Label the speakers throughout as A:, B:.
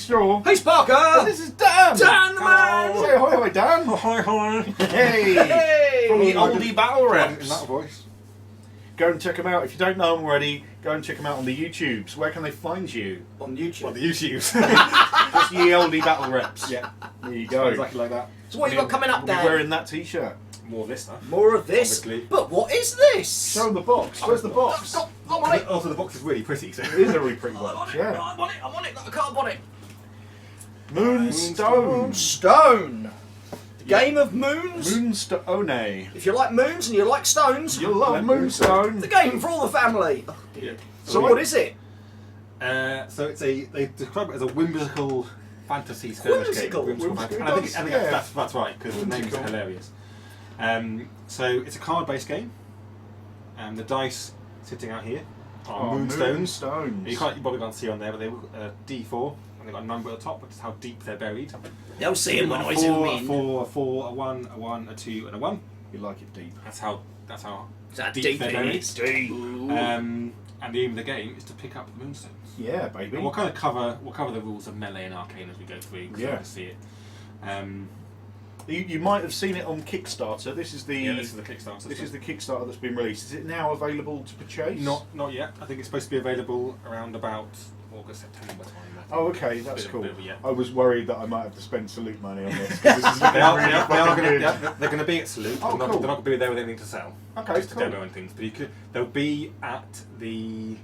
A: Straw.
B: Hey, Sparker!
A: And this is Dan!
B: Dan the man!
A: Say hi, Dan!
C: Oh, hi.
A: Hey!
B: Hey!
A: From the oldie battle
C: In
A: reps.
C: that voice.
A: Go and check them out. If you don't know them already, go and check them out on the YouTubes. Where can they find you?
B: On YouTube.
C: Well, the YouTubes.
A: Just ye oldie battle reps.
C: Yeah.
A: There you go.
C: Exactly like that.
B: So what have you got coming up,
A: We'll be
B: Dan?
A: wearing that t-shirt.
C: More of this stuff.
B: More of this?
C: Obviously.
B: But what is this?
A: Show them the box. Where's the box?
B: I'm on it!
C: Also, the box is really pretty. So.
A: It is a really pretty
B: I'm on
A: box,
B: it!
A: yeah.
B: I'm on it! I'm on it! I can't on it!
A: Moonstone.
B: Moonstone! The game of moons?
A: Moonstone.
B: If you like moons and you like stones,
A: You'll love Moonstone.
B: the game for all the family. Oh,
C: Yeah.
B: so what is it?
C: So it's they describe it as a whimsical fantasy skirmish game.
B: Whimsical?
C: And I think
A: Yeah.
C: that's right because the names are
A: Whimsical.
C: hilarious. So it's a card-based game, and the dice sitting out here are moonstones. You probably can't see on there, but they were D4, and they've got a number at the top, which is how deep they're buried.
B: They'll see him when I
C: A
B: zoom in.
C: 4, a 1, a 2, and a 1.
A: You like it deep.
C: That's how
B: Is that
C: deep
B: deep
C: they're
B: in
C: buried.
B: it?
A: Deep.
C: And the aim of the game is to pick up the moonstones.
A: Yeah, baby.
C: And we'll cover the rules of melee and arcane as we go through. So
A: Yeah.
C: you can see it.
A: You might have seen it on Kickstarter. This is the
C: This is the Kickstarter.
A: this is the Kickstarter that's been released. Is it now available to purchase?
C: Not yet. I think it's supposed to be available around about August, September time. I think.
A: Oh, okay, that's cool.
C: Bit of a yeah.
A: I was worried that I might have to spend salute money on this. 'Cause this is
C: They are,
A: really
C: they are
A: fucking
C: gonna,
A: good.
C: they're going to be at Salute.
A: Oh,
C: they're,
A: cool.
C: not going to be there with anything to sell.
A: Okay,
C: Just to
A: cool.
C: demo and things. But they'll be at the.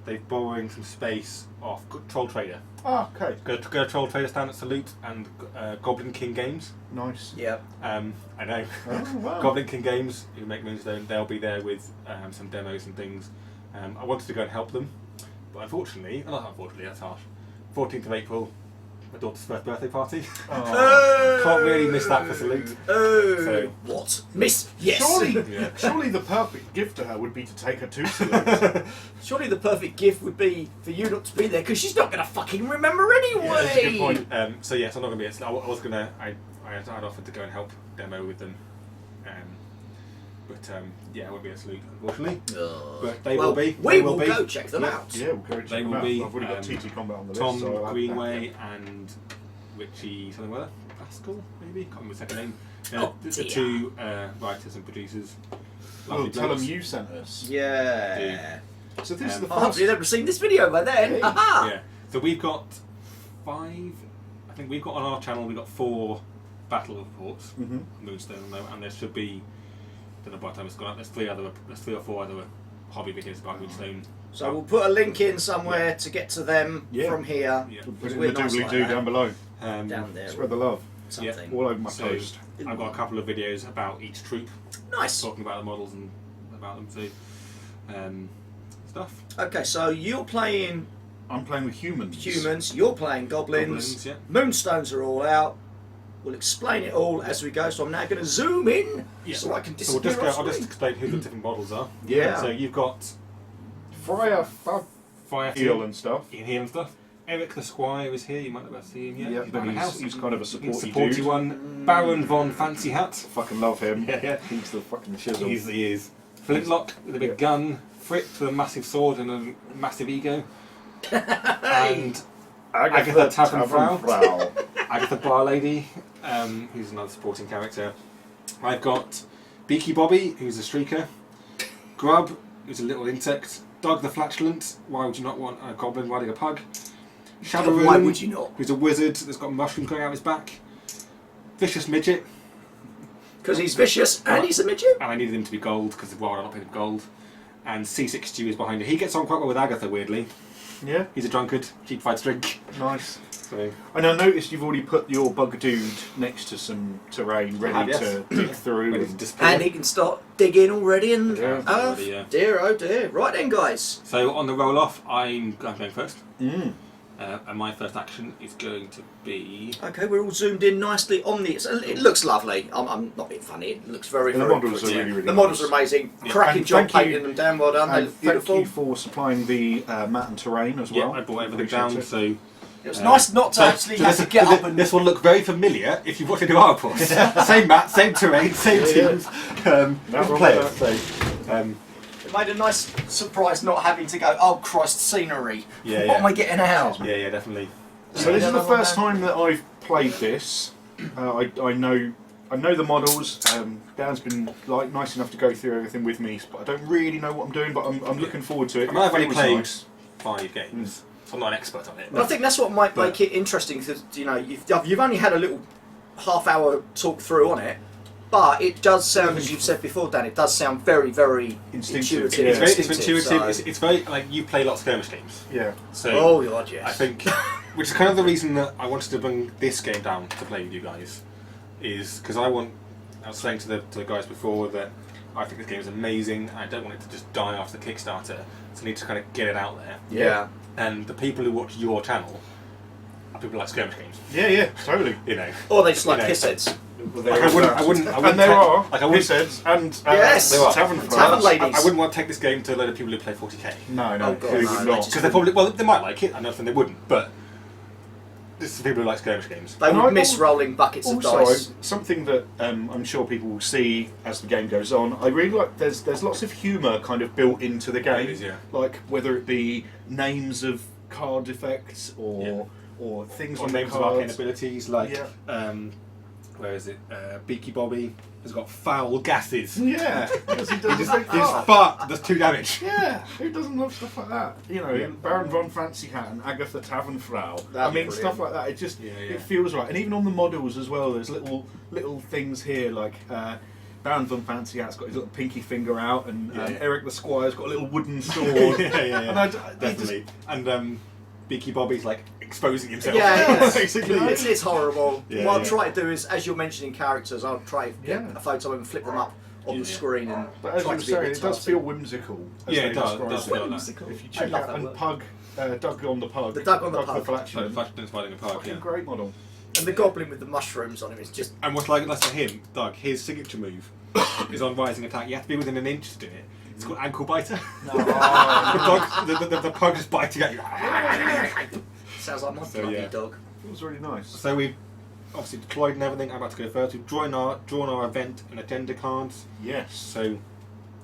C: They're borrowing some space off Troll Trader.
A: Ah, okay,
C: Go to Troll Trader stand at Salute and Goblin King Games.
A: nice.
B: Yeah.
C: I know.
A: Oh, wow.
C: Goblin King Games, who make Moonstone, they'll be there with some demos and things. I wanted to go and help them, but unfortunately, that's harsh. 14th of April, my daughter's first birthday party.
A: Oh.
C: Can't really miss that for Salute.
B: Oh,
C: So-
B: what? Miss? Yes.
A: Surely, surely the perfect gift to her would be to take her to salute.
B: Surely the perfect gift would be for you not to be there because she's not going to fucking remember anyway.
C: Yeah, that's a good point. So yes, I'm not going to be at Salute. I was going to. I'd offered to go and help demo with them. But I won't be at Salute, unfortunately. But they will be.
B: We
C: They
B: will
C: be.
B: go check them out.
A: Yeah, we'll go check
C: They
A: them
C: will
A: out.
C: be,
A: I've already got TT Combat on the
C: Tom
A: list. So I'll add
C: Greenway and Richie something like that. Pascal, maybe? Can't remember the second name.
B: Oh,
C: the
B: dear.
C: two writers and producers.
A: that. Well,
C: Lovely
A: tell them
C: blokes.
A: you sent us.
B: Yeah.
A: So this is the
B: Oh, hopefully
A: first.
B: they've seen this video by then.
A: Hey.
B: Aha!
C: Yeah. So we've got 5. I think we've got on our channel. We've got 4 battle reports.
A: Mhm.
C: Moonstone, and there should be. I don't know by the time it's gone up. There's 3 or 4 other hobby videos about Moonstone.
B: So we'll put a link in somewhere to get to them
A: Yeah.
B: from here.
C: Yeah.
A: We'll put it in
B: We're
A: the
B: nice
A: doobly
B: like
A: doo
B: that.
A: down below.
B: Down there.
A: Spread the love.
B: Something.
A: All over my
C: So
A: post.
C: I've got a couple of videos about each troop,
B: Nice.
C: talking about the models and about them. So stuff.
B: Okay, so you're playing
A: I'm playing with humans.
B: humans, you're playing goblins.
C: Goblins, yeah.
B: Moonstones are all out. We'll explain it all as we go. So I'm now going to zoom in
C: Yeah.
B: so I can
C: So we'll
B: disappear
C: just go.
B: off
C: I'll just
B: screen.
C: explain who the different models are.
A: Yeah.
C: So you've got
A: Friar
C: Fire
A: Eel and stuff.
C: You can hear and stuff. Eric the Squire is here. You might not be able to see him yet.
A: Yeah,
C: He's
A: but
C: behind the house.
A: he's kind of a
C: Supporty
A: supporty dude.
C: one. Baron von Fancy Hat.
A: Fucking love him.
C: Yeah.
A: He's the fucking chisel.
C: He is. Flintlock with a big gun. Fritz with a massive sword and a massive ego. And Agatha Tavernfrau. Agatha Bar Lady, who's another supporting character. I've got Beaky Bobby, who's a streaker. Grub, who's a little insect. Doug the Flatulent, why would you not want a goblin riding a pug? Shadowrune,
B: Why would you not?
C: who's a wizard that's got mushrooms going out his back. Vicious Midget,
B: Because he's vicious and he's a midget.
C: and I needed him to be gold because of why I not paid him gold. And C6 Stew is behind it. He gets on quite well with Agatha, weirdly.
A: Yeah,
C: He's a drunkard, she provides drink.
A: nice.
C: So,
A: And I noticed you've already put your bug dude next to some terrain ready
C: Yes.
A: to dig through.
C: ready to
A: And
C: disappear.
B: And he can start digging already and
A: Yeah.
C: Already, yeah.
B: dear oh dear. Right then guys.
C: So on the roll off, I'm going first.
A: Mm.
C: And my first action is going to be.
B: Okay, we're all zoomed in nicely on the. It looks lovely. I'm not being funny. It looks very,
A: And the
B: very
A: models are
B: pretty.
A: really, really
B: The models
A: nice.
B: are amazing.
C: Yeah.
B: Cracking
A: And
B: job
A: thank you-
B: painting them down. Well done. They
A: And
B: look
A: thank
B: beautiful.
A: you for supplying the mat and terrain as
C: Yeah,
A: well.
C: I brought everything
A: Appreciate
C: down.
A: it.
C: So
B: It was nice not to actually have to get up and.
C: this will look very familiar if you watch any of our reports. Same map, same terrain, same
A: Yeah.
C: teams,
A: No
C: different
A: wrong
C: players.
A: with
C: So,
B: It made a nice surprise not having to go. Oh Christ, scenery.
C: Yeah,
B: What
C: yeah.
B: am I getting out?
C: yeah, definitely.
A: So this is the first time that I've played this. I know the models. Dan's been nice enough to go through everything with me, but I don't really know what I'm doing. But I'm looking forward to it.
C: I mean, I've only
A: It feels
C: played
A: nice.
C: 5 games, so I'm not an expert on it.
B: But I think that's what might make it interesting because you've only had a little half-hour talk through on it, but it does sound, as you've said before, Dan. It does sound very, very
A: Instinctive.
B: intuitive.
A: Yeah.
C: It's intuitive.
B: So.
C: It's very like you play lots of skirmish games.
A: Yeah.
C: So
B: Oh God, yes.
C: I think, which is kind of the reason that I wanted to bring this game down to play with you guys, is because I was saying to the guys before that I think this game is amazing. I don't want it to just die after the Kickstarter, so I need to kind of get it out there.
B: Yeah.
C: And the people who watch your channel are people who like skirmish games.
A: Yeah, totally.
C: You know.
B: Or they just like
C: You know,
B: piss heads.
C: Like I wouldn't.
A: And there are
C: like I wouldn't.
A: pissheads and
B: Yes,
C: there are.
A: tavern
B: Tavern ladies.
C: I wouldn't want to take this game to a load of people who play 40k.
A: No,
B: Oh, God,
A: clearly
B: no,
A: not.
C: Because they probably, they might like it. I know they wouldn't, but this is for people who like skirmish games.
B: They would miss rolling buckets of
A: Also,
B: dice.
A: something that I'm sure people will see as the game goes on, I really like. There's lots of humour kind of built into the game,
C: There is, yeah.
A: like whether it be names of card effects or things
C: Or
A: on
C: names
A: the
C: of arcane
A: cards.
C: abilities, like where is it? Beaky Bobby has got foul gases.
A: Yeah, because he does
C: He
A: think,
C: just but does 2 damage.
A: yeah, who doesn't love stuff like that? You know,
C: Yeah.
A: Baron von Fancy Hat and Agatha Tavernfrau. I
B: That's
A: mean,
B: brilliant.
A: stuff like that. It just
C: Yeah.
A: it feels right. And even on the models as well, there's little things here like. Baron von Fancy Hat's got his little pinky finger out, and
C: Yeah.
A: Eric the Squire's got a little wooden sword.
C: yeah.
A: And
C: Definitely. And Beaky Bobby's like exposing himself.
B: Yeah,
A: basically.
B: it's horrible.
C: Yeah,
B: what I'll
C: yeah.
B: try to do is, as you're mentioning characters, I'll try to get
A: Yeah.
B: a photo and flip them up on the
C: Yeah.
B: screen and
A: But as
B: try
A: you were
B: to be a
A: saying,
B: bit
A: it does
B: tarty.
A: feel whimsical. As
C: Yeah,
A: they
C: it does.
A: describe
C: Does
A: it.
C: feel like that.
B: Whimsical.
A: If you
B: I
A: check
B: love
A: out
B: that
A: and
B: word.
A: Pug, Doug on the Pug.
B: The Doug on the Pug.
C: Like
A: Flatulence.
C: Flatulence fighting a park,
A: Fucking
C: yeah.
A: great model.
B: And the goblin with the mushrooms on him is just.
C: And what's like that's for him, Doug, his signature move is on rising attack. You have to be within an inch to do it. It's called ankle biter. The pug is biting at you.
B: Sounds like my
C: So,
B: bloody
C: yeah.
B: dog.
A: It was really nice.
C: So we've obviously deployed and everything. I'm about to go first. We've drawn our event and agenda cards.
A: Yes.
C: So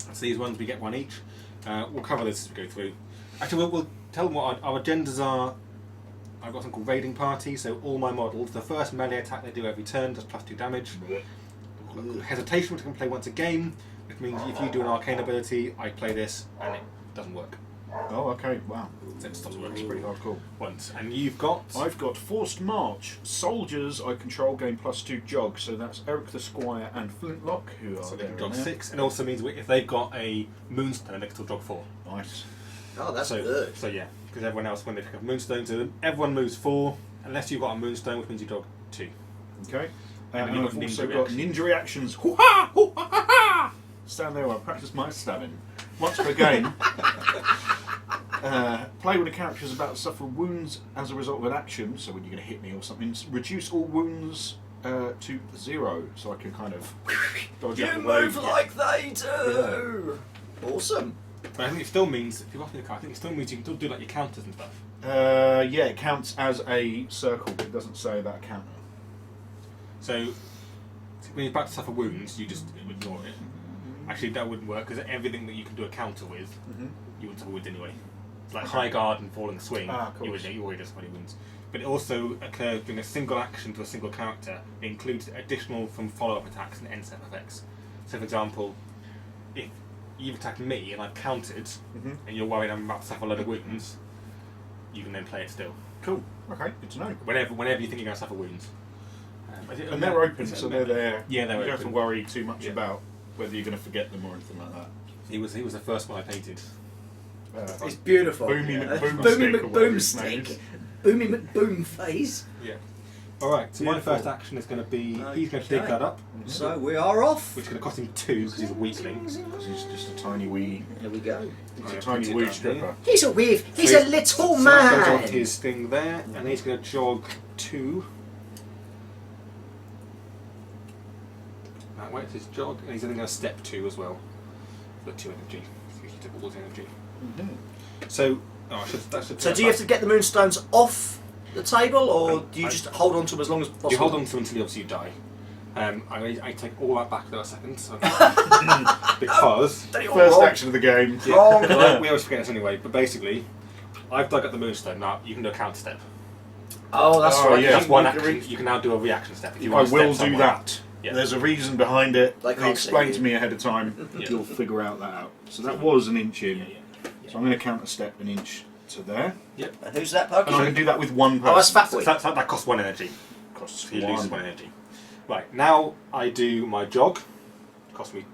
C: that's these ones. We get one each. We'll cover this as we go through. Actually, we'll tell them what our agendas are. I've got something called raiding party. So all my models, the first melee attack they do every turn does +2 damage. Hesitation, which I can play once a game, which means if you do an arcane ability, I play this and it doesn't work.
A: Oh, okay. Wow.
C: So it stops
A: It's
C: working
A: pretty hardcore.
C: once. And you've got
A: I've got Forced March. Soldiers I control gain +2 jog. So that's Eric the Squire and Flintlock, who are
C: so they
A: there
C: can jog
A: and there.
C: 6, and also means if they've got a Moonstone, they can still jog 4.
A: Nice.
B: Oh, that's
C: so,
B: good.
C: So yeah, because everyone else, when they pick up Moonstone, so everyone moves 4, unless you've got a Moonstone, which means you jog 2.
A: Okay.
C: And then
A: And
C: you've
A: I've
C: got
A: also
C: ninja
A: got
C: reactions.
A: ninja reactions. Hoo-ha! Hoo-ha-ha-ha! Stand there while I practice my stabbing. Once per game. Play with a character who's about to suffer wounds as a result of an action, so when you're going to hit me or something, reduce all wounds to 0, so I can kind of dodge out
B: You
A: the way.
B: move like they do. Awesome.
C: But I think it still means, if you're off the card, I think it still means you can still do like your counters and stuff.
A: Yeah, it counts as a circle, but it doesn't say that counter.
C: So when you're about to suffer wounds, you just ignore it. Actually, that wouldn't work because everything that you can do a counter with, you wouldn't suffer wounds anyway. Like high guard and falling swing,
A: Ah, of
C: you
A: course.
C: already just suffer wounds. But it also occurs during a single action to a single character. It includes additional from follow-up attacks and end step effects. So, for example, if you've attacked me and I've countered, and you're worried I'm about to suffer a load of wounds, you can then play it still.
A: Cool. Okay, good to know.
C: Whenever you think you're going to suffer wounds.
A: And they're open, so they're there.
C: Yeah, they're
A: You don't have to
C: open.
A: worry too much
C: Yeah.
A: about whether you're going to forget them or anything like that.
C: He was the first one I painted.
B: It's beautiful.
A: Boomy McBoomstick
B: Boomy
A: or whatever his name
B: McBoomstick.
A: is.
B: Boomy McBoomface.
C: Yeah. Alright, so my
A: Beautiful.
C: first action is going to be, he's going to dig
B: Okay.
C: that up,
B: So we are off.
C: which is going to cost him 2 because he's a weakling.
A: Because he's just a tiny wee,
B: Here we go.
A: he's
C: Yeah,
A: a tiny
C: put it
A: wee
C: down
A: stripper.
B: He's a weave. He's
C: So
B: a little
C: So he's going to jog
B: man.
C: his thing there, and he's going to jog 2. That way, it's his jog, and he's then going to step 2 as well. For 2 energy. So he took all his energy. So, that should
B: So do you have to get the moonstones off the table, or do you
C: I-
B: just hold on to them as long as possible?
C: You hold on to them until obviously you die. I take all that back there a second, so because
B: Then you're
A: First
B: wrong.
A: action of the game.
B: Wrong.
C: we always forget this anyway. But basically, I've dug up the Moonstone. Now you can do a counter step.
B: Oh, that's
A: Oh,
B: right.
A: yeah.
C: That's one
A: You can
C: action. You can now do a reaction step if you
A: I
C: want to
A: will
C: step
A: do
C: somewhere.
A: that.
C: Yeah.
A: There's a reason behind it.
B: They
A: They
B: can't
A: explained
B: see
A: to
B: you.
A: me ahead of time.
C: Yeah.
A: You'll figure out that out. So that was an inch in.
C: Yeah.
A: So I'm going to count a step an inch to there.
B: And who's that,
A: And I
B: Pokey?
A: can do that with one person.
B: Oh, that's Fat
C: So
B: Boy.
C: that costs 1 energy.
A: Costs
C: So you lose
A: one.
C: 1 energy. Right, now I do my jog. Cost me.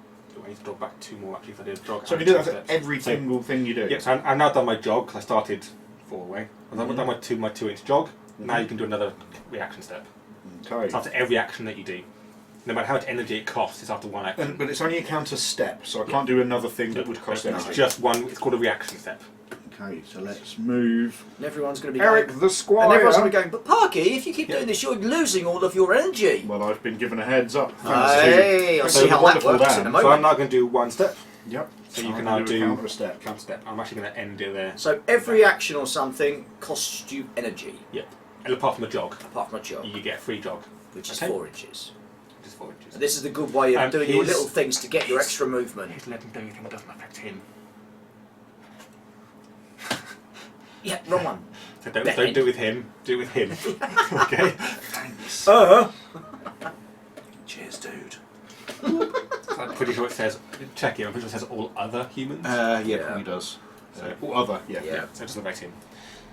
C: I need to jog back 2 more actually if I did a jog.
A: So
C: and
A: we do
C: 2
A: that for
C: steps.
A: every
C: So-
A: single thing you do.
C: Yeah, so I've now done my jog because I started 4 away. I've done my 2-inch jog. Now you can do another reaction step.
A: Okay.
C: It's after every action that you do. No matter how much energy it costs, it's after 1 action.
A: But it's only a count a step, so I can't do another thing that would cost
C: It's
A: energy.
C: just one. It's called a reaction step.
A: Okay, so let's move.
B: And everyone's going to be
A: Eric
B: going.
A: the Squire.
B: And everyone's going to be going, but Parky, if you keep
C: Yeah.
B: doing this, you're losing all of your energy.
A: Well, I've been given a heads up. Thanks
B: Hey, I'll
A: to
B: see how that
A: wonderful
B: works
A: Dan.
B: in a
C: So I'm
B: moment.
C: now going to do 1 step.
A: Yep.
C: So you
A: I'm
C: can
A: gonna
C: now
A: a
C: do
A: counter step.
C: Count step. I'm actually going to end it there.
B: So every action or something costs you energy,
C: Yeah. And apart from a jog,
B: apart from a jog,
C: you get a free jog,
B: which is
C: Okay.
B: 4 inches.
C: which is 4 inches.
B: And this is the good way of doing your
C: his-
B: little things to get your extra movement.
C: His legendary thing doesn't affect him.
B: Yeah, wrong one.
C: So don't
B: Ben.
C: do it with him. Do it with him. Okay.
A: Thanks. Cheers, dude.
C: So I'm pretty sure it says. Check it. I'm pretty sure it says all other humans.
A: Yeah,
B: Yeah.
A: probably does.
C: So-
A: Or other, yeah.
B: Yeah.
C: So it doesn't affect him.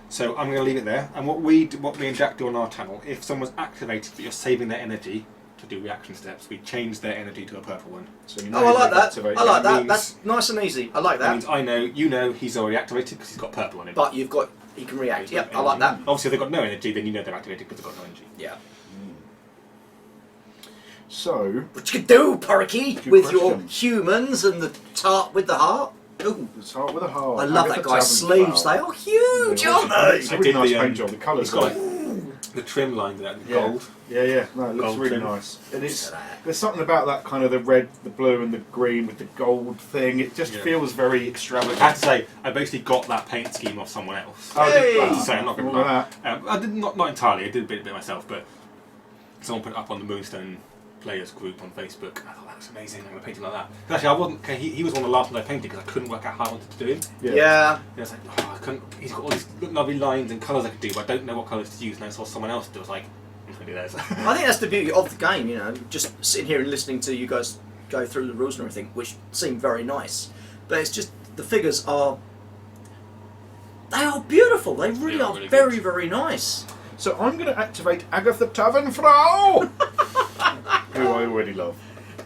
C: So I'm going to leave it there. And what me and Jack do on our channel, if someone's activated that you're saving their energy to do reaction steps, we change their energy to a purple one.
A: So you
B: Oh, I like
A: they've
B: that.
A: activated
B: I like
A: it.
B: that.
C: means-
B: That's nice and easy. I like
C: That
B: that.
C: means I know, you know, he's already activated because he's got purple on him.
B: But you've got, he can react. Yep, I like that.
C: Obviously, if they've got no energy, then you know they're activated because they've got no energy.
B: Yeah.
A: So,
B: What you can do, Porky,
A: Good
B: with your
A: question.
B: humans and the tart with the heart. Ooh,
A: let's start with a heart.
B: I love that guy's sleeves. They are huge, aren't they?
A: It's a
C: I
A: really
C: did
A: nice
C: the,
A: paint job. The colours
C: He's got
A: are
C: the trim lines there, the
A: Yeah.
C: gold.
A: yeah. No, it looks
C: Gold
A: really
C: trim.
A: nice. And it's
B: Look at that.
A: there's something about that kind of the red, the blue, and the green with the gold thing. It just
C: Yeah.
A: feels very
C: I
A: extravagant.
C: have to say, I basically got that paint scheme off someone else.
A: Oh,
B: Hey!
A: wow.
C: So I'm not going to
A: All of
C: lie.
A: that.
C: I did not entirely. I did a bit myself, but someone put it up on the Moonstone players group on Facebook. I thought that was amazing. I'm going to paint it like that. 'Cause actually, I wasn't. Cause he was one of the last ones I painted because I couldn't work out how I wanted to do him.
B: Yeah.
C: And I was like, oh, I couldn't. He's got all these lovely lines and colours I could do, but I don't know what colours to use. And I saw someone else do it. I was like, I'm going to do those.
B: I think that's the beauty of the game, you know, just sitting here and listening to you guys go through the rules and everything, which seem very nice. But it's just, the figures are, they are beautiful. They really
C: They are
B: are
C: really
B: very,
C: good.
B: very nice.
A: So I'm going to activate Agatha Tavernfrau, who I already love.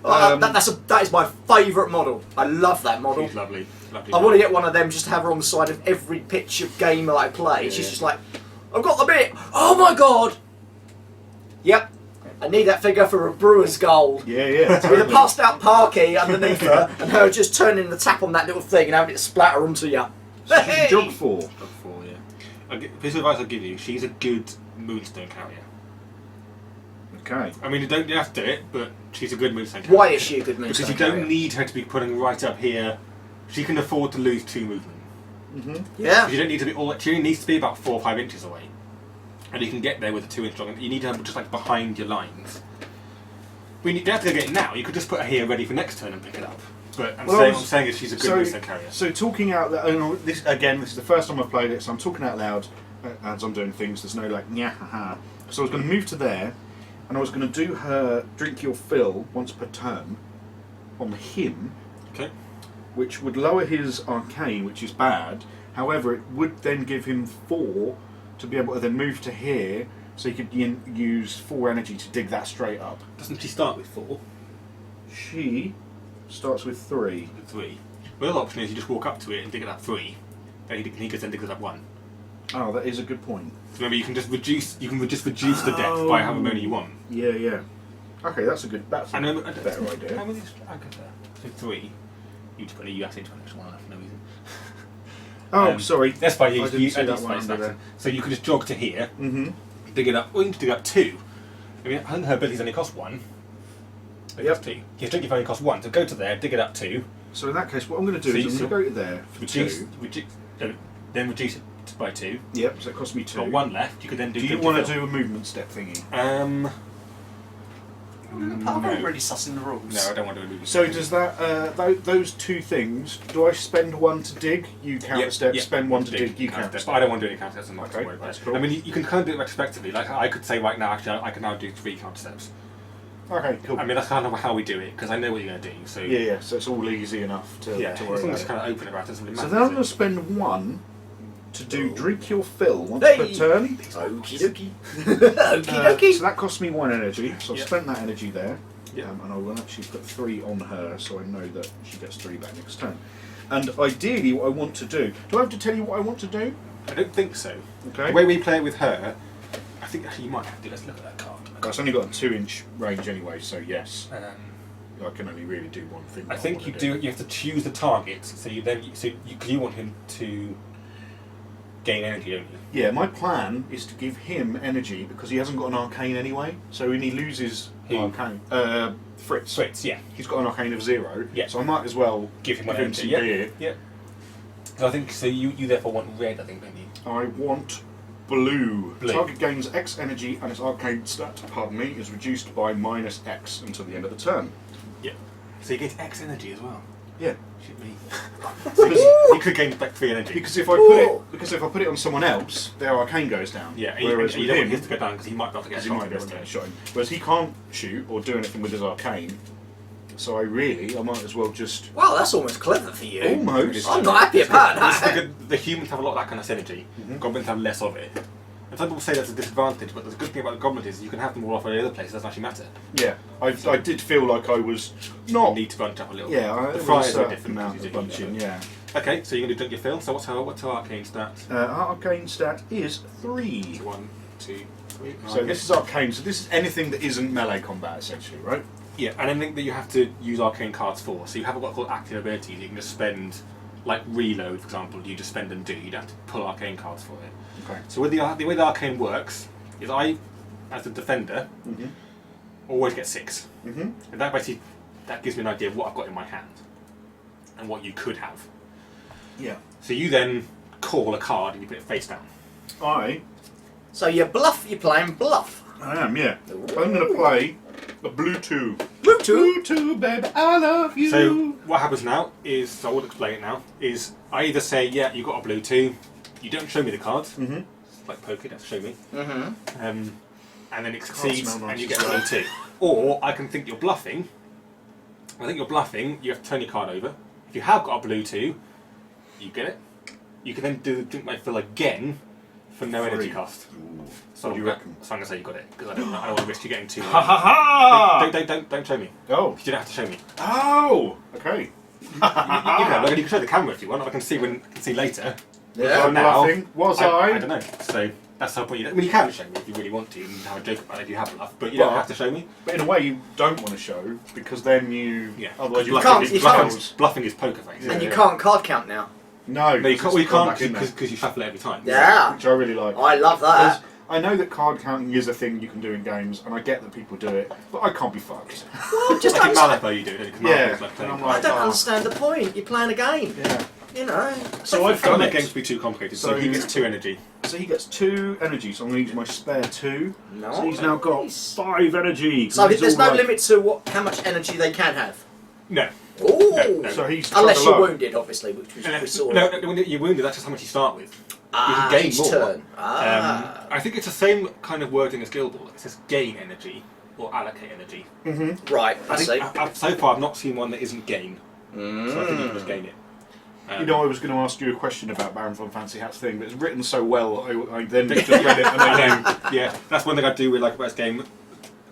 B: That is my favourite model. I love that model.
C: She's lovely. Lovely.
B: I want to get one of them just to have her on the side of every pitch of game that I play.
C: Yeah.
B: She's just like, I've got the bit. Oh my god. Yep. I need that figure for a brewer's goal.
A: Yeah, yeah.
B: With a passed out Parky underneath her and her just turning the tap on that little thing and having it splatter onto you.
A: So she's jog 4.
C: Jog 4, yeah. Piece of advice I'll give you: she's a good Moonstone carrier.
A: Okay.
C: I mean, you don't have to do it, but she's a good Moonstone carrier.
B: Why is she a good
C: Because
B: Moonstone
C: you don't
B: carrier?
C: need her to be putting right up here. She can afford to lose 2 movement.
B: Yeah.
C: You don't need to be all. She only needs to be about 4 or 5 inches away, and you can get there with a 2-inch jog. You need to have her just like behind your lines. We don't have to go get it now. You could just put her here ready for next turn and pick it up. But I'm saying is she's a good Moonstone carrier.
A: So talking out loud, this is the first time I've played it, so I'm talking out loud as I'm doing things. There's no like yeah haha. So I was going to move to there, and I was going to do her drink your fill once per turn on him,
C: Okay.
A: which would lower his arcane, which is bad. However, it would then give him 4 to be able to then move to here, so he could use 4 energy to dig that straight up.
C: Doesn't she start with 4?
A: She starts with 3.
C: With 3. The other option is you just walk up to it and dig it up 3. Then he goes then digs it up 1.
A: Oh, that is a good point.
C: So remember, you can just reduce. You can just reduce the depth by however many you want.
A: Yeah, yeah. Okay, that's a
C: I know. I don't-
A: better idea.
C: How many is Agatha? So 3. You just put you actually put an extra 1 on it for no reason.
A: Oh, sorry.
C: That's fine.
A: I
C: You
A: didn't
C: use
A: see that
C: space
A: one under
C: factor.
A: there.
C: So you could just jog to here,
A: Mm-hmm.
C: dig it up. Or you can dig up 2. I mean, I think her abilities only cost 1. It
A: Yep.
C: costs 2. His drink only costs 1. So go to there, dig it up 2.
A: So in that case, what I'm going to do
C: So
A: is
C: you
A: I'm going to go to there for
C: Reduce,
A: 2.
C: then reduce it by 2.
A: Yep, so it costs me
C: You've
A: 2.
C: got 1 left. You could then do.
A: Do you
C: drink
A: want
C: your
A: to
C: fill.
A: do a movement step thingy?
B: I'm not really sussing the rules.
C: No, I don't want to do it.
A: So does that those two things? Do I spend one to dig? You counter step. Spend one to dig. You counter step.
C: But I don't want to do any counter steps. I'm not
A: Okay,
C: worried about
A: that's
C: it.
A: cool.
C: I mean, you can kind of do it retrospectively. Like I could say right now, actually, I can now do 3 counter steps.
A: Okay, cool.
C: I mean, that's kind of how we do it because I know what you're going to do. So
A: Yeah. So it's all easy enough to worry
C: as long
A: about
C: as it's
A: it.
C: kind of open about it. Doesn't really
A: So
C: matter,
A: then I'm
C: does
A: going to
C: it?
A: spend one to do drink your fill once
B: Hey!
A: per turn.
B: Okie dokie. Okie dokie.
A: So that costs me 1 energy. So I've
C: Yep.
A: spent that energy there.
C: Yep.
A: And I will actually put 3 on her, so I know that she gets 3 back next turn. And ideally, what I want to do. Do I have to tell you what I want to do?
C: I don't think so.
A: Okay.
C: The way we play it with her, I think actually you might have to. Let's look at that card.
A: It's only got a 2-inch range anyway, so yes,
C: Um,
A: I can only really do one thing.
C: I
A: that
C: think
A: wanna
C: you do. You have to choose the target. So you want him to gain energy, don't you?
A: Yeah, my plan is to give him energy because he hasn't got an arcane anyway. So when he loses
C: Who?
A: arcane, Fritz,
C: Fritz, yeah.
A: he's got an arcane of 0.
C: Yeah.
A: So I might as well
C: Give him
A: give
C: one
A: him some
C: energy.
A: beer.
C: Yeah. So I think so. You therefore want red, I think, don't you?
A: I want blue.
C: Blue.
A: Target gains X energy and its arcane stat, pardon me, is reduced by -X until the end of the turn.
C: Yeah. So he gets X energy as well.
A: Yeah.
C: Shit me. So he could gain back 3 energy.
A: Because if I put it on someone else, their arcane goes down.
C: Yeah. And
A: Whereas
C: you
A: with
C: don't want
A: him,
C: his to go down because he might not get
A: because he
C: shot
A: might
C: in
A: be
C: this
A: able to
C: turn.
A: get shot in. Whereas he can't shoot or do anything with his arcane. So I might as well just
B: Wow, that's almost clever for you.
A: almost.
B: I'm not happy about that.
C: The humans have a lot of that kind of synergy. Goblins have less of it. And some people say that's a disadvantage, but the good thing about the goblins is you can have them all off any other place. It doesn't actually matter.
A: Yeah, I did feel like I was
C: You
A: not.
C: need to bunch up a little.
A: Yeah,
C: bit.
A: I
C: The
A: was
C: fryers
A: a
C: are different.
A: amount
C: because
A: of
C: you do
A: bunching.
C: that.
A: Yeah.
C: Okay, so you're going to drink your fill. So what's her arcane stat?
A: Arcane stat is 3.
C: 1, 2, 3.
A: So this is arcane. So this is anything that isn't melee combat, essentially, right?
C: Yeah, and anything that you have to use arcane cards for. So you have what's called active abilities. You can just spend, like reload, for example. You just spend and do. You'd have to pull arcane cards for it.
A: Okay.
C: So with the way the arcane works is I, as a defender, always get 6, and that basically gives me an idea of what I've got in my hand and what you could have.
A: Yeah.
C: So you then call a card and you put it face down.
B: So you're playing bluff.
A: I am. Yeah. I'm going to play a blue 2.
B: Blue 2?
A: Blue 2, baby, I love you.
C: So what happens now is, so I will explain it now, is I either say, yeah, you got a blue 2, you don't show me the cards, it's like poker, you don't have to show me, and then it succeeds
A: smell nice
C: and you
A: as
C: get a
A: well.
C: blue 2. Or I can think you're bluffing. I think you're bluffing, you have to turn your card over. If you have got a blue 2, you get it. You can then do drink my fill again for no energy cost. So
A: What do you reckon?
C: So I'm going to say you got it, because I don't want to risk you getting too...
A: Ha ha ha!
C: Don't show me.
A: Oh.
C: You don't have to show me.
A: Oh. Okay.
C: You can show the camera if you want. I can see later.
B: Yeah.
A: I'm
C: now,
A: bluffing. Was
C: I don't know. So that's the point. I mean, you can show me if you really want to. You can have a joke about it if you have enough, but you don't have to show me.
A: But in a way, you don't want to show because then you.
C: Yeah.
A: Otherwise, you
C: Bluffing is poker face.
B: And you can't card count now.
A: No,
C: No, you can't. Well, you can't
A: because
C: because you shuffle it every time.
B: Yeah.
A: which I really like.
B: I love that.
A: Because I know that card counting is a thing you can do in games, and I get that people do it, but I can't be fucked.
B: Well, just
C: Like in
B: understand.
C: Malifaux, you do it.
A: Yeah,
C: Like
A: and I'm
B: I
A: like,
B: don't understand the point. You're playing a game.
A: Yeah.
B: You know.
A: So I've
C: Don't
A: done
C: make
A: it.
C: games to be too complicated. So
A: So
C: he gets 2 energy.
A: So he gets 2 energy, so I'm going to use my spare 2.
B: No.
A: So he's now got 5 energy.
B: So
A: He's
B: there's
A: all
B: no
A: like-
B: limit to how much energy they can have.
C: No.
B: Ooh.
C: No.
A: So he's
B: Unless
A: chugged
B: you're
A: along.
B: wounded, obviously, which we saw.
C: No, when you're wounded, that's just how much you start with. You can gain
B: each
C: more.
B: turn. Ah.
C: I think it's the same kind of wording as Guild Ball. It says gain energy or allocate energy.
B: Right, I see.
C: So far, I've not seen one that isn't gain. So I think you can just gain it.
A: You know, I was going to ask you a question about Baron von Fancy Hat's thing, but it's written so well, I then just read it and I know.
C: Yeah, that's one thing I do really like about this game.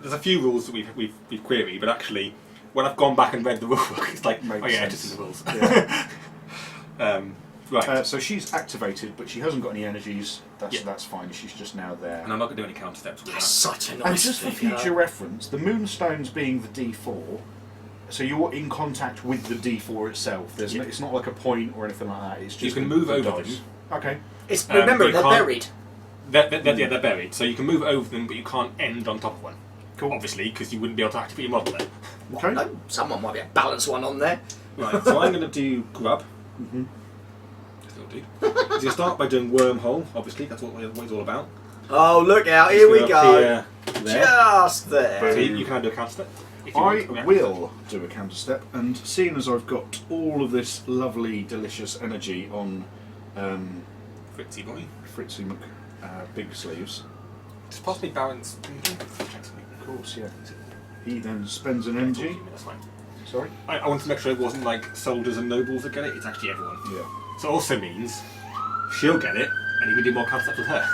C: There's a few rules that we've queried, but actually, when I've gone back and read the rulebook, it's like,
A: Makes
C: oh yeah,
A: sense.
C: just in the rules.
A: Yeah.
C: Right.
A: So she's activated, but she hasn't got any energies.
C: Yeah.
A: That's fine. She's just now there.
C: And I'm not going to do any counter steps with
B: That's
C: that.
B: such a
A: And
B: nice
A: just for
B: figure.
A: future reference, the Moonstones being the D4, so you're in contact with the D4 itself. There's no, it's not like a point or anything like that. It's just
C: You can
A: the
C: move
A: the
C: over
A: dice.
C: them.
A: Okay.
B: It's, remember,
C: you
B: they're
C: can't-
B: buried.
C: They're buried, so you can move over them, but you can't end on top of one.
A: Cool.
C: Obviously, because you wouldn't be able to actually put your model there.
A: Okay.
B: No, someone might be able to balance one on there.
C: Right, so I'm going to do grub. Still do. So you start by doing wormhole, obviously, that's what it's all about.
B: Oh, look out, here we
C: Just
B: go.
C: Here,
A: there.
B: Just there.
C: So you can do a counter step. If you
A: I
C: want.
A: will do a counter step, and seeing as I've got all of this lovely, delicious energy on
C: Fritzy boy.
A: Fritzy Mc Big Sleeves,
C: Just pass me balance.
A: of course, yeah. He then spends an energy.
C: That's fine.
A: Sorry?
C: I wanted to make sure it wasn't like soldiers and nobles that get it, it's actually everyone.
A: Yeah.
C: So it also means she'll get it, and you can do more counter steps with her.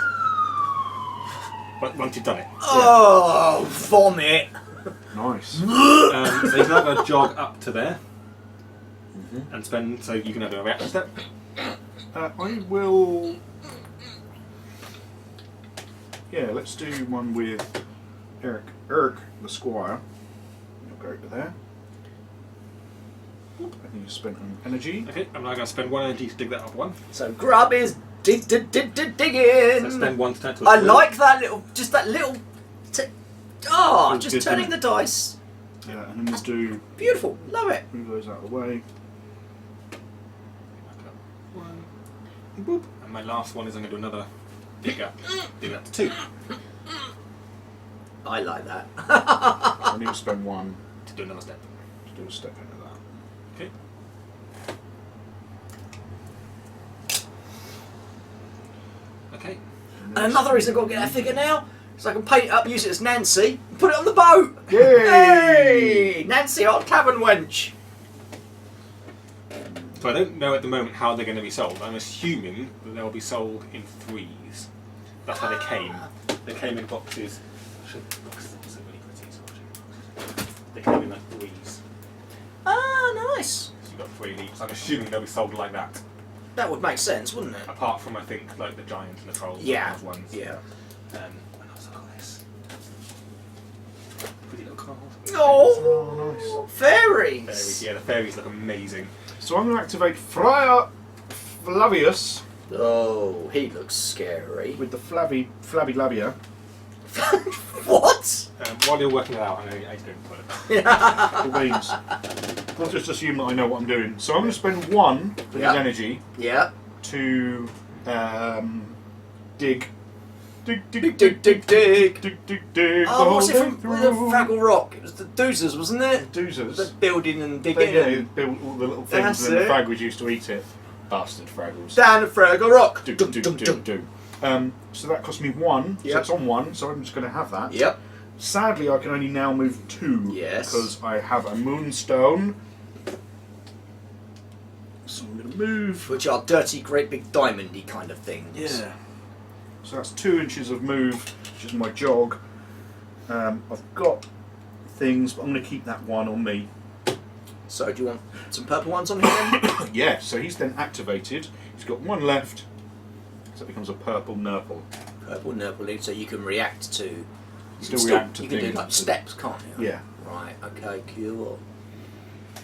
C: But once you've done it.
B: Oh, vomit!
A: Nice.
C: So you can have a jog up to there, and spend, so you can have a reaction step.
A: I will. Yeah, let's do one with Eric the Squire. You'll go over there. I think you spent an energy.
C: Okay, I'm now going to spend 1 energy to dig that up one.
B: So Grub is digging.
C: So spend 1 to turn to a
B: I
C: blue.
B: like that little, just that little.
A: Feels
B: Just
A: good,
B: turning the
A: doesn't
B: dice.
A: Yeah, and then we'll do.
B: Beautiful, love it.
A: Move those out of the way.
C: Back up 1. Boop. And my last one is I'm going to do another dig up. Dig that to 2.
B: I like that.
A: I need to spend 1
C: To do another step.
A: to do a step into that.
C: Okay. Okay.
B: And another reason I've got to get that figure now is I can paint it up, use it as Nancy, and put it on the boat.
A: Yay!
B: Hey, Nancy, our cabin wench.
C: So I don't know at the moment how they're going to be sold. I'm assuming that they'll be sold in 3s. That's how they came. They came in boxes. Boxes are really pretty. So they came in like 3s.
B: Ah, nice.
C: So you've got 3 each. I'm assuming they'll be sold like that.
B: That would make sense, wouldn't it?
C: Apart from, I think, like the giants and the trolls.
B: Yeah.
C: And those ones.
B: Yeah.
C: And also got this. Pretty little card.
B: Oh,
A: Oh,
B: fairies.
C: Fairies. Yeah, the fairies look amazing.
A: So I'm going to activate Friar Flavius
B: Oh, he looks scary.
A: with the flabby labia.
B: What?
C: While you're working it out, I know I don't put it.
A: The weeds. I'll just assume that I know what I'm doing. So I'm going to spend 1 of
B: Yeah.
A: his energy
B: Yeah.
A: to dig. Dig, dig,
B: Dig, dig, dig, dig.
A: dig, dig, dig.
B: Oh, what's it
A: the
B: from
A: whole
B: the
A: way through.
B: Fraggle Rock? It was the Doozers, wasn't it? The
A: Doozers.
B: building and
A: They
B: digging.
A: built all the little
B: That's
A: things and then the
B: it.
A: Fraggles used to eat it. Bastard Fraggles.
B: Down the Fraggle Rock.
A: Do,
B: Dum,
A: do,
B: dum,
A: do,
B: dum.
A: do. So that cost me 1. So
B: Yep.
A: it's on 1, so I'm just going to have that.
B: Yep.
A: Sadly, I can only now move 2.
B: Yes.
A: Because I have a Moonstone. So I'm going to move.
B: Which are dirty, great big diamondy kind of things.
A: Yeah. So that's 2 inches of move, which is my jog. I've got things, but I'm going to keep that 1 on me.
B: So do you want some purple ones on here then?
A: Yeah, so he's then activated. He's got 1 left. So it becomes a purple nurple.
B: Purple nurple, so you can react to.
A: Still react to
B: You can do
A: things.
B: like steps, can't you?
A: Yeah.
B: Right. Okay. Cool.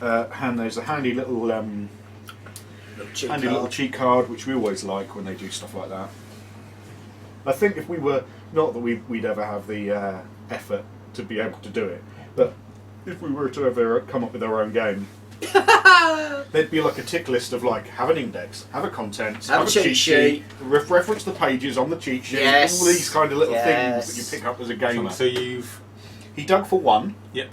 A: And there's a handy little
B: Little cheat
A: little
B: card.
A: cheat card, which we always like when they do stuff like that. I think if we were, not that we'd ever have the effort to be able to do it, but if we were to ever come up with our own game, there'd be like a tick list of like, have an index, have a contents,
B: Have a cheat sheet.
A: reference the pages on the cheat sheet,
B: Yes.
A: all these kind of little
B: Yes.
A: things that you pick up as a gamer.
C: So you've.
A: He dug for 1,
C: Yep.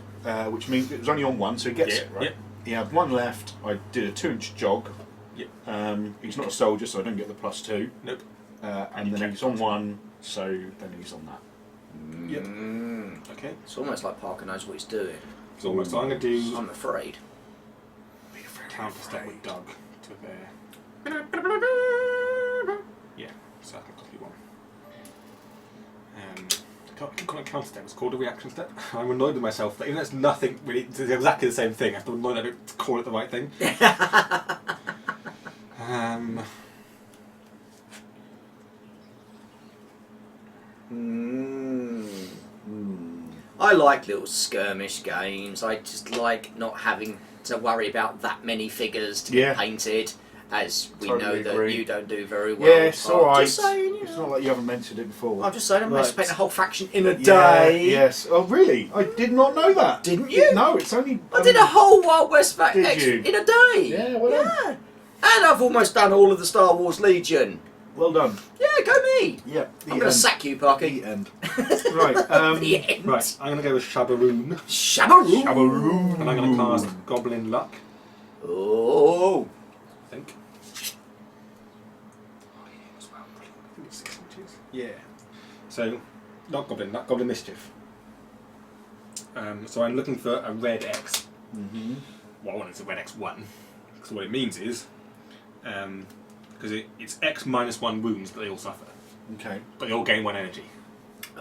A: which means it was only on 1, so he gets
C: Yeah,
A: it, right?
C: yep.
A: He had 1 left, I did a 2-inch jog.
C: Yep.
A: He's not a soldier, so I don't get the +2.
C: Nope.
A: And
C: you
A: then
C: kept
A: he's on 1, so then he's on that.
C: Yep.
B: Mm.
C: Okay.
B: It's almost like Parker knows what he's doing.
C: So almost. I'm going to do
B: I'm afraid.
C: counter step with Doug to there. Yeah. So I can copy 1. I keep calling it counter step. It's called a reaction step. I'm annoyed with myself that even though it's nothing really, it's exactly the same thing. I'm annoyed I don't call it the right thing.
B: I like little skirmish games. I just like not having to worry about that many figures to
A: Yeah.
B: get painted, as we
A: Totally
B: know that
A: agree.
B: you don't do very well.
A: Yeah, it's
B: I'm
A: alright.
B: Just saying, you
A: It's
B: know.
A: not like you haven't mentioned it before.
B: I'm just saying, I'm managed to
A: Right.
B: paint a whole faction in a
A: Yeah,
B: day.
A: yes. Oh, really? I did not know that.
B: Didn't you?
A: No, it's only.
B: I did a whole Wild West faction
A: Did you?
B: in a day.
A: Yeah, well done.
B: Yeah. And I've almost done all of the Star Wars Legion.
A: Well done.
B: Yeah, go me.
A: Yeah.
B: I'm going to sack you, Parky.
A: The end. Right.
B: The end.
C: Right, I'm going to go with Shabaroon.
B: Shabaroo.
A: Shabaroo.
C: And I'm going to cast Goblin Luck,
B: Oh.
C: I think. Oh, yeah, as well. I think it's 6 inches. Yeah. So, not Goblin Luck, Goblin Mischief. So I'm looking for a red X.
A: Mm-hmm.
C: Well, I want it's a red X1. So what it means is, because it's X minus 1 wounds that they all suffer,
A: Okay.
C: but they all gain 1 energy.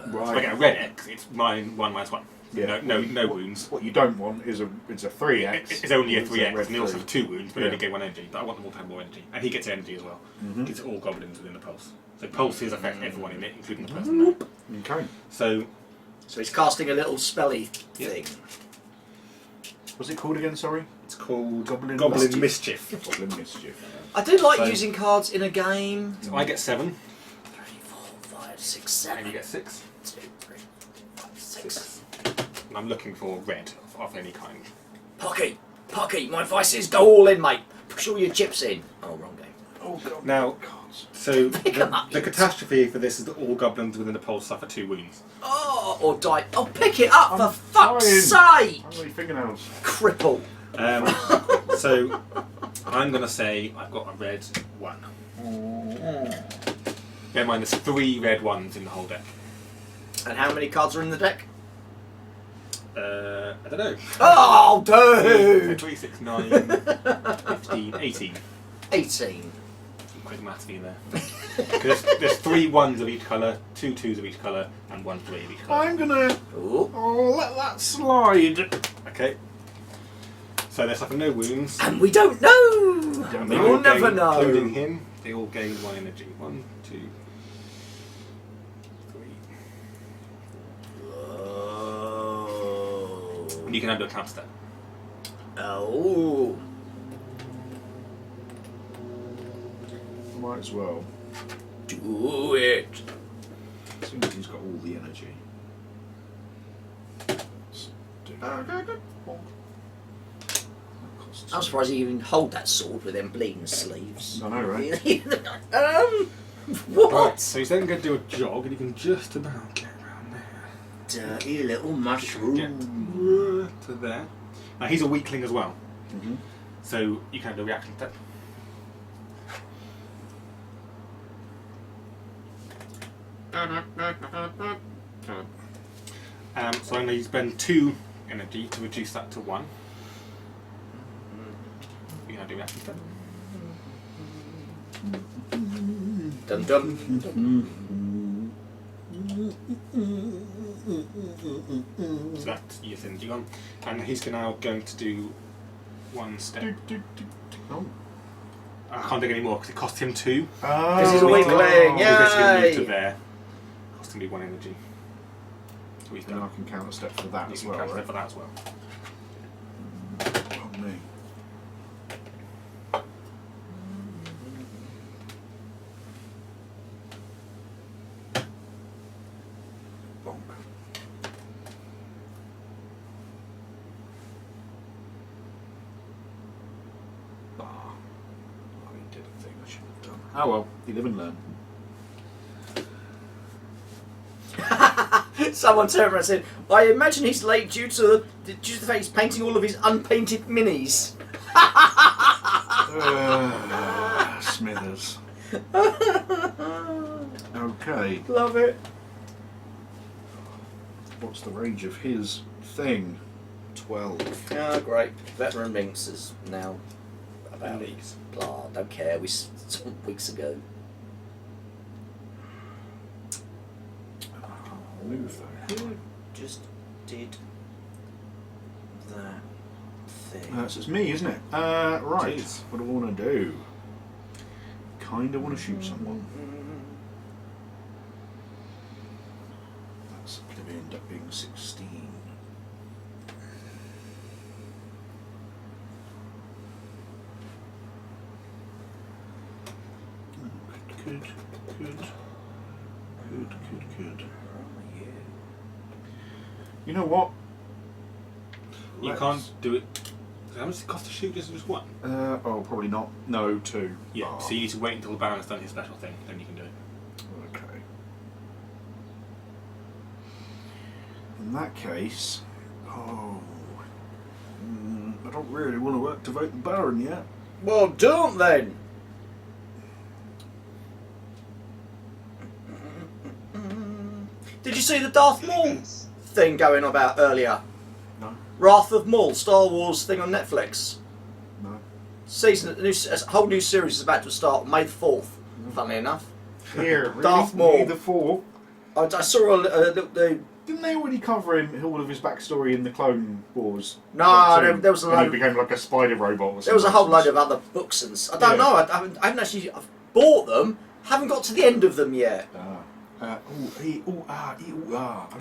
A: Right.
C: So if I get a red X, it's 1 minus 1.
A: Yeah.
C: No wounds.
A: What you don't want is a 3x.
C: It's only a
A: It's
C: 3x,
A: red
C: and they also
A: 3.
C: have 2 wounds, but
A: Yeah.
C: only gain 1 energy. But I want them all to have more energy. And he gets energy as well.
A: Mhm.
C: Because all goblins within the pulse. So pulses affect everyone in it, including the person there.
A: Okay.
C: So,
B: So he's casting a little spelly thing.
A: What's it called again? Sorry.
C: it's called
A: Goblin
C: Mischief.
A: Goblin Mischief.
B: I do like
C: So-
B: using cards in a game.
C: So I get 7,
B: 3, 4, 5, 6,
C: and
B: 7.
C: you get 6.
B: 2, 3, 4, 5, 6.
C: And I'm looking for red of any kind.
B: Pocky, my advice is go all in, mate. Push all your chips in. Oh, wrong game.
A: Oh God.
C: Now,
A: Cards.
C: so
B: Pick 'em up,
C: the
B: you-
C: catastrophe for this is that all goblins within the pulse suffer 2 wounds.
B: Oh, or die. Oh, pick it up
A: I'm
B: for fuck's
A: trying.
B: sake!
A: How many fingernails?
B: Cripple.
C: So I'm going to say I've got a red 1. Bear in mind there's 3 red 1s in the whole deck.
B: And how many cards are in the deck?
C: I don't know.
B: Oh,
C: So
B: dude!
C: 3, 6, 9, 15, 18.
B: 18.
C: Quick maths for you there. Because there's 3 1s of each colour, 2 2s of each colour, and 1 3 of each colour.
A: I'm gonna.
B: Ooh.
A: Let that slide.
C: Okay. So they suffer no wounds.
B: And we don't know!
A: Don't
C: They
A: know.
B: We'll
C: all
B: never
C: gain,
B: know.
C: including him, they all gain 1 energy. 1, 2, 3.
B: Oh.
C: And you can undo a counter step.
B: Oh.
A: Might as well.
B: Do it.
A: Seems like he's got all the energy. Let's do
B: I'm surprised he even hold that sword with them bleeding sleeves.
A: I know, right?
B: What?
C: Right, so he's then going to do a jog, and you can just about get around there.
B: Dirty little mushroom.
C: Get to there. Now he's a weakling as well,
A: Mm-hmm.
C: so you can do a reaction step. So I'm going to spend 2 energy to reduce that to 1. You can do a reaction step.
B: Dun dun.
C: So that's his energy gone. And he's now going to do 1 step.
A: Oh.
C: I can't do any more because it cost him 2.
B: Because he's a
A: Oh.
B: weakling,
C: He's basically
B: yay!
C: moved to there. Cost him 1 energy. So he's
A: And I
C: done.
A: can counter step for that
C: You
A: as
C: can
A: well,
C: counter
A: right?
C: for that as well.
A: Oh, me. Bonk. Ah. Oh, he did a thing I shouldn't have done. Oh well, you live and learn.
B: Someone turned around and said, I imagine he's late due to the fact he's painting all of his unpainted minis.
A: Smithers. Okay.
B: Love it.
A: What's the range of his thing? 12.
B: Oh, great. Veteran Minx is now about
C: Leagues.
B: blah. Don't care. We some weeks ago.
A: Move that.
B: Who just did that thing?
A: So it's me, isn't it? Right.
C: It is.
A: What do I want to do? Kinda want to shoot someone. That's going to end up being 16. Good. You know what?
C: You
A: Let's-
C: can't do it. So How much does it cost to shoot just one?
A: Oh, probably not. No, 2.
C: Yeah,
A: Oh.
C: so you need to wait until the Baron's done his special thing, then you can do it.
A: Okay. In that case, I don't really want to activate the Baron yet.
B: Well, don't then. Did you see the Darth Maul thing going about earlier?
A: No.
B: Wrath of Maul, Star Wars thing on Netflix.
A: No.
B: A whole new series is about to start May the 4th. Funnily enough.
A: Here, really?
B: Darth Maul.
A: May the 4th.
B: I saw the
A: Didn't they already cover all of his backstory in the Clone Wars?
B: no. There was a
A: And he
B: load.
A: became like a spider robot or something.
B: There was a whole load of other books and I don't
A: Yeah.
B: know. I haven't actually. I've bought them. Haven't got to the end of them yet.
A: I really don't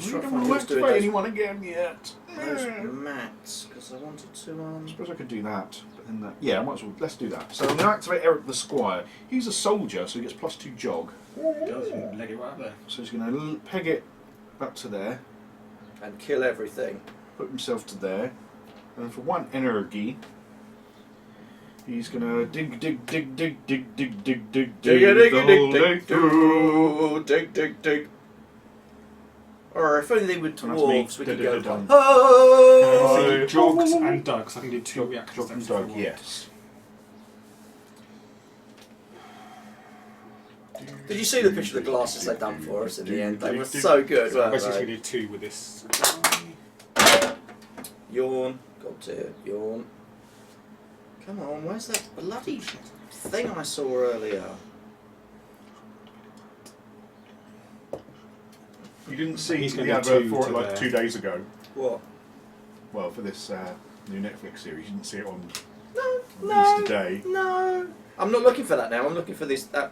B: Sure,
A: want
B: I
A: to
B: was doing
A: activate
B: those-
A: anyone again yet.
B: Those mats because I wanted to.
A: I suppose I could do that, but then I might as well. Let's do that. So I'm going to activate Eric the Squire. He's a soldier, so he gets +2 jog.
C: Does you can leg it right up there.
A: So he's going to peg it up to there,
B: And kill everything.
A: put himself to there, and then for 1 energy, he's going to dig the whole way through.
B: dig. Or if only they were
A: That's me.
B: dwarves, we could go.
A: Dun-dun-dun.
B: Oh!
C: So jogs and dugs. I can do 2 reaction
A: Jog
C: steps.
A: and
C: if I
A: dog,
C: want.
A: yes.
B: Did you see the picture of the glasses they done for us in the end? They were so good,
C: So I'm
B: weren't
C: basically
B: they?
C: going to do 2 with this.
B: Yawn. God dear, yawn. Come on, where's that bloody thing I saw earlier?
A: You didn't see
C: He's
A: the
C: gonna do
A: advert
C: 2
A: for it
C: to
A: like
C: there.
A: 2 days ago.
B: What?
A: Well, for this new Netflix series, you didn't see it on
B: No,
A: Easter Day.
B: no. I'm not looking for that now. I'm looking for this. That.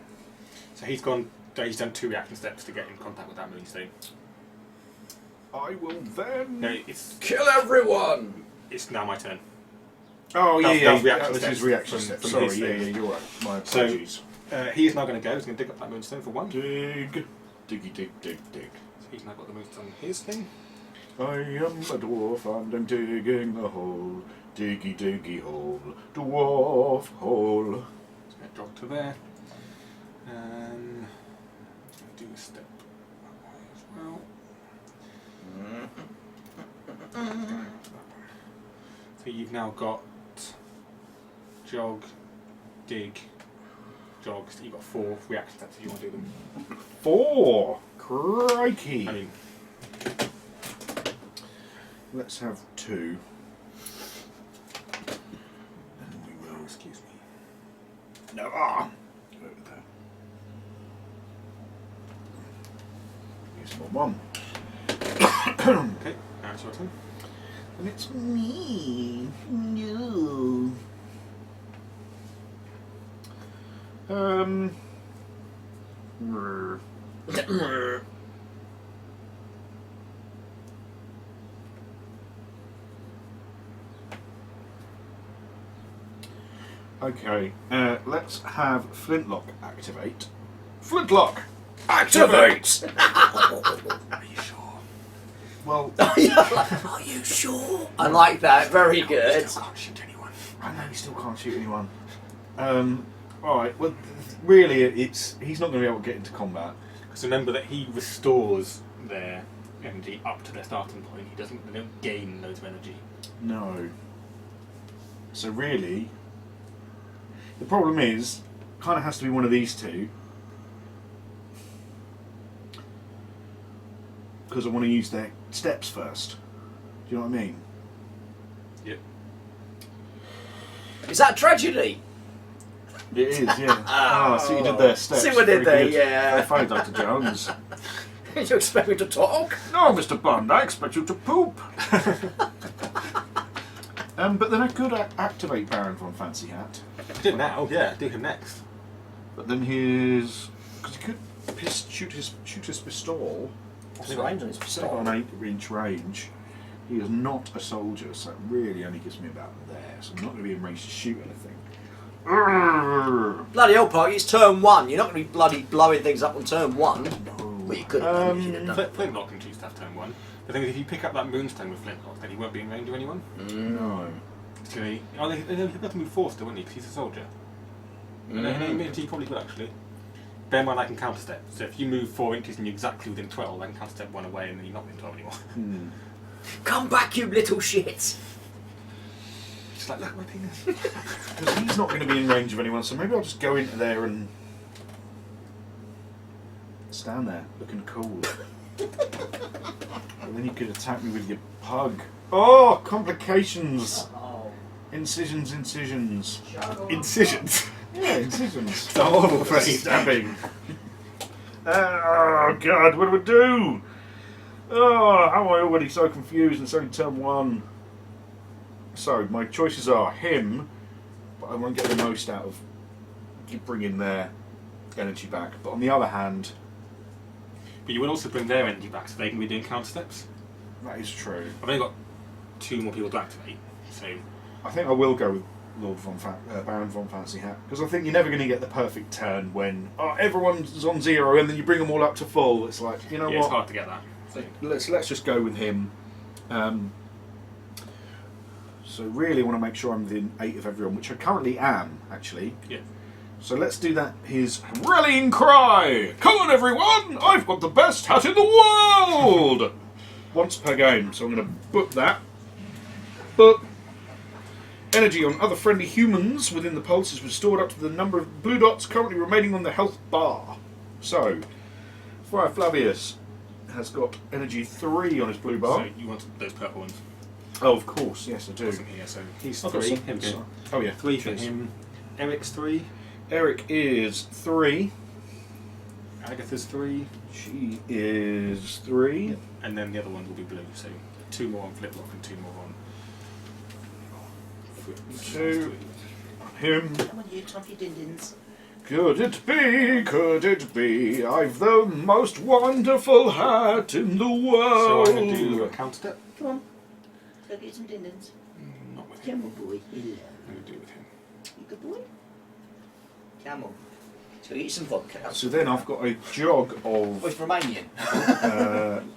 C: So he's done 2 reaction steps to get in contact with that Moonstone.
A: I will then.
C: No, it's
B: Kill everyone.
C: now my turn.
A: Oh
C: That's-
A: yeah,
C: that's reaction
A: this
C: steps
A: is reaction
C: from-
A: steps.
C: from
A: Sorry,
C: his
A: yeah,
C: thing.
A: you're right. My
C: So-
A: apologies.
C: He is now going to go. He's going to dig up that Moonstone for 1.
A: Dig, diggy, dig, dig, dig.
C: So he's now got the Moonstone on his thing.
A: I am a dwarf and I'm digging a hole. Diggy, diggy hole. Dwarf hole.
C: He's going to jog to there. Do a step that way as well. So you've now got jog, dig, jog. So you've got 4 reaction steps if you want to do them.
A: 4. Crikey.
C: I mean,
A: Let's have 2. And we will.
C: excuse me.
A: No. Over there. Useful 1.
C: Okay, now it's your turn.
A: And it's me. No. Brr. Okay, let's have Flintlock activate. Flintlock!
B: Activate.
C: Are you sure?
A: Well,
B: Are you sure? I like that. Very good.
C: Still can't shoot anyone.
A: I know he still can't shoot anyone. Alright, well, really, he's not going to be able to get into combat.
C: Because remember that he restores their energy up to their starting point. They don't gain loads of energy.
A: No. So really, the problem is, kind of has to be one of these two. Because I want to use their steps first. Do you know what I mean?
C: Yep.
B: Is that tragedy?
A: It is, yeah. See what you did there, steps.
B: See what I did there,
A: Very good.
B: yeah.
A: High five, Dr. Jones.
B: You expect me to talk?
A: No, Mr. Bond, I expect you to poop. But then I could activate Baron von Fancy Hat.
C: Do it now, yeah. Do him next.
A: But then his... Because he could shoot his pistol.
B: What's the range on his
A: Still got an 8-inch range. He is not a soldier, so it really only gives me about there. So I'm not going to be in range to shoot anything.
B: Bloody hell, Parky, it's turn 1. You're not going to be bloody blowing things up on turn 1.
A: No.
B: Well, you could have done. You should have done.
C: Flintlock can choose to have turn 1. The thing is, if you pick up that Moonstone with Flintlock, then he won't be in range of anyone.
A: No.
C: Actually, he'll have to move 4 still, wouldn't he? Because he's a soldier. He probably will actually. Bear in mind I can counter step. So if you move 4 inches and you're exactly within 12, I can counter step 1 away and then you're not within 12 anymore.
B: Come back, you little shit!
C: Just like, look at my penis.
A: Because he's not going to be in range of anyone, so maybe I'll just go into there and stand there, looking cool. And then you could attack me with your pug. Oh, complications!
B: Oh.
A: Incisions.
C: Incisions?
A: Yeah, incisions.
C: It's a horrible phrase.
A: Stabbing. Oh, God, what do we do? Oh, how am I already so confused? It's only turn 1. So, my choices are him, but I won't get the most out of bringing their energy back. But on the other hand...
C: But you will also bring their energy back, so they can be doing counter steps.
A: That is true.
C: I've only got 2 more people to activate, so...
A: I think I will go with Baron von Fancy Hat, because I think you're never going to get the perfect turn when everyone's on 0 and then you bring them all up to full. It's like, you know what?
C: It's hard to get that. So.
A: Let's just go with him. So really I want to make sure I'm within 8 of everyone, which I currently am, actually.
C: Yeah.
A: So let's do that. His rallying cry! Come on everyone! I've got the best hat in the world! Once per game, so I'm going to book that. Book. Energy on other friendly humans within the pulse is restored up to the number of blue dots currently remaining on the health bar. So, Friar Flavius has got energy 3 on his blue bar.
C: So you want those purple ones?
A: Oh, of course, yes I do.
C: Here, so he's
A: I've got
C: 3.
A: some.
C: Him good.
A: Oh yeah,
C: 3 for
A: cheers.
C: him. Eric's 3.
A: Eric is 3.
C: Agatha's 3.
A: She is 3.
C: And then the other ones will be blue. So 2 more on Fliplock and 2 more on.
A: 2. Him.
B: Come on, you toffee din-dins.
A: Could it be? Could it be? I've the most wonderful hat in the
C: So
A: world.
C: I'm going to do a counter step.
B: Come on. Go get some din-dins.
C: Not with him.
B: Camel boy. Hello.
C: I'm going to do it with him.
B: You good boy? Camel. So eat some vodka.
A: So then I've got a jog
B: Oh,
A: of
B: it's Romanian.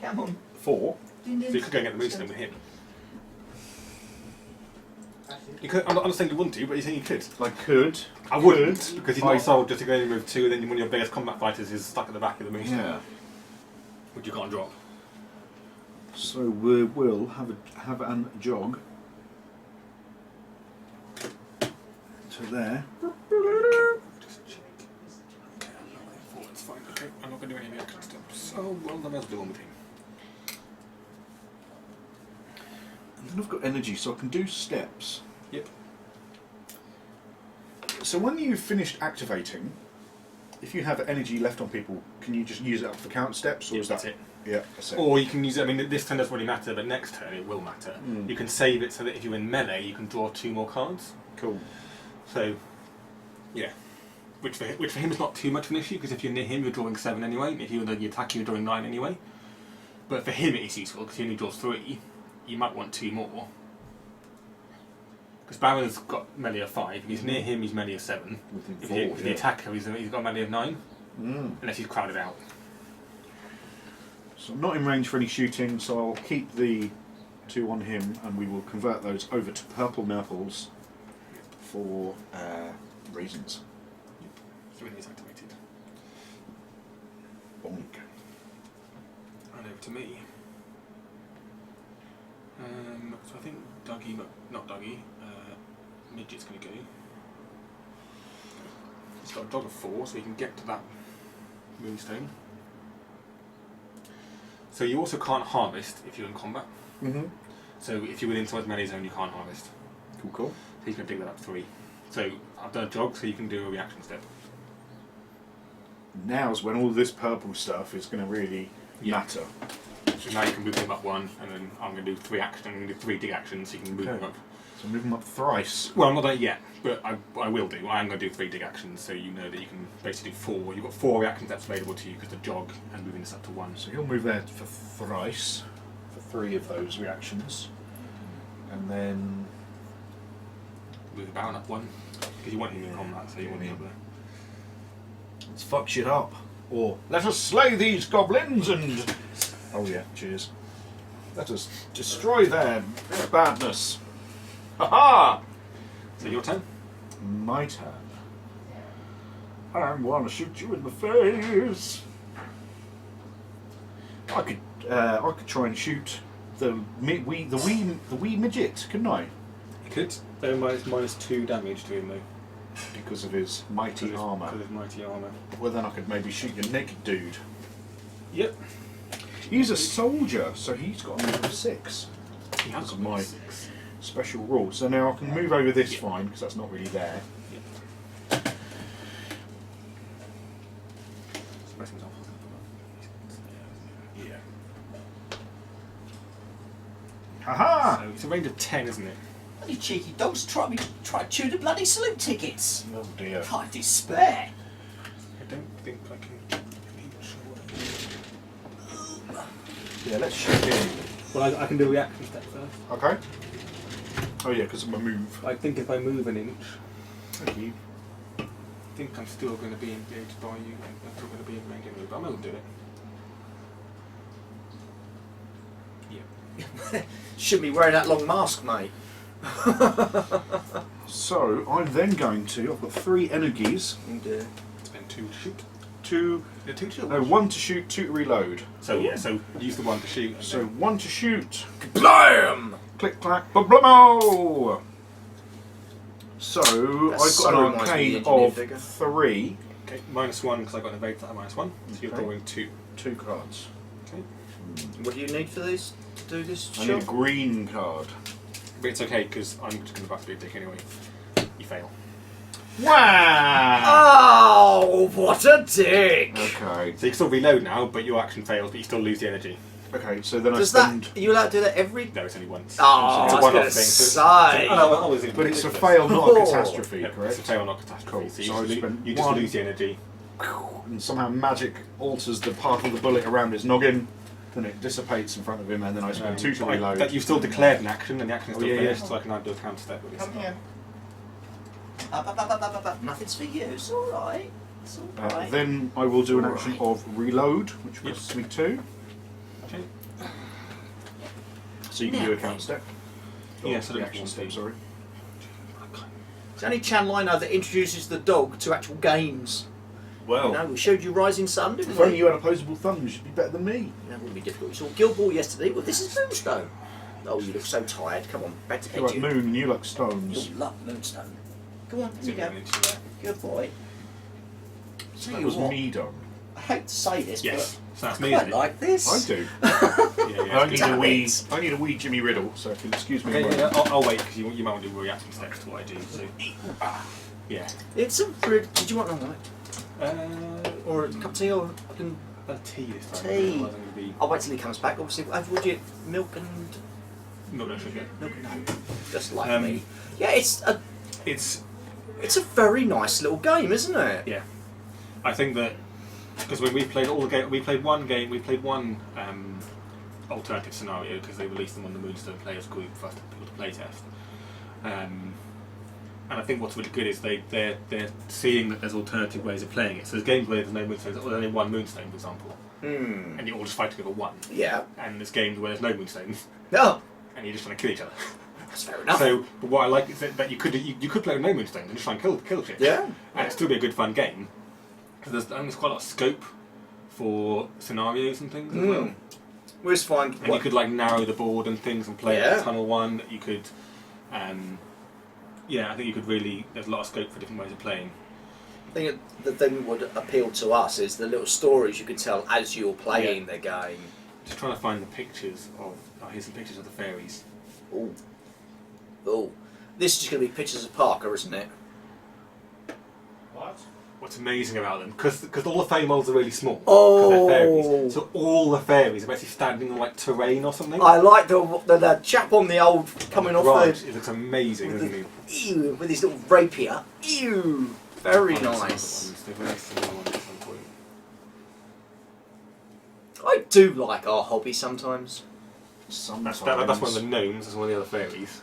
B: Come on.
A: 4.
C: So you could go and get the Moonstone with him. You could, I'm not saying you wouldn't do, but you're saying you could.
A: I could.
C: I wouldn't, because he's not a soldier to go in with 2, and then one of your biggest combat fighters is stuck at the back of the Moonstone.
A: Yeah.
C: Which you can't drop.
A: So we will have a jog to there.
C: Just check. Okay, I'm not going forward, it's fine. Okay, I'm not going to do any of the action steps. So, well, then I'll do one with him.
A: And then I've got energy, so I can do steps.
C: Yep.
A: So when you've finished activating, if you have energy left on people, can you just use it up for count steps, or
C: Yep,
A: is that
C: that's it?
A: Yeah, that's it.
C: Or you can use it, I mean, this turn doesn't really matter, but next turn it will matter.
A: Mm.
C: You can save it so that if you're in melee, you can draw 2 more cards.
A: Cool.
C: So, yeah. Which for him is not too much of an issue, because if you're near him, you're drawing 7 anyway. If you're the attacker, you're drawing 9 anyway. But for him, it is useful, because he only draws 3. You might want 2 more. Because Baron's got melee of 5. If he's near him, he's melee of 7.
A: Within
C: If
A: 4,
C: the
A: yeah.
C: attacker, he's got melee of 9.
A: Mm.
C: Unless he's crowded out.
A: So I'm not in range for any shooting, so I'll keep the 2 on him, and we will convert those over to purple Merples for reasons.
C: So when he's activated.
A: Bonk.
C: And over to me. So I think Dougie, not Dougie, Midget's going to go. He's got a dog of 4, so he can get to that Moonstone. So you also can't harvest if you're in combat.
A: Mm-hmm.
C: So if you're within someone's melee zone, you can't harvest.
A: Cool, cool.
C: So he's going to dig that up 3. So I've done a jog, so you can do a reaction step.
A: Now's when all this purple stuff is going to really matter.
C: So now you can move him up 1, and then I'm going to do 3 actions. I'm going to do 3 dig actions, so you can move him up.
A: So move them up thrice.
C: Well, I'm not done it yet, but I will do. I am going to do 3 dig actions, so you know that you can basically do 4. You've got 4 reaction steps available to you because the jog and moving this up to 1.
A: So he'll move there for thrice, for 3 of those reactions. And then...
C: Move the Baron up 1, because you want him in combat, so you want him up there.
A: let's fuck shit up. Or, let us slay these goblins and... Oh yeah, cheers. Let us destroy their badness. Ha
C: So your turn.
A: My turn. I'm gonna shoot you in the face. I could try and shoot the wee midget, couldn't I?
C: You could. They're -2 damage to him though.
A: Because of his mighty armour.
C: Because of his mighty armour.
A: Well, then I could maybe shoot your naked dude.
C: Yep.
A: He's a soldier, so he's got a move of 6.
C: He has
A: That's
C: got
A: my
C: 6.
A: special rule. So now I can move over this fine, because that's not really there.
C: Yep.
A: Yeah. Haha!
C: So it's a range of 10, isn't it?
B: You cheeky dogs try to chew the bloody salute tickets.
A: Oh dear.
B: I despair.
C: I don't think I can reach away.
A: Yeah, let's shoot him.
C: Well, I can do a reaction step first.
A: Okay. Oh yeah, because of my move.
C: I think if I move an inch,
A: Thank you.
C: I think I'm still going to be engaged by you. I'm still going to be in range anyway, but I'm going to do it. Yeah.
B: Shouldn't be wearing that long mask, mate.
A: So I'm then going to. I've got 3 energies.
C: Spend 2 to shoot.
A: 2.
C: Yeah, 2 to shoot.
A: No, 1 to shoot, 2 to reload.
C: So yeah, so use the 1 to shoot. and
A: So
C: then-
A: 1 to shoot.
B: Blam!
A: Click clack, blamo! So
B: That
A: I've
B: so
A: got an
B: reminds me
A: arcane
B: of the engineer
A: of
B: figure.
A: 3.
C: Okay, -1 because I got an evade at -1. So you're
A: Okay.
C: drawing 2.
A: 2 cards.
C: Okay.
B: What do you need for these to do this
A: I need a
B: shot?
A: green card.
C: But it's okay because I'm just going to about to be a dick anyway. You fail.
A: Wow!
B: Oh, what a dick!
A: Okay.
C: So you can still reload now, but your action fails, but you still lose the energy.
A: Okay, so then
B: Does
A: I spend.
B: that? Are you allowed to do that every?
C: No, it's only once.
B: Oh,
C: it's
B: I
C: a
B: was
C: one-off
B: gonna
C: thing.
B: say.
A: But it's a fail, not a
B: Oh.
A: catastrophe,
C: Yeah,
A: correct?
C: it's a fail, not catastrophe.
A: Cool.
C: So
A: So I spend
C: you just
A: 1.
C: lose the energy.
A: And somehow magic alters the path of the bullet around his noggin, then it dissipates in front of him, and then I spend 2 to
C: But
A: reload.
C: But you've still declared an action, and the action is
A: Oh,
C: still
A: yeah,
C: finished,
A: yeah.
C: so I can now do a counter step with this.
B: Come here. Up. Nothing's for you. It's all right. It's all right.
A: Then I will do an action
B: Alright.
A: of reload, which
C: Yep.
A: costs me 2.
C: Okay.
A: So you can do a counter step.
C: Yeah,
A: Or
C: so there's
A: reaction
C: one
A: step,
C: thing.
A: sorry.
B: It's the only channel I know that introduces the dog to actual games.
A: Well,
B: You know, we showed you Rising Sun, didn't
A: if
B: we?
A: only you had opposable thumbs, you'd be better than me.
B: That wouldn't be difficult. We saw Guild Ball yesterday. Well, this is Moonstone. Oh, you look so tired. Come on, back to
A: You like
B: bed.
A: moon and you like stones.
B: You love Moonstone. Go on,
C: Is
B: here
C: it
B: you go.
C: an inch there?
B: Good boy.
A: So
B: Tell
A: that
B: you
A: was
B: what,
A: me done.
B: I hate to say this,
C: Yes. So that's
B: but
C: me,
B: I
C: isn't
B: quite
C: it?
B: like this.
A: I do.
C: Yeah,
A: I need
B: Damn
A: a wee.
B: it.
A: I need a wee Jimmy Riddle. So if you'll excuse me.
C: Okay,
A: a
C: yeah,
A: moment.
C: I'll wait because you might want to do reaction steps to what I do. So, yeah.
B: It's a pretty. Did you want one,
C: Uh,
B: or a cup of tea, or I can?
C: a tea this time.
B: Tea.
C: Otherwise I'm going to be
B: I'll wait till he comes back. Obviously, would you milk and
C: not going to sugar.
B: milk and no, just like
C: Um,
B: me. Yeah, it's a very nice little game, isn't it?
C: Yeah. I think that because when we played all the game, we played one alternative scenario because they released them on the Moonstone Players Group for us to people to play test. And I think what's really good is they're seeing that there's alternative ways of playing it. So there's games where there's no Moonstones, or there's only one Moonstone, for example, and you all just fight together one.
B: Yeah.
C: And there's games where there's no Moonstones,
B: No,
C: and you're just trying to kill each other.
B: that's fair enough.
C: So, but what I like is that you could play with no Moonstones and just try and kill shit.
B: Yeah.
C: And it'd still be a good fun game because there's quite a lot of scope for scenarios and things as well.
B: We'll just find.
C: And you could like narrow the board and things and play
B: Yeah.
C: like Tunnel One. You could, yeah, I think you could really. There's a lot of scope for different ways of playing.
B: I think the thing that would appeal to us is the little stories you can tell as you're playing the game.
C: Just trying to find the pictures of. Oh, here's some pictures of the fairies.
B: Oh, oh, this is just going to be pictures of Parker, isn't it?
A: What?
C: What's amazing about them, because all the fairy models are really small. 'Cause
B: Oh.
C: they're fairies. So all the fairies are basically standing on like terrain or something.
B: I like the chap on the old coming off
C: Right,
B: the
C: it looks amazing,
B: with
C: doesn't
B: the-
C: it?
B: ew, with his little rapier. Ew, very
C: Find some other
B: nice.
C: ones. They've released some other ones at some point.
B: I do like our hobby sometimes.
A: Sometimes.
C: That's one of the gnomes. That's one of the other fairies.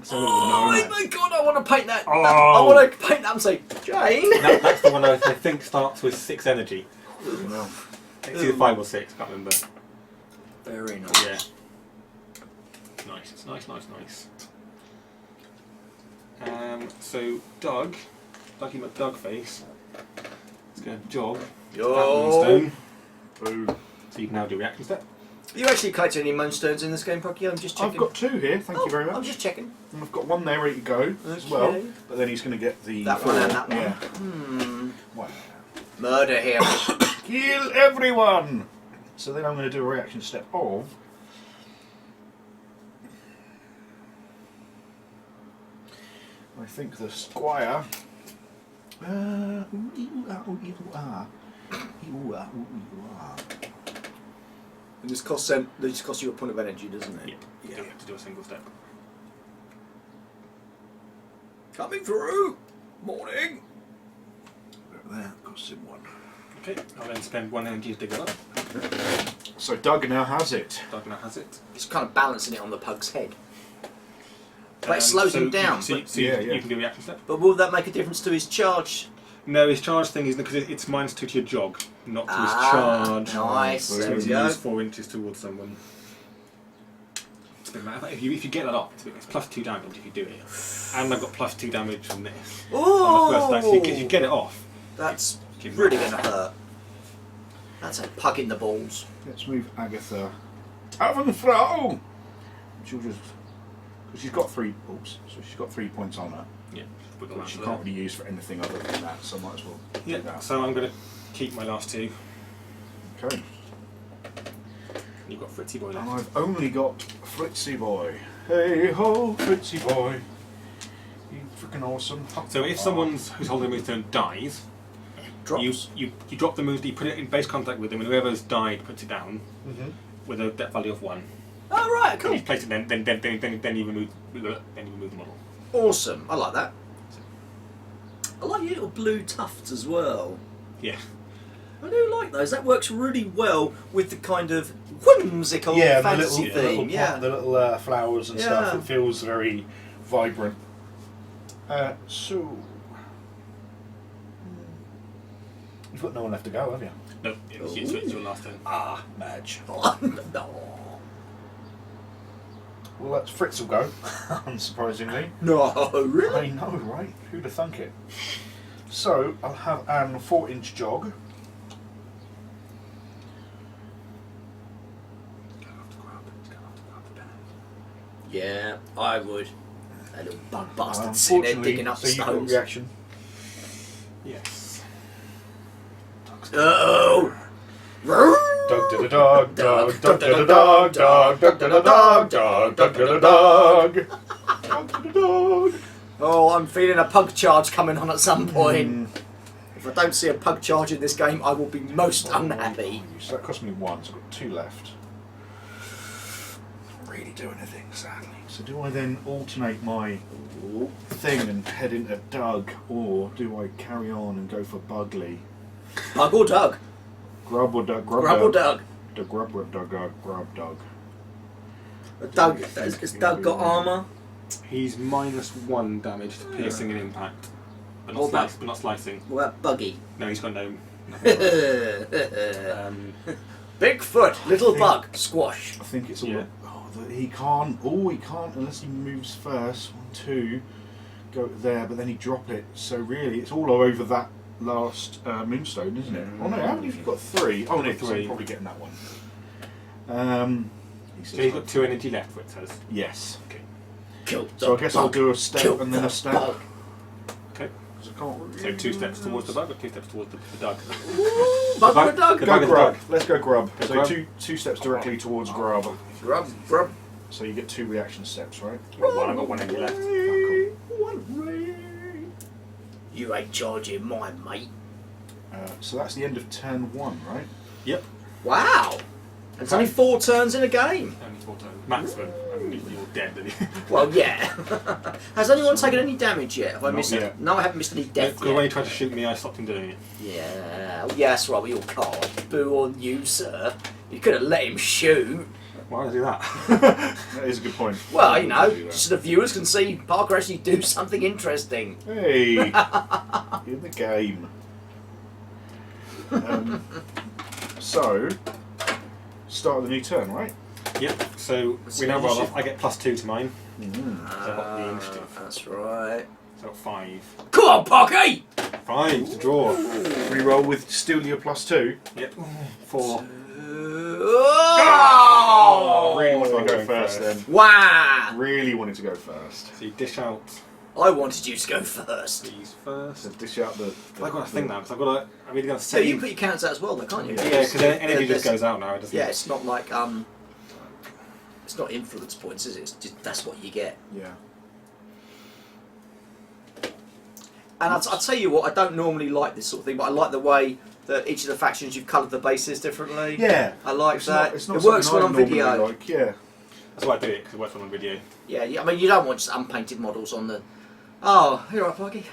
A: Some of the
B: Oh
A: gnomes.
B: my god, I want to paint that.
C: Oh.
B: I want to paint that and say, Jane.
C: That's the one I think starts with 6 energy.
A: No.
C: It's either 5 or 6. Can't remember.
B: Very nice.
C: Yeah. Nice. It's nice. So Doug, Dougie McDugface, is going to jog that Moonstone.
A: Boo.
C: So you can now do reaction step.
B: Have you actually collected any Moonstones in this game, Pocky? I'm just checking.
A: I've got 2 here, thank you very much.
B: I'm just checking.
A: And I've got 1 there ready to go as well. But then he's going to get the...
B: That one and that one.
A: Yeah.
B: Wow. Murder him.
A: Kill everyone! So then I'm going to do a reaction step of... I think the Squire...
B: And this costs you a point of energy, doesn't it?
C: Yeah. You have to do a single step.
B: Coming through! Morning!
A: There, costs him 1.
C: Okay, I'll then spend 1 energy to dig it up.
A: So Doug now has it.
C: Doug now has it.
B: It's kind of balancing it on the pug's head. But it slows him down.
C: So you can do a reaction step.
B: But will that make a difference to his charge?
C: No, his charge thing is because it's -2 to your jog, not to his charge.
B: Nice.
C: So
B: There we
C: he's
B: go.
C: 4 inches towards someone. It's a bit mad. If you get that up, it's +2 damage if you do it. And I've got +2 damage from this. On the first dice. So you get it off.
B: That's really going to hurt. That's a pug in the balls.
A: Let's move Agatha. Tavernfrau! She'll just... Because she's got 3... Oops. So she's got 3 points on her.
C: Yeah.
A: Which she can't really use for anything other than that, so I might as well do
C: Yeah,
A: that.
C: so I'm going to keep my last 2.
A: Okay.
C: You've got Fritzy Boy
A: And
C: left.
A: I've only got Fritzy Boy. Hey ho, Fritzy Boy. You freaking awesome.
C: So if someone who's holding a Moonstone dies,
B: Drops.
C: you drop the Moonstone, you put it in base contact with them, and whoever's died puts it down with a depth value of 1.
B: Oh, right,
C: And
B: cool.
C: you place it, then you remove the model.
B: Awesome. I like that. I like your little blue tufts as well.
C: Yeah.
B: I do like those. That works really well with the kind of whimsical fantasy theme.
A: The little flowers and stuff. It feels very vibrant. So... You've got no one left to go, have you?
C: No, it's your last turn.
A: Ah, Madge.
B: No.
A: Well, that's Fritz will go, unsurprisingly.
B: No, really?
A: I know, right? Who'd have thunk it? So, I'll have an 4-inch jog.
B: Yeah, I would. That little bug bastard sitting there digging up
A: so you've got
B: stones.
A: reaction.
C: Yes.
B: Uh-oh!
A: Dog did a dog, dog, dog did a dog, dog, dog did a dog, dog, dog did a dog. Dog did a dog.
B: Oh, I'm feeling a pug charge coming on at some point. If I don't see a pug charge in this game, I will be most unhappy.
A: So that cost me 1, so I've got 2 left. Not really do anything, sadly. So do I then alternate my thing and head into Doug, or do I carry on and go for Bugley?
B: Pug or Doug?
A: Grub or Doug?
B: Grub or Doug?
A: The grub or Doug? Grub Doug.
B: Doug, has Doug got armour?
C: He's -1 damage to piercing and impact, but
B: What about-
C: not slicing.
B: What about Buggy?
C: No, he's got no.
B: Bigfoot, little bug, squash.
A: I think it's all.
C: Yeah.
A: He can't. Oh, he can't unless he moves first. 1, 2, go there, but then he drop it. So really, it's all over that last Moonstone, isn't it? Oh no, how many have you got? 3. Oh no, 3. I'm probably getting that one.
C: So he's got 2 energy left, Fritz has.
A: Yes.
C: Okay.
B: Kill
A: So I guess I'll do a step and then a step.
B: Bug.
C: Okay.
A: 'Cause I can't really
C: So 2 steps towards the bug, or 2 steps towards the Doug.
B: Bug
C: bug-
B: or Doug?
C: the
A: Go
C: bug is
A: grub.
C: Doug.
A: Let's go grub.
C: Go
A: So
C: grub.
A: two steps directly towards grub.
B: Grub.
A: So you get 2 reaction steps, right?
C: I've got 1 energy left.
B: You ain't charging mine, mate.
A: So that's the end of turn 1, right?
C: Yep.
B: Wow. It's only 4 turns in a game.
C: Only 4 turns. Maximum. I mean, you're dead, then.
B: Well, yeah. Has anyone taken any damage yet? Have I
A: Not
B: missed
A: yet.
B: it? No, I haven't missed any death
C: Because when he
B: yet.
C: tried to shoot me, I stopped him doing it.
B: Yeah. Oh, yeah, that's right. We all can't. Boo on you, sir. You could have let him shoot.
C: Why would I do that?
A: That is a good point.
B: Well, you know,
A: Do that.
B: so the viewers can see Parker actually do something interesting.
A: Hey, in the game. So, start of the new turn, right?
C: Yep. So
B: What's
C: we
B: the
C: now roll
B: initiative?
C: off. I get +2 to mine.
A: Mm.
C: So I've got the initiative.
B: That's right.
C: So I've got 5.
B: Come on, Pocky!
C: 5 to draw.
A: Reroll with still your +2.
C: Yep. 4.
B: Oh!
A: Really wanted to
C: I'm
A: go
C: going
A: first
C: first.
A: then.
B: Wow!
A: Really wanted to go first.
C: So you dish out
B: I wanted you to go first.
C: these first.
A: So dish out the.
C: I've got a thing now because I've got to. I'm either going to
B: So you
C: save.
B: can put your counts out as well, though, can't you?
C: Yeah, because energy just
B: There's-
C: goes out now. It doesn't.
B: Yeah, it's not like it's not influence points, is it? It's just, that's what you get.
A: Yeah.
B: And I'll tell you what, I don't normally like this sort of thing, but I like the way that each of the factions you've coloured the bases differently.
A: Yeah.
B: I like
A: It's
B: that.
A: not, it's not
B: It works well
A: something
B: on
A: I normally
B: video.
A: Like, yeah.
C: That's why I do it because it works on video.
B: Yeah, I mean, you don't want just unpainted models on the. Oh, you're right, Poggy.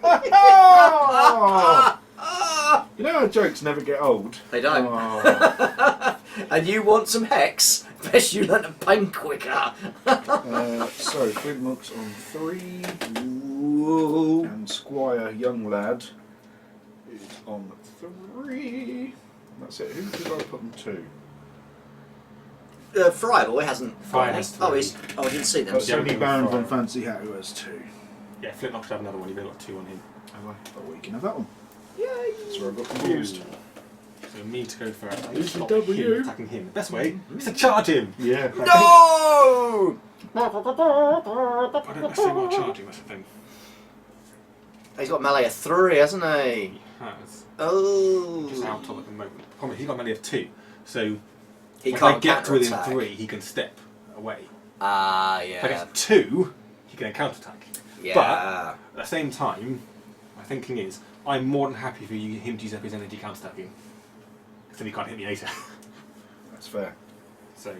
A: Oh! You know how jokes never get old?
B: They don't.
A: Oh.
B: And you want some hex? Best you learn to paint quicker.
A: So, Flintlocks on 3.
B: Ooh.
A: And Squire Younglad is on 3. That's it. Who did I put on 2?
B: Friable, he hasn't.
C: Fry has
B: Oh,
C: three.
B: he's. Oh, I didn't see them.
A: That's
C: Yeah,
A: Sony
C: we
A: Baron
C: can
A: von
C: Fry.
A: Fancy Hat who has 2.
C: Yeah, Flintlock should have another one. You've only got 2 on him.
A: Have I? Oh, well, you can have that one.
B: Yay.
A: That's where I got confused.
C: Ooh. So me to go first. I
A: Use
C: stop
A: the W.
C: him attacking him. The best way is to charge him.
A: Yeah.
B: No!
C: I don't necessarily want to charge him. That's the thing.
B: He's got melee of 3, hasn't he?
C: He has.
B: Oh.
C: Just out of at the moment. The problem is he's got melee of 2. So
B: He
C: if I
B: can't
C: get to within
B: counter-attack.
C: 3, he can step away.
B: Ah,
C: If I
B: yeah.
C: get 2, he can then counter-attack.
B: Yeah.
C: At the same time, my thinking is, I'm more than happy for him to use up his energy counter-attacking. Because then he can't hit me later.
A: That's fair.
C: So, I'm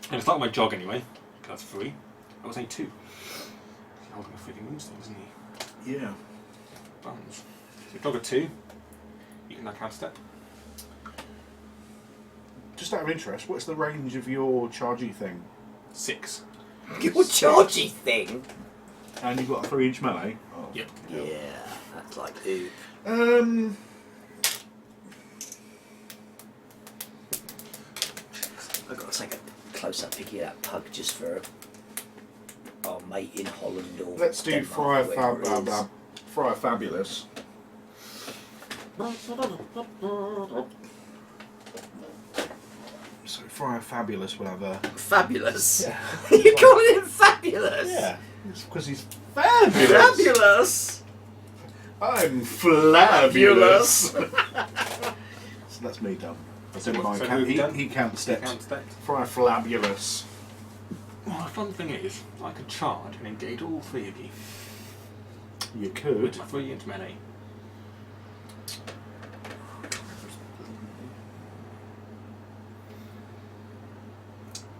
C: going to start with my jog anyway, because that's 3. I was saying 2. He's holding a freaking Moonstone, isn't he?
A: Yeah.
C: Buns. So jog at 2, you can now counter-step.
A: Just out of interest, what's the range of your chargy thing?
C: 6.
B: Your chargy thing.
A: And you've got a 3-inch melee? Oh.
C: Yep.
B: Yeah, that's like ooh. I've got to take a close-up picky of that pug just for our mate in Holland or
A: Let's do
B: Denmark,
A: Friar
B: wherever it is.
A: Friar Fabulous. So Friar Fabulous will have a...
B: Fabulous.
A: Yeah.
B: You calling him fabulous?
A: Yeah. It's because he's fabulous.
B: Fabulous.
A: I'm flabulous. So that's me done. I
C: So
A: didn't
C: what-
A: mind
C: so
A: count.
C: who have you done?
A: He counts steps.
C: Counter-stepped.
A: Friar Flabulous.
C: Well, the fun thing is, I could charge and engage all 3 of you.
A: You
C: With
A: could.
C: my 3-inch melee.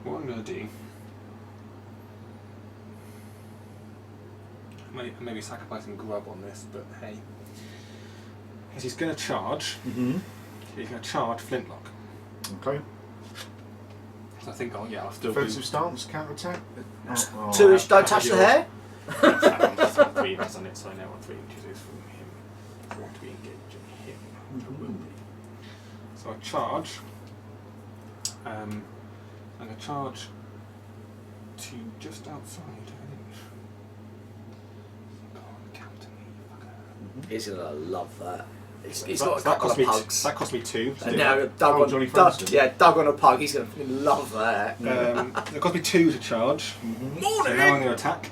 C: What I'm going to do, maybe sacrificing grub on this, but hey, is he's going to charge.
A: Mm-hmm.
C: He's going to charge Flintlock.
A: Okay.
C: So I think, I'll still
A: Defensive stance, counter attack. Oh,
B: Two-inch, don't touch the hair.
C: That's on 3 inches on it, so I know what 3 inches is from him. I want to be engaging him. So I charge. I'm going to charge to just outside of an inch. Go on, counter me, fucker.
B: He's gonna love that. He's
C: So
B: got a
C: that
B: couple
C: cost
B: of
C: me
B: pugs.
C: that cost me 2. to
B: And
C: do
B: now
C: that.
B: Doug
A: Oh,
B: on
A: Johnny
B: Doug,
A: Frankston.
B: yeah, Doug on a pug. He's gonna fucking love that.
C: It cost me 2 to charge. So now I'm going to attack.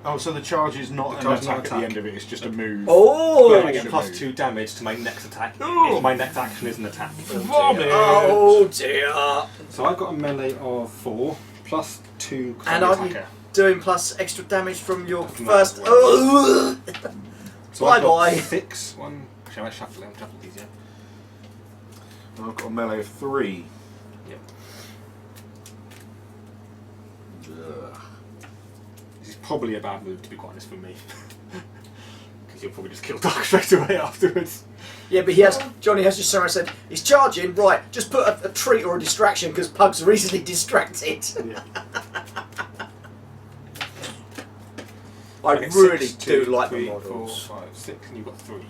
A: Oh, so the charge is not
C: The
A: an
C: charge is
A: attack
C: not
A: at the
C: attack.
A: end of it, it's just a move.
B: Oh,
C: But I get
A: should
C: plus
A: move.
C: 2 damage to my next attack.
A: Ooh.
C: If my next action is an attack.
A: Vomit!
B: oh dear.
C: So I've got a melee of 4 plus 2 because
B: And
C: I'm
B: are
C: the
B: you
C: attacker.
B: doing plus extra damage from your
C: From
B: first?
C: that
B: Oh.
C: So I've got
B: Bye-bye.
C: 6. One. Actually, I might shuffle it. I'll shuffle these, yeah.
A: And I've got a melee of 3.
C: Yep. This is probably a bad move, to be quite honest, for me. Because you'll probably just kill Doc straight away afterwards.
B: Yeah, but he has. Johnny has just said he's charging. Right, just put a treat or a distraction because pugs are easily distracted.
A: Yeah.
B: I
C: get
B: really
C: 6,
B: do
C: 2,
B: like
C: 3,
B: the
C: 4,
B: models.
C: 5, 6, and you've got 3.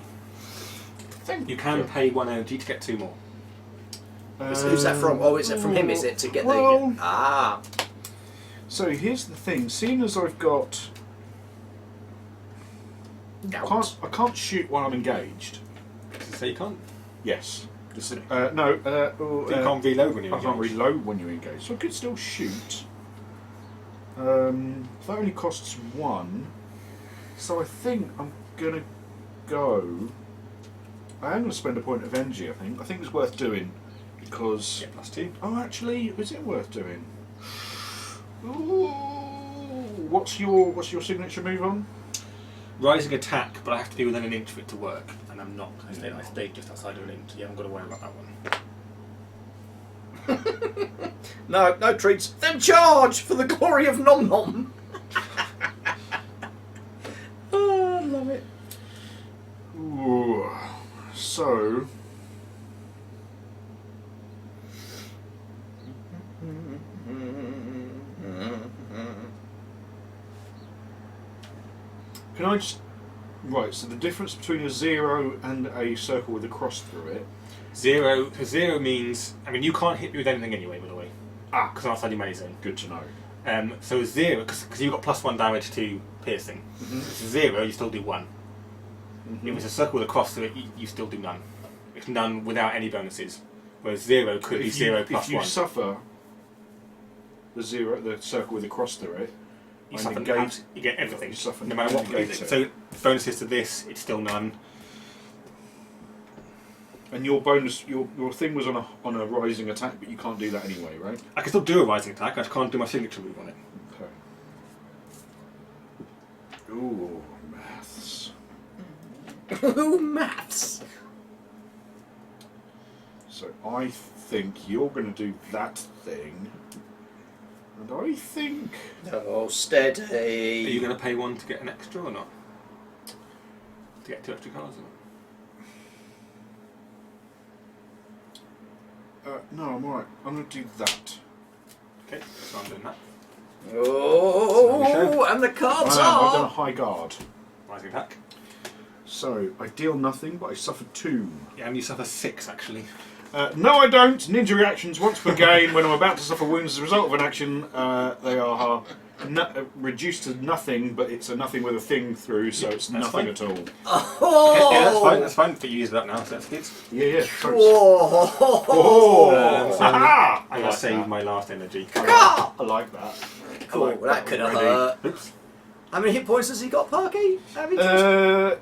A: Thank
C: You can pay 1 energy to get 2 more.
B: Who's that from? Oh, is it from him? Is it to get
A: well,
B: the
A: So here's the thing. Seeing as I've got, I can't shoot while I'm engaged.
C: So you can't.
A: Yes. No.
C: You can't reload when you're engaged.
A: I can't reload when you're engaged, so I could still shoot. That only costs 1, so I think I'm gonna go. I am gonna spend a point of energy. I think it's worth doing because.
C: Yeah, +2.
A: Oh, actually, is it worth doing? Ooh, what's your signature move on?
C: Rising attack, but I have to be within an inch for it to work, and I'm not. I stayed just outside of an inch. Yeah, I'm gonna worry about that one.
B: No treats. Then charge for the glory of Nom Nom. Oh, I love it.
A: Ooh, so. Can I just... Right, so the difference between a 0 and a circle with a cross through it...
C: 0 means... I mean, you can't hit me with anything anyway, by the way. Because I'm outside your melee zone.
A: Good to know.
C: So 0, because you've got +1 damage to piercing.
A: Mm-hmm.
C: If it's 0, you still do 1.
A: Mm-hmm.
C: If it's a circle with a cross through it, you still do none. It's none without any bonuses. Whereas 0 could be 0 plus 1.
A: If you suffer the circle with a cross through it,
C: You
A: and
C: suffer
A: negate,
C: you get everything,
A: you suffer
C: no matter what.
A: negate it.
C: So bonuses to this, it's still none.
A: And your bonus, your thing was on a rising attack, but you can't do that anyway, right?
C: I can still do a rising attack. I just can't do my signature move on it.
A: Okay. Ooh, maths.
B: Ooh, maths.
A: So I think you're going to do that thing, and I think.
B: Oh, steady.
C: Are you going to pay 1 to get an extra or not? To get 2 extra cards or not?
A: No, I'm alright. I'm going to do that.
C: Okay, so I'm doing that.
B: Oh, and the cards
A: I've done a
B: are.
A: high guard.
C: Rising attack.
A: So I deal nothing, but I suffer 2.
C: Yeah, and you suffer 6 actually.
A: No, I don't. Ninja reactions once per game. When I'm about to suffer wounds as a result of an action, they are reduced to nothing, but it's a nothing with a thing through, so it's nothing at all.
B: Oh.
C: Okay, yeah, that's fine. That's fine. But you use it up now, so that's good.
A: Yeah.
B: Oh.
C: So
A: Aha!
C: I'm going to save my last energy.
A: I like that.
B: Cool,
A: I like
B: that could have
A: already.
B: hurt.
C: Oops.
B: How many hit points has he got, Parky?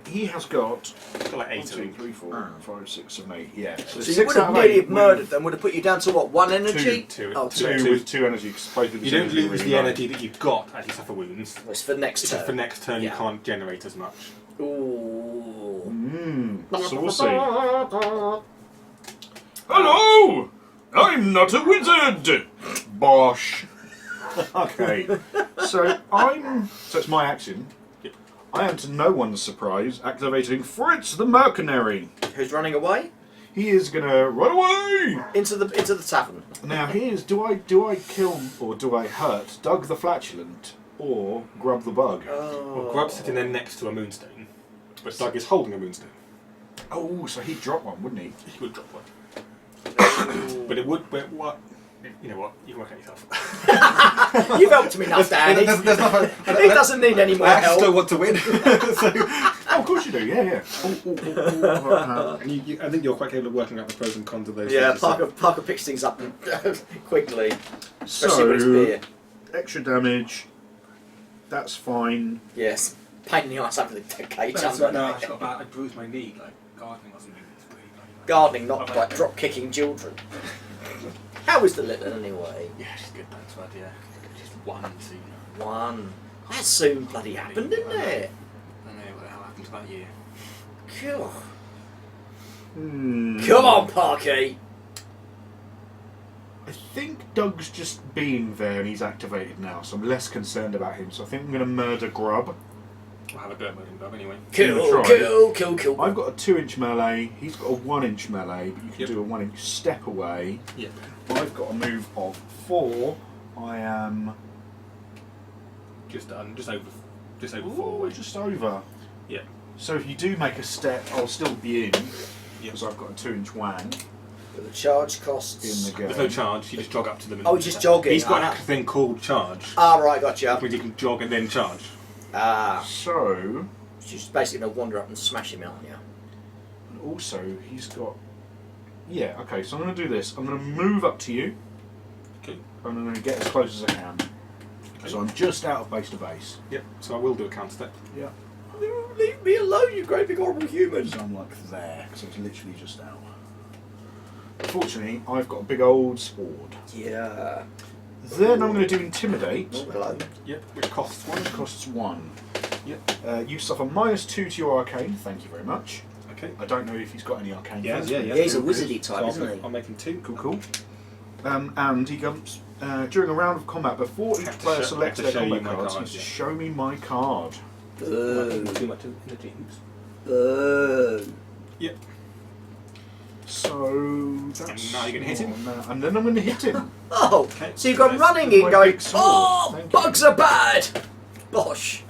A: He has got
C: Got like 8
A: 1,
C: of
A: 2,
C: them.
A: 3, 4, 5, 6, 7, 8. Yeah.
B: So you
A: 6
B: would have
A: out of
B: nearly
A: 8
B: murdered them, would have put you down to what, 1 energy?
C: Two.
B: Oh,
A: Two
B: two.
A: with 2 energy. 'Cause both of
C: You
A: his
C: don't
A: energy
C: lose
A: really
C: the
A: low.
C: energy that you've got as you suffer wounds.
B: It's for next
C: It's
B: turn.
C: just for next turn
B: Yeah.
C: you can't generate as much.
B: Ooh.
A: Saucy. Hello! I'm not a wizard! Bosh. Okay. So it's my action.
C: Yep.
A: I am to no one's surprise activating Fritz the Mercenary.
B: Who's running away?
A: He is gonna run away!
B: Into the tavern.
A: Now here's do I kill or do I hurt Doug the Flatulent or Grub the Bug?
C: Well, Grub's sitting there next to a Moonstone, but Doug is holding a Moonstone.
A: Oh, so he'd drop one, wouldn't he?
C: He would drop one. But it would. But what? You know what? You can work out yourself.
B: You've helped me enough, Dan. He doesn't need any more
C: I
B: help.
C: still want to win. So,
A: Oh, of course you do. Yeah.
C: and I think you're quite capable of working out the pros and cons of those.
B: Yeah,
C: things.
B: Parker picks things up quickly. Especially when it's
A: So
B: beer.
A: extra damage. That's fine.
B: Yes. Pain in the arse having the cage
C: That's
B: under.
C: right, no, I bruised my knee, like gardening or something. It's really bloody
B: Gardening, not like drop kicking children. How is the little anyway?
C: Yeah, she's good, thanks, bud, yeah. Just 1 soon.
B: 1. That soon bloody happened, didn't it?
C: I don't know what the hell happened to that year.
B: Cool.
A: Hmm.
B: Come on, Parky.
A: I think Doug's just being there and he's activated now, so I'm less concerned about him. So I think I'm going to murder Grub.
C: I'll have a go at murdering Grub anyway.
B: Cool.
A: I've got a 2-inch melee, he's got a 1-inch melee, but you can
C: Yep.
A: do a 1-inch step away.
C: Yep.
A: I've got a move of 4. I am
C: Just over 4
A: ooh,
C: away.
A: just over.
C: Yeah.
A: So if you do make a step, I'll still be in
C: Yep.
A: because I've got a 2-inch wang.
B: But the charge costs.
A: in the game.
C: There's no charge. You just jog up to them. And
B: Oh, just jogging.
C: He's got an actual thing called charge.
B: Right, gotcha.
C: Which means you can jog and then charge.
A: So,
B: She's basically going to wander up and smash him, aren't you?
A: and also he's got. Yeah. Okay. So I'm going to do this. I'm going to move up to you.
C: Okay.
A: And I'm going to get as close as I can. So I'm just out of base to base.
C: Yep. So I will do a counter step.
A: Yeah.
B: Leave me alone, you great big horrible human.
A: So I'm like there, because it's literally just out. Unfortunately, I've got a big old sword.
B: Yeah.
A: Then I'm going to do Intimidate.
B: Oh, hello.
C: Yep. Which costs one.
A: Which costs 1.
C: Yep.
A: You suffer -2 to your arcane. Thank you very much.
C: Okay.
A: I don't know if he's got any arcane.
C: Yeah,
A: things,
C: yeah,
A: but
C: yeah.
B: Yeah, he's a
A: there it is.
B: wizardy type,
C: So
B: isn't he?
C: I'm making 2.
A: Cool. And he comes during a round of combat before each
C: Have to
A: player
C: show-
A: selects
C: have to
A: their
C: show you
A: combat
C: my
A: cards.
C: cards,
A: He
C: yeah.
A: says, show me my card.
C: Too much energy heaps. Yep.
A: So that's
C: And now you're gonna hit him?
A: And then I'm going to hit him.
B: Oh,
C: Okay.
B: so you've got
C: Nice.
B: running
A: With
B: in
A: my
B: going,
A: big sword.
B: oh,
A: Thank you.
B: bugs are bad! Bosh.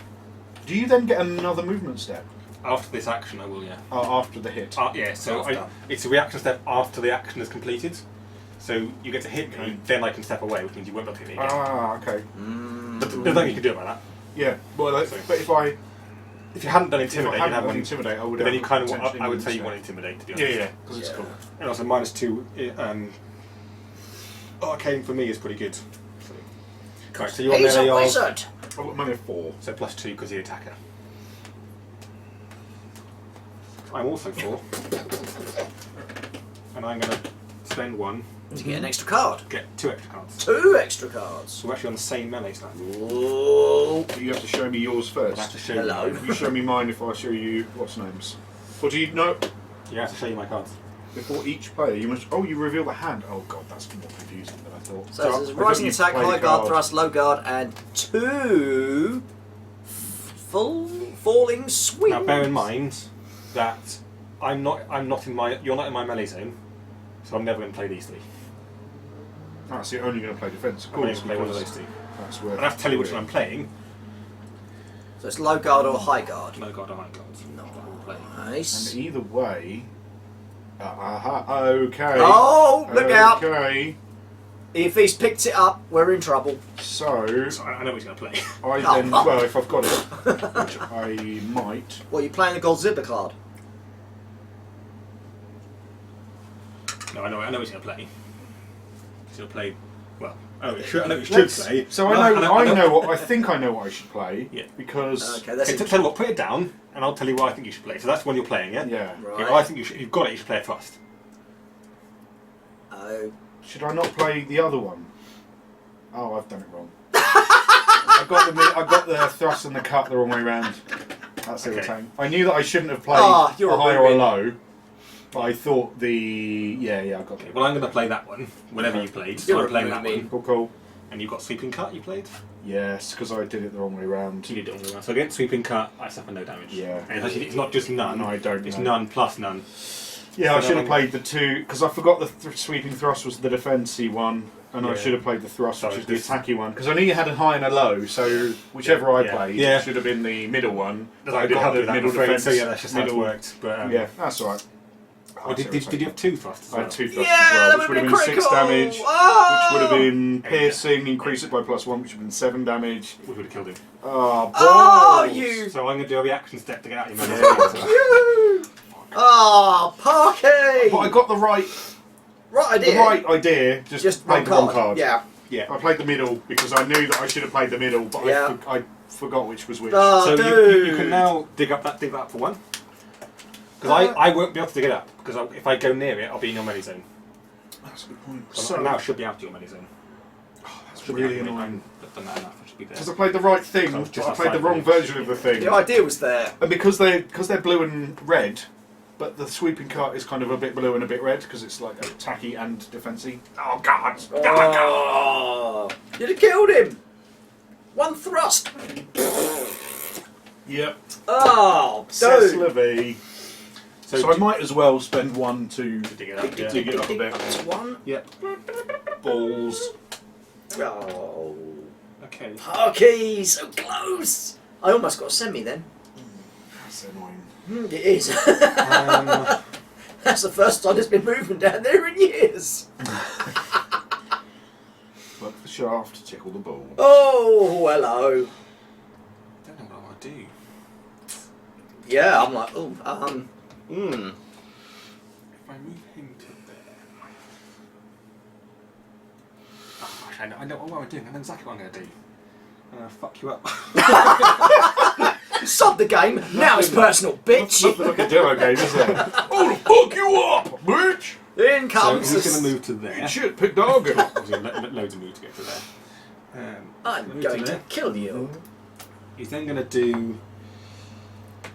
A: Do you then get another movement step
C: After this action, I will. Yeah.
A: after the hit?
C: Yeah. So
B: After.
C: it's a reaction step after the action is completed. So you get to hit
A: Okay.
C: me, then I can step away, which means you won't be able to hit me again.
A: Okay.
C: But there's nothing you can do about that.
A: Yeah. Well,
C: Sorry.
A: but if I
C: If you hadn't done
A: if I
C: intimidate, you'd
A: hadn't
C: have
A: done
C: one.
A: intimidate, I would.
C: But then you kind of,
A: potentially
C: I would say you
A: moved
C: want intimidate to be
A: step.
C: honest.
A: Yeah, because it's
B: Yeah.
A: cool.
C: And also -2 arcane for me is pretty good. So, right, so you're
B: He's a
C: melee of,
B: wizard!
A: I've got money of 4.
C: so +2 because the attacker. I'm also 4, and I'm going to spend 1
B: To get an extra card.
C: to get 2 extra cards.
B: 2 extra cards.
C: So we're actually on the same melee stat.
B: Whoa.
A: But you have to show me yours
C: I'll have to
A: first.
C: show you
B: Hello.
C: mine.
A: You show me mine if I show you what's names. Or do you know
C: You have to show you my cards.
A: before each player you must? Oh, you reveal the hand. Oh god, that's more confusing than I thought.
B: So there's
A: I
B: rising
A: don't
B: attack,
A: play
B: high
A: the
B: guard,
A: card.
B: thrust, low guard, and 2 falling swings.
C: Now bear in mind that you're not in my melee zone, so I'm never going to play these 3.
A: Ah, so you're only going to play defence, of
C: I'm only
A: course.
C: going to play one of
A: because
C: those 2.
A: That's worth
C: I have to tell you which
A: doing.
C: one I'm playing.
B: So it's low guard or high guard.
C: No guard or high guards.
B: Nice.
A: And either way. Okay.
B: Oh, look out!
A: Okay.
B: If he's picked it up, we're in trouble.
A: So
C: So I know what he's going to play.
A: I
B: Oh.
A: then, well, if I've got it, which I might.
B: Well, you're playing the gold zipper card.
C: No, I know what he's going to play. He's going to play. Well, I know what he should play.
A: So I know what I think I know what I should play.
C: Yeah.
A: Because
B: Okay, that's
C: Okay, tell you what, put it down, and I'll tell you what I think you should play. So that's one you're playing, yeah?
A: yeah.
C: Okay,
B: Right.
C: well, I think if you've got it, you should play a thrust.
B: Oh.
A: Should I not play the other one? Oh, I've done it wrong. I got the thrust and the cut the wrong way round. That's
C: Okay.
A: irritating. I knew that I shouldn't have played
B: Ah, you're
A: a
B: a
A: high or a
B: ruin.
A: low, but I thought I got
C: Okay,
A: it.
C: well, I'm going to play that one, whenever you played. So
B: You're
C: I'm playing that
B: moving.
C: one.
A: Cool.
C: And you've got sweeping cut you played?
A: Yes, because I did it the wrong way round.
C: You did it all the way around. So against sweeping cut, I suffer no damage.
A: Yeah.
C: And it's not just none.
A: No, I don't
C: It's
A: know.
C: none plus none.
A: Yeah, I
C: So
A: should have
C: then-
A: played the 2 because I forgot the sweeping thrust was the defensy one, and I
C: Yeah.
A: should have played the thrust, which
C: Sorry,
A: is the
C: this-
A: attacky one. Because I knew you had a high and a low, so whichever I
C: Yeah.
A: played
C: Yeah.
A: should have been the middle one. But I
C: I
A: did
C: can't
A: have
C: do
A: the
C: that,
A: middle
C: I'm afraid.
A: defense.
C: So yeah, that's just how it
A: middle.
C: worked. But,
A: Yeah, that's alright.
C: Oh, did you have 2 thrusts as
A: I
C: well?
A: had 2 thrusts
B: Yeah,
A: as well,
B: that
A: which
B: would
A: would
B: have
A: have
B: been
A: been 6
B: critical.
A: damage,
B: Oh!
A: which would have been piercing, increase it by +1, which would have been 7 damage.
C: We would have killed him.
A: Oh,
B: Oh,
A: balls.
B: you!
C: So I'm going to do a reaction step to get out of your melee.
B: You! Oh, Parky!
A: But I got the right
B: Right idea.
A: idea, just played the wrong card.
B: Yeah.
C: Yeah.
A: I played the middle because I knew that I should have played the middle, but
B: Yeah.
A: I forgot which was which.
B: Oh,
C: So
B: dude.
C: you can now dig that up for 1. Because I won't be able to dig it up, because if I go near it, I'll be in your melee zone.
A: That's a good point.
C: So I now should be out of your melee zone.
A: That's
C: Should be
A: really
C: out of your
A: annoying.
C: I've done that enough, I should be there.
A: Because I played the right thing,
C: I was
A: but
C: just
A: I played the
C: outside
A: wrong
C: the-
A: version of the thing.
B: The idea was there.
A: And because they're blue and red, but the sweeping cut is kind of a bit blue and a bit red because it's like attacky and defensy. Oh god!
B: Oh, you'd have killed him. 1 thrust.
A: Yep.
B: Oh,
A: Says
B: dude.
A: Levy. So I might as well spend 1 to
C: dig it up.
A: dig it up a bit.
B: Up to 1.
C: Yep.
A: Balls.
B: Oh,
C: Okay.
B: Parky, so close. I almost got a semi then.
A: That's annoying.
B: It is. That's the first time there's been movement down there in years.
A: Work the shaft, tickle the ball.
B: Oh, hello.
C: I don't know what I want to do.
B: Yeah, I'm like, oh,
C: If I move him to there. Oh, actually, I know what I'm doing. I know exactly what I'm going to do. I'm going to fuck you up.
B: sod the game. Now it's personal, bitch.
A: Nothing like a demo game, is there? I'm gonna fuck you up, bitch!
B: In comes.
C: So he's going to move to there.
A: Eat shit, pig dog.
C: Loads of move to get to there.
B: I'm
C: move
B: going to
C: there.
B: kill you.
C: He's then going to do.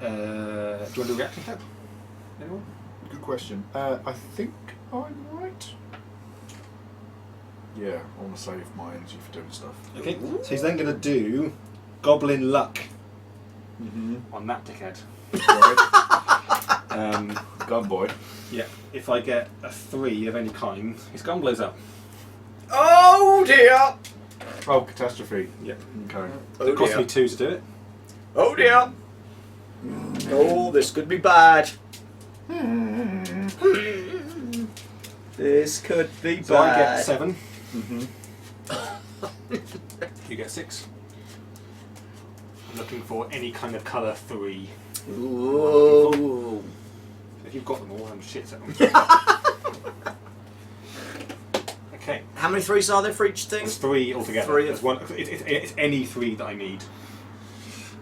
C: Do you want to do a reaction step? Anyone?
A: Good question. I think I'm right. Yeah, I want to save my energy for doing stuff.
C: Okay. So he's then going to do Goblin Luck
A: Mm-hmm.
C: on that dickhead.
A: Right. Gun boy.
C: Yeah. If I get a 3 of any kind, his gun blows up.
B: Oh dear.
A: Oh, catastrophe.
C: Yep.
A: Okay.
B: Oh
C: It cost
B: dear.
C: me 2 to do it.
B: Oh dear. Oh, this could be bad. This could be
C: So I
B: bad.
C: get 7.
A: Mm-hmm.
C: You get 6. I'm looking for any kind of colour 3.
B: Ooh.
C: If you've got them all, I'm shit at them. Okay.
B: How many threes are there for each thing?
C: There's 3 altogether.
B: 3
C: There's one. It's any 3 that I need.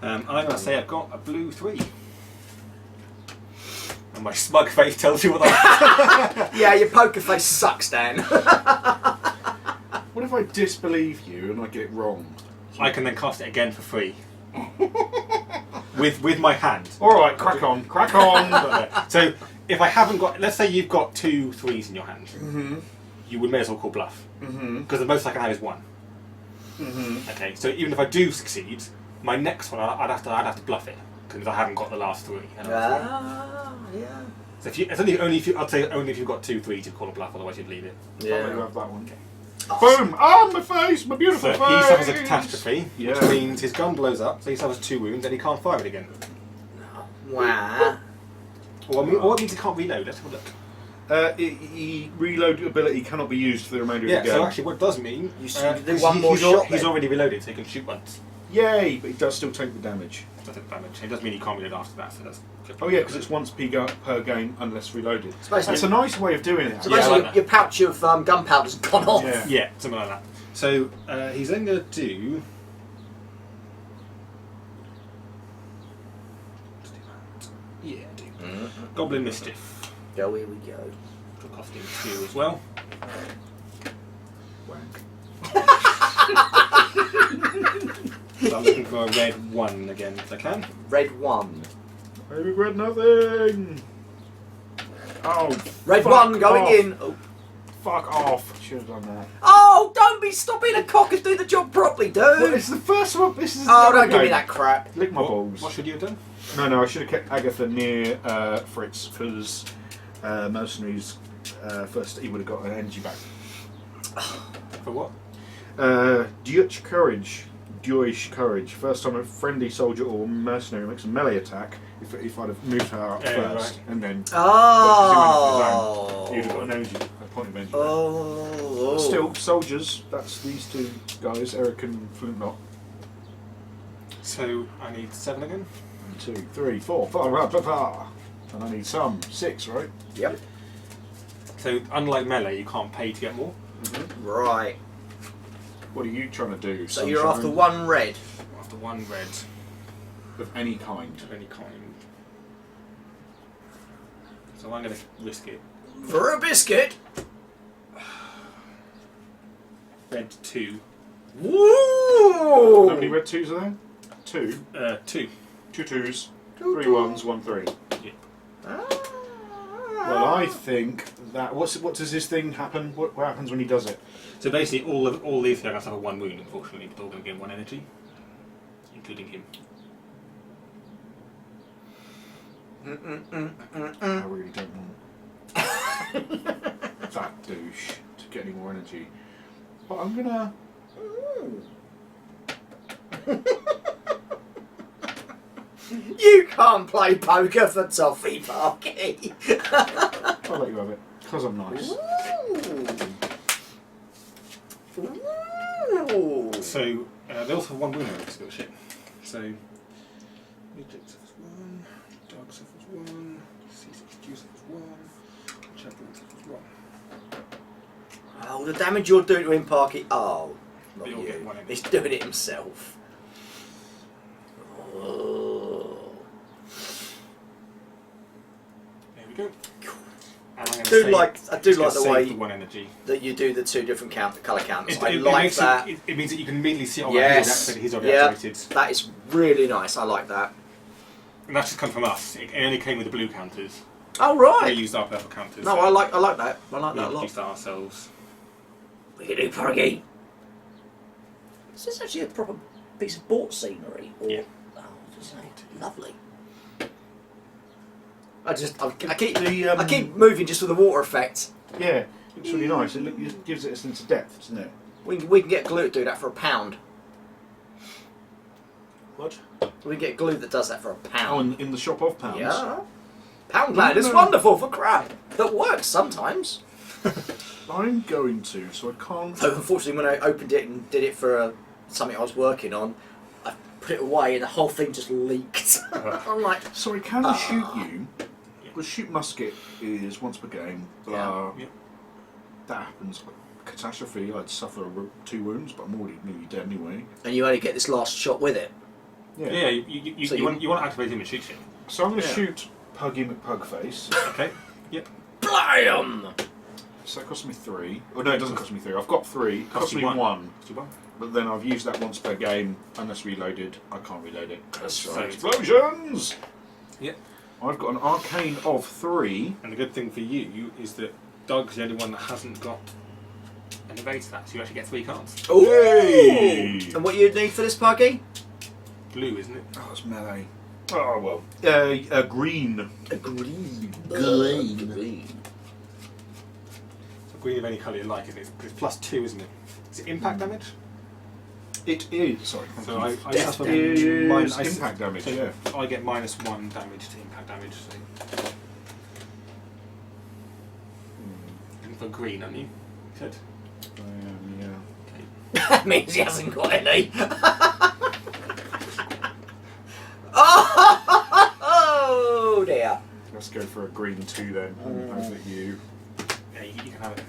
C: I'm going to say I've got a blue 3. And my smug face tells you what I...
B: Yeah, your poker face sucks, Dan.
A: What if I disbelieve you and I get it wrong?
C: I can then cast it again for free. with my hand.
A: Alright, crack on, crack on!
C: So if I haven't got... Let's say you've got 2 3s in your hand.
A: Mm-hmm.
C: You would may as well call bluff.
A: Mm-hmm.
C: Because the most I can have is 1.
A: Mm-hmm.
C: Okay, so even if I do succeed, my next one I'd have to bluff it. Because I haven't got the last 3. And
B: Ah, yeah.
C: so if you, it's only if you, I'd say only if you've got 2 3s you'd call a bluff, otherwise you'd leave it.
A: I'll let you
B: Yeah.
A: have that one.
C: Okay.
A: Boom! Ah, my face! My beautiful
C: So
A: face!
C: he suffers a catastrophe,
A: Yeah.
C: which means his gun blows up, so he suffers 2 wounds and he can't fire it again.
B: Wow.
C: Or it means he can't reload. Let's have a look.
A: Reload ability cannot be used for the remainder
C: Yeah,
A: of the
C: so
A: game.
C: actually what it does mean...
B: You should do one more
C: he's
B: shot
C: He's
B: then.
C: already reloaded, so he can shoot once.
A: Yay! But he does still take the damage.
C: Does it damage. It does mean he can't reload after that, so that's...
A: Oh yeah, because it's once per game unless reloaded.
B: Basically-
A: That's a nice way of doing it.
B: So
C: Yeah, I
B: basically,
C: like that.
B: your pouch of gunpowder's gone off.
A: Yeah.
C: Yeah, something like that. So he's then going to do... Let's do that. Yeah, do. Goblin Mischief.
B: Go, here we go.
C: Which will cost him 2 as well.
A: Wank.
C: So I'm looking for a red 1 again if I can.
B: Red 1.
A: I regret nothing! Oh,
B: Red
A: fuck
B: 1 going
A: off.
B: in. Oh.
A: Fuck off! Should have done that.
B: Oh, don't be stop being a cock and do the job properly, dude.
A: Well, it's the first one. This is.
B: Oh,
A: the
B: don't give me
A: game.
B: that crap.
A: Lick my balls.
C: What should you have done?
A: No, I should have kept Agatha near Fritz because mercenaries first he would have got an energy back.
C: For what?
A: Deutsch courage. First time a friendly soldier or mercenary makes a melee attack. If I'd have moved her up
C: Yeah,
A: first
C: right.
A: and then
B: Oh.
A: you'd have got an energy, a point of energy.
B: Oh.
A: But still, soldiers. That's these 2 guys, Eric and Flintlock.
C: So I need 7 again.
A: 1, 2, 3, 4, 5, and I need some 6, right?
B: Yep.
C: So unlike melee, you can't pay to get more.
B: Right.
A: What are you trying to do?
B: So you're
A: Sunshine?
B: after 1 red.
C: After 1 red
A: Of any kind.
C: of any kind. So I'm going to risk it.
B: For a biscuit.
C: Red 2.
B: Woo!
A: How many red 2s are there? 2.
C: 2.
A: 2 2s. 3 1s, 1 3.
B: Ah.
A: Well, I think that what does this thing happen? What happens when he does it?
C: So basically, all these guys have 1 wound, unfortunately, but they're all going to gain 1 energy, including him.
A: I really don't want that douche to get any more energy. But I'm gonna.
B: You can't play poker for toffee, Parky.
A: I'll let you have it because I'm nice.
B: Ooh.
C: So they also have one winner in this little shit. So Reject suffers 1, Dog suffers 1, C6 suffers 1, Champion suffers 1.
B: Oh, the damage you're doing to him, Parky. Oh, not
C: They all get
B: you.
C: one in.
B: He's doing it himself. Oh.
C: There we go. And I'm
B: I
C: gonna
B: do
C: save-
B: like
C: just
B: the
C: gonna save
B: way
C: the 1 energy.
B: that you do the two different colour counters. I
C: It
B: like
C: makes
B: that.
C: It means that you can immediately see, oh,
B: Yes.
C: he's already
B: Yeah.
C: activated.
B: That is really nice. I like that.
C: And that's just come from us. It only came with the blue counters.
B: Oh
C: We
B: right.
C: used our purple counters.
B: No,
C: so
B: I like that. I like that
C: we
B: a lot.
C: introduced that ourselves.
B: What can you do, Parky? Is this actually a proper piece of bought scenery? Or...
C: Yeah.
B: Oh, just lovely. I keep
A: The,
B: I keep moving just for the water effect.
A: Yeah, looks really nice. It gives it a sense of depth, doesn't it?
B: We can get glue to do that for £1.
A: What?
B: We can get glue that does that for
A: Oh,
B: £1.
A: in the shop of pounds.
B: Yeah. Poundland is wonderful for crap. That works sometimes.
A: I'm going to, so I can't.
B: So unfortunately, when I opened it and did it for something I was working on, I put it away and the whole thing just leaked. I'm like,
A: Sorry, can I shoot you? Because shoot musket is once per game.
B: Yeah.
C: Yeah.
A: That happens. Catastrophe. I'd suffer 2 wounds, but I'm already nearly dead anyway.
B: and you only get this last shot with it.
C: Yeah, you,
B: So
C: you want to activate him and shoot him.
A: So I'm going to
B: Yeah.
A: shoot Puggy McPugface.
C: Okay. Yep.
B: Blam!
A: So that costs me 3. Oh no, it doesn't cost me 3. I've got 3. It costs
C: you
A: me 1.
C: 1.
A: But then I've used that once per game. Unless reloaded, I can't reload it.
C: That's
A: So
C: fine.
A: explosions!
C: Yep.
A: I've got an arcane of 3.
C: And the good thing for you is that Doug's the only one that hasn't got an evade stat, so you actually get 3 cards.
B: Ooh!
A: Yay!
B: And what you need for this, Parky?
C: Blue, isn't it?
A: Oh, it's melee. Oh well. Green.
B: A green.
A: Green.
C: So green of any colour you like, it's +2, isn't it? Is it impact damage?
A: It is. Sorry. Thank
C: So
A: you.
C: I
A: Death
C: have
A: is impact damage.
C: So
A: Yeah.
C: I get -1 damage to impact damage. So. For green, aren't you? You said?
A: Yeah.
C: Okay.
B: That means he hasn't got any. Oh dear.
A: Let's go for a green 2 then. Over you.
C: Yeah, you can have it.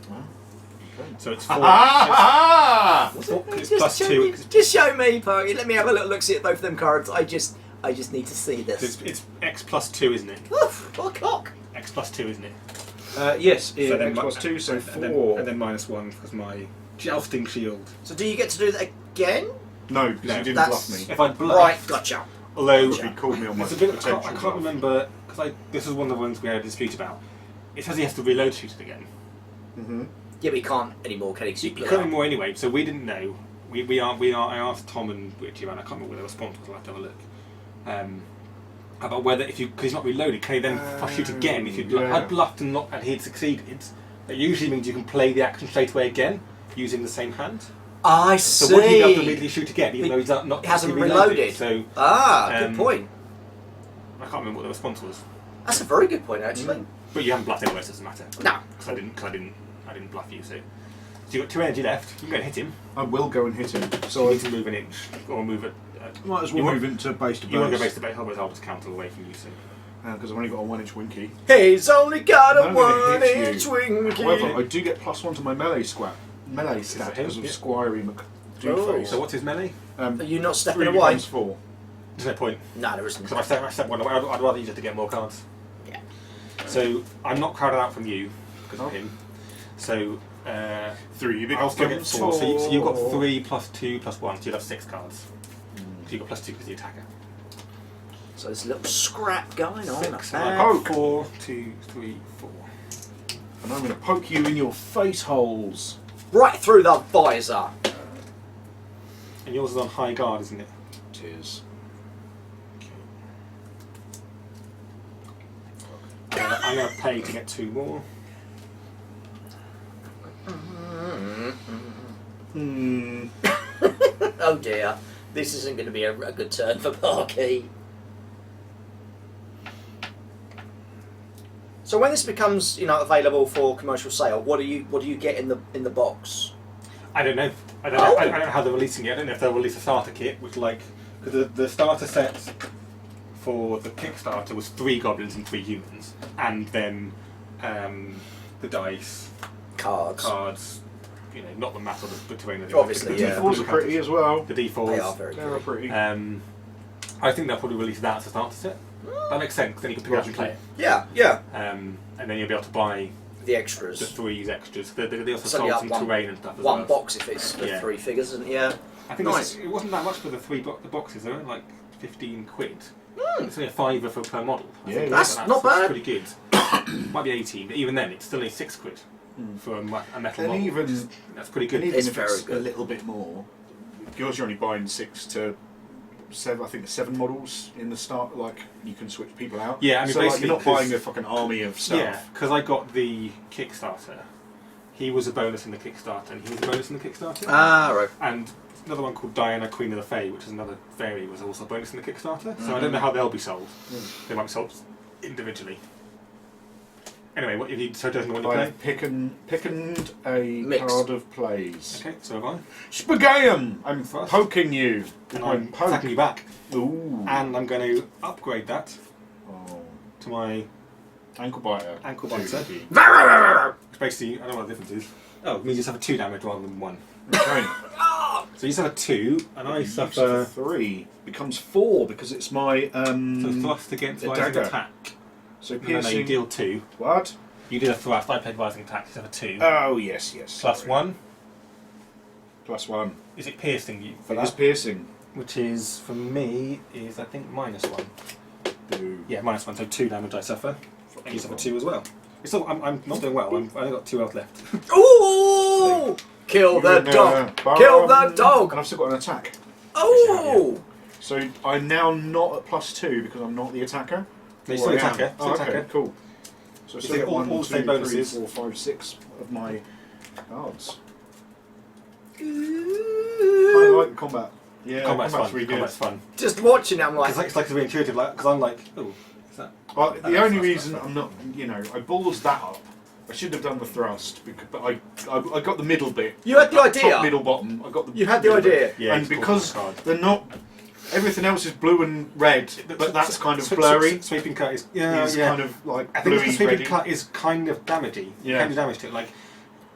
A: Well, okay.
C: So it's 4.
A: Ah!
C: It's
B: Just show
C: +2.
B: me, just show me, Parky. Let me have a little look see at both of them cards. I just need to see this.
C: It's X +2, isn't it?
B: Oof, what a cock.
C: X +2, isn't it?
A: Yes,
C: So then
A: X plus 2, so
C: and
A: 4.
C: And then -1 because my jousting shield.
B: So do you get to do that again?
A: No, because
C: No,
A: you didn't
B: that's-
A: bluff me.
C: If I bluff,
B: Right, gotcha.
C: although
A: He called me on my
C: it's a bit, I
A: potential
C: can't
A: bluff.
C: remember because this is one of the ones we had a dispute about. It says he has to reload shoot it again.
A: Mm-hmm.
B: Yeah, but he can't anymore, can he? 'Cause you
C: You
B: blew it
C: couldn't
B: up.
C: more anyway, so we didn't know. We are. I asked Tom and Richie, and I can't remember what their response was. I'll have to have a look. About whether because he's not reloaded, can he then shoot again? If
A: yeah.
C: I'd bluffed and he'd succeeded, that usually means you can play the action straight away again using the same hand.
B: I
C: So
B: see.
C: would he be able to immediately shoot again, even though he's not
B: He hasn't
C: actually
B: reloaded.
C: So
B: Good
C: Um,
B: point.
C: I can't remember what the response was.
B: That's a very good point, actually.
C: But you haven't bluffed anyway, so it doesn't matter.
B: No.
C: Because I didn't bluff you. So you've got 2 energy left. You can go and hit him.
A: I will go and hit him.
C: So
A: So
C: you
A: I
C: need to move an inch or move it.
A: might as
C: you
A: well
C: want-
A: move into base to
C: You want to go base
A: base.
C: to base, otherwise I'll just counter away from you. So
A: Because I've only got a 1-inch winky.
B: He's only got a
A: I'm gonna hit
B: 1-inch
A: you.
B: winky.
A: However, I do get +1 to my melee stat
C: that him?
A: because of
C: Yeah.
A: Squirey
B: Oh.
A: McDoofface.
C: so what's his melee?
B: Are you not stepping
A: 3
B: away?
A: becomes 4.
C: There's no point.
B: No, there isn't.
C: So if I step one away, I'd rather use it to get more cards.
B: Yeah.
C: So I'm not crowded out from you because of
A: Oh.
C: him. So
A: 3
C: I'll still get
A: becomes
C: 4.
A: 4.
C: So you've got 3 +2 +1. So you'll have 6 cards. So you've got +2 because the attacker.
B: So there's a little scrap going on.
C: 6.
B: up
C: And
B: there.
C: I've got 4, 2, 3, 4.
A: And I'm going to poke you in your face holes.
B: Right through the visor.
C: And yours is on high guard, isn't it?
A: It is.
C: I'm going to pay to get 2 more.
A: Hmm.
B: Oh dear. This isn't going to be a good turn for Parky. So when this becomes, available for commercial sale, what do you get in the box?
C: I don't know. I don't know how they're releasing it. I don't know if they'll release a starter kit, which because the starter set for the Kickstarter was 3 goblins and 3 humans, and then the dice, cards. Not the map or the terrain.
B: Obviously,
A: the D4s are pretty as well.
C: The D4s.
B: They are very good.
A: Pretty.
C: I think they'll probably release that as a starter set. That makes sense. Then you can pick it up and play it.
B: Yeah.
C: And then you'll be able to buy
B: the extras.
C: The 3 extras. They also
B: So
C: sold some terrain and stuff as
B: one
C: well.
B: box if it's the 3 figures, isn't it? Yeah.
C: I think
B: nice.
C: It wasn't that much for the 3 the boxes. They were like 15 quid. It's only a £5 per model.
B: That's not bad.
C: That's pretty good. Might be 18, but even then, it's still only 6 quid for a metal model.
A: Even
C: that's pretty good.
A: And even
B: it's
A: if
B: very
A: it's
B: good.
A: a little bit more, because you're only buying 6 to 7, I think 7 models in the start. Like you can switch people out.
C: Yeah, I mean,
A: so
C: basically
A: you're not buying a fucking army of stuff.
C: Yeah, because I got the Kickstarter. He was a bonus in the Kickstarter, and he was a bonus in the Kickstarter.
B: Ah, right.
C: And another one called Diana, Queen of the Fae, which is another fairy, was also a bonus in the Kickstarter. So I don't know how they'll be sold. They might be sold individually. Anyway, what if you doesn't know what you
A: I've
C: play?
A: pickened a
B: Mix.
A: card of plays.
C: Okay, so have I.
A: Spagayum! I'm
C: First.
A: poking you.
C: And I'm attacking you back.
A: Ooh.
C: And I'm going to upgrade that
A: Oh.
C: to my
A: Ankle biter.
C: ankle biter.
B: Ah!
C: Which basically, I don't know what the difference is. Oh, it means you just have a 2 damage rather than 1.
A: Okay.
C: So you suffer 2, and I
A: You
C: suffer
A: 3. Becomes 4 because it's my
C: so thrust against rising
A: dagger.
C: attack.
A: So
C: And then you
A: piercing.
C: deal 2.
A: What?
C: You did a thrust, I played rising attack, you suffer 2.
A: Oh yes.
C: Plus
A: sorry.
C: 1.
A: +1.
C: Is it piercing you for
A: It is
C: that?
A: piercing.
C: Which is, for me, is I think -1.
A: Boo.
C: Yeah, -1, so 2 damage I suffer.
A: Fuck
C: And you
A: you,
C: suffer
A: Bob.
C: 2 as well. I'm not doing well, I've only got 2 health left.
B: Ooh! Kill the dog! Kill the dog!
A: And I've still got an attack.
B: Oh!
A: So I'm now not at +2 because I'm not the attacker.
C: No, you're
A: Or
C: still
A: I am.
C: attacker.
A: Oh,
C: Still
A: okay,
C: attacker.
A: cool. So I
C: You
A: still
C: take
A: get
C: all
A: 1,
C: the
A: 2,
C: same
A: 3,
C: bonuses.
A: 4, 5, 6 of my cards. I like the combat. Yeah,
C: Combat's fun.
A: really good.
C: Combat's fun.
B: Just watching it, I'm like,
C: It's like really intuitive, because I'm like, oh, is that?
A: Well, the
C: That's
A: only
C: fast,
A: reason
C: that's
A: I'm not, I ballsed that up. I should have done the thrust, but I got the middle bit.
B: You had the
A: Top,
B: idea.
A: middle, bottom. I got the.
B: You had the
A: middle bit.
B: idea.
C: Yeah,
A: and
C: it's called
A: because
C: card.
A: they're not, everything else is blue and red, but that's kind of blurry.
C: Sweeping cut is
A: Kind of like
C: I think the
A: bluey,
C: sweeping
A: reddy.
C: cut is kind of damagey. You
A: Yeah.
C: can do damage to it. Like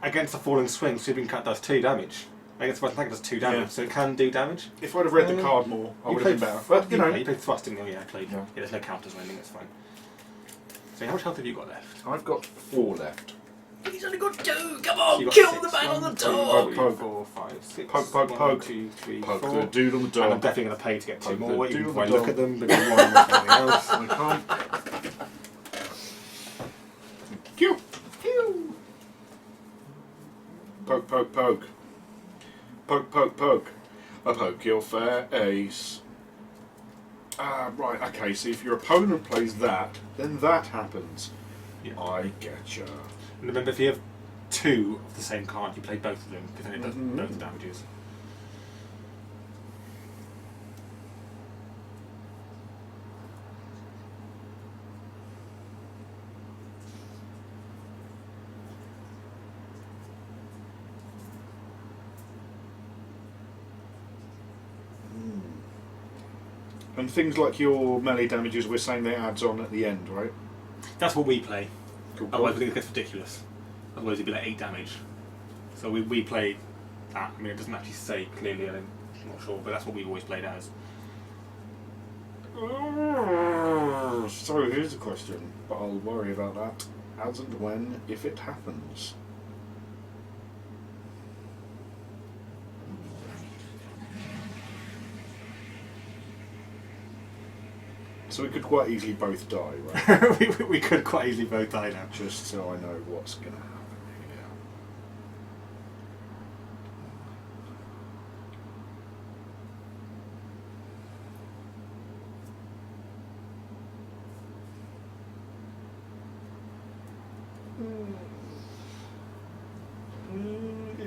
C: against a falling swing, sweeping cut does 2 damage. Against a attack, it does 2 damage,
A: Yeah.
C: so it can do damage.
A: If I'd have read the card more, I
C: You
A: would have been
C: played
A: better. But
C: you played thrust, didn't you? Yeah, I played.
A: Yeah.
C: Yeah, there's no counters or anything. That's fine. So how much health have you got left?
A: I've got 4 left.
B: he's only got 2! Come
C: So
B: on,
C: you got
B: kill
C: 6.
B: the man on the
C: 1,
B: dog!
C: 2, 3,
A: Poke.
C: 4, 5, 6.
A: Poke, poke,
C: 1,
A: poke.
C: 2, 3,
A: Poke
C: 4.
A: the dude on the
C: And I'm
A: dog.
C: definitely going to pay to get 2
A: Poke
C: more,
A: the
C: even
A: dude
C: if
A: on
C: I
A: the
C: look
A: dog.
C: at them, because more than anything else.
A: I can't. Pew! Pew! Poke, poke, poke. Poke, poke, poke. I poke your face. Ah, right, okay, so if your opponent plays that, then that happens.
C: Yeah.
A: I getcha.
C: And remember, if you have 2 of the same card, you play both of them, because then it does
A: Mhm.
C: both the damages.
A: And things like your melee damages, we're saying they adds on at the end, right?
C: That's what we play.
A: Cool, cool.
C: Otherwise, we think it gets ridiculous. Otherwise, it'd be like 8 damage. So we play that. I mean, it doesn't actually say clearly, I'm not sure, but that's what we've always played as.
A: So here's a question, but I'll worry about that as and when, if it happens. So we could quite easily both die, right?
C: we could quite easily both die now.
A: Just so I know what's going to happen here.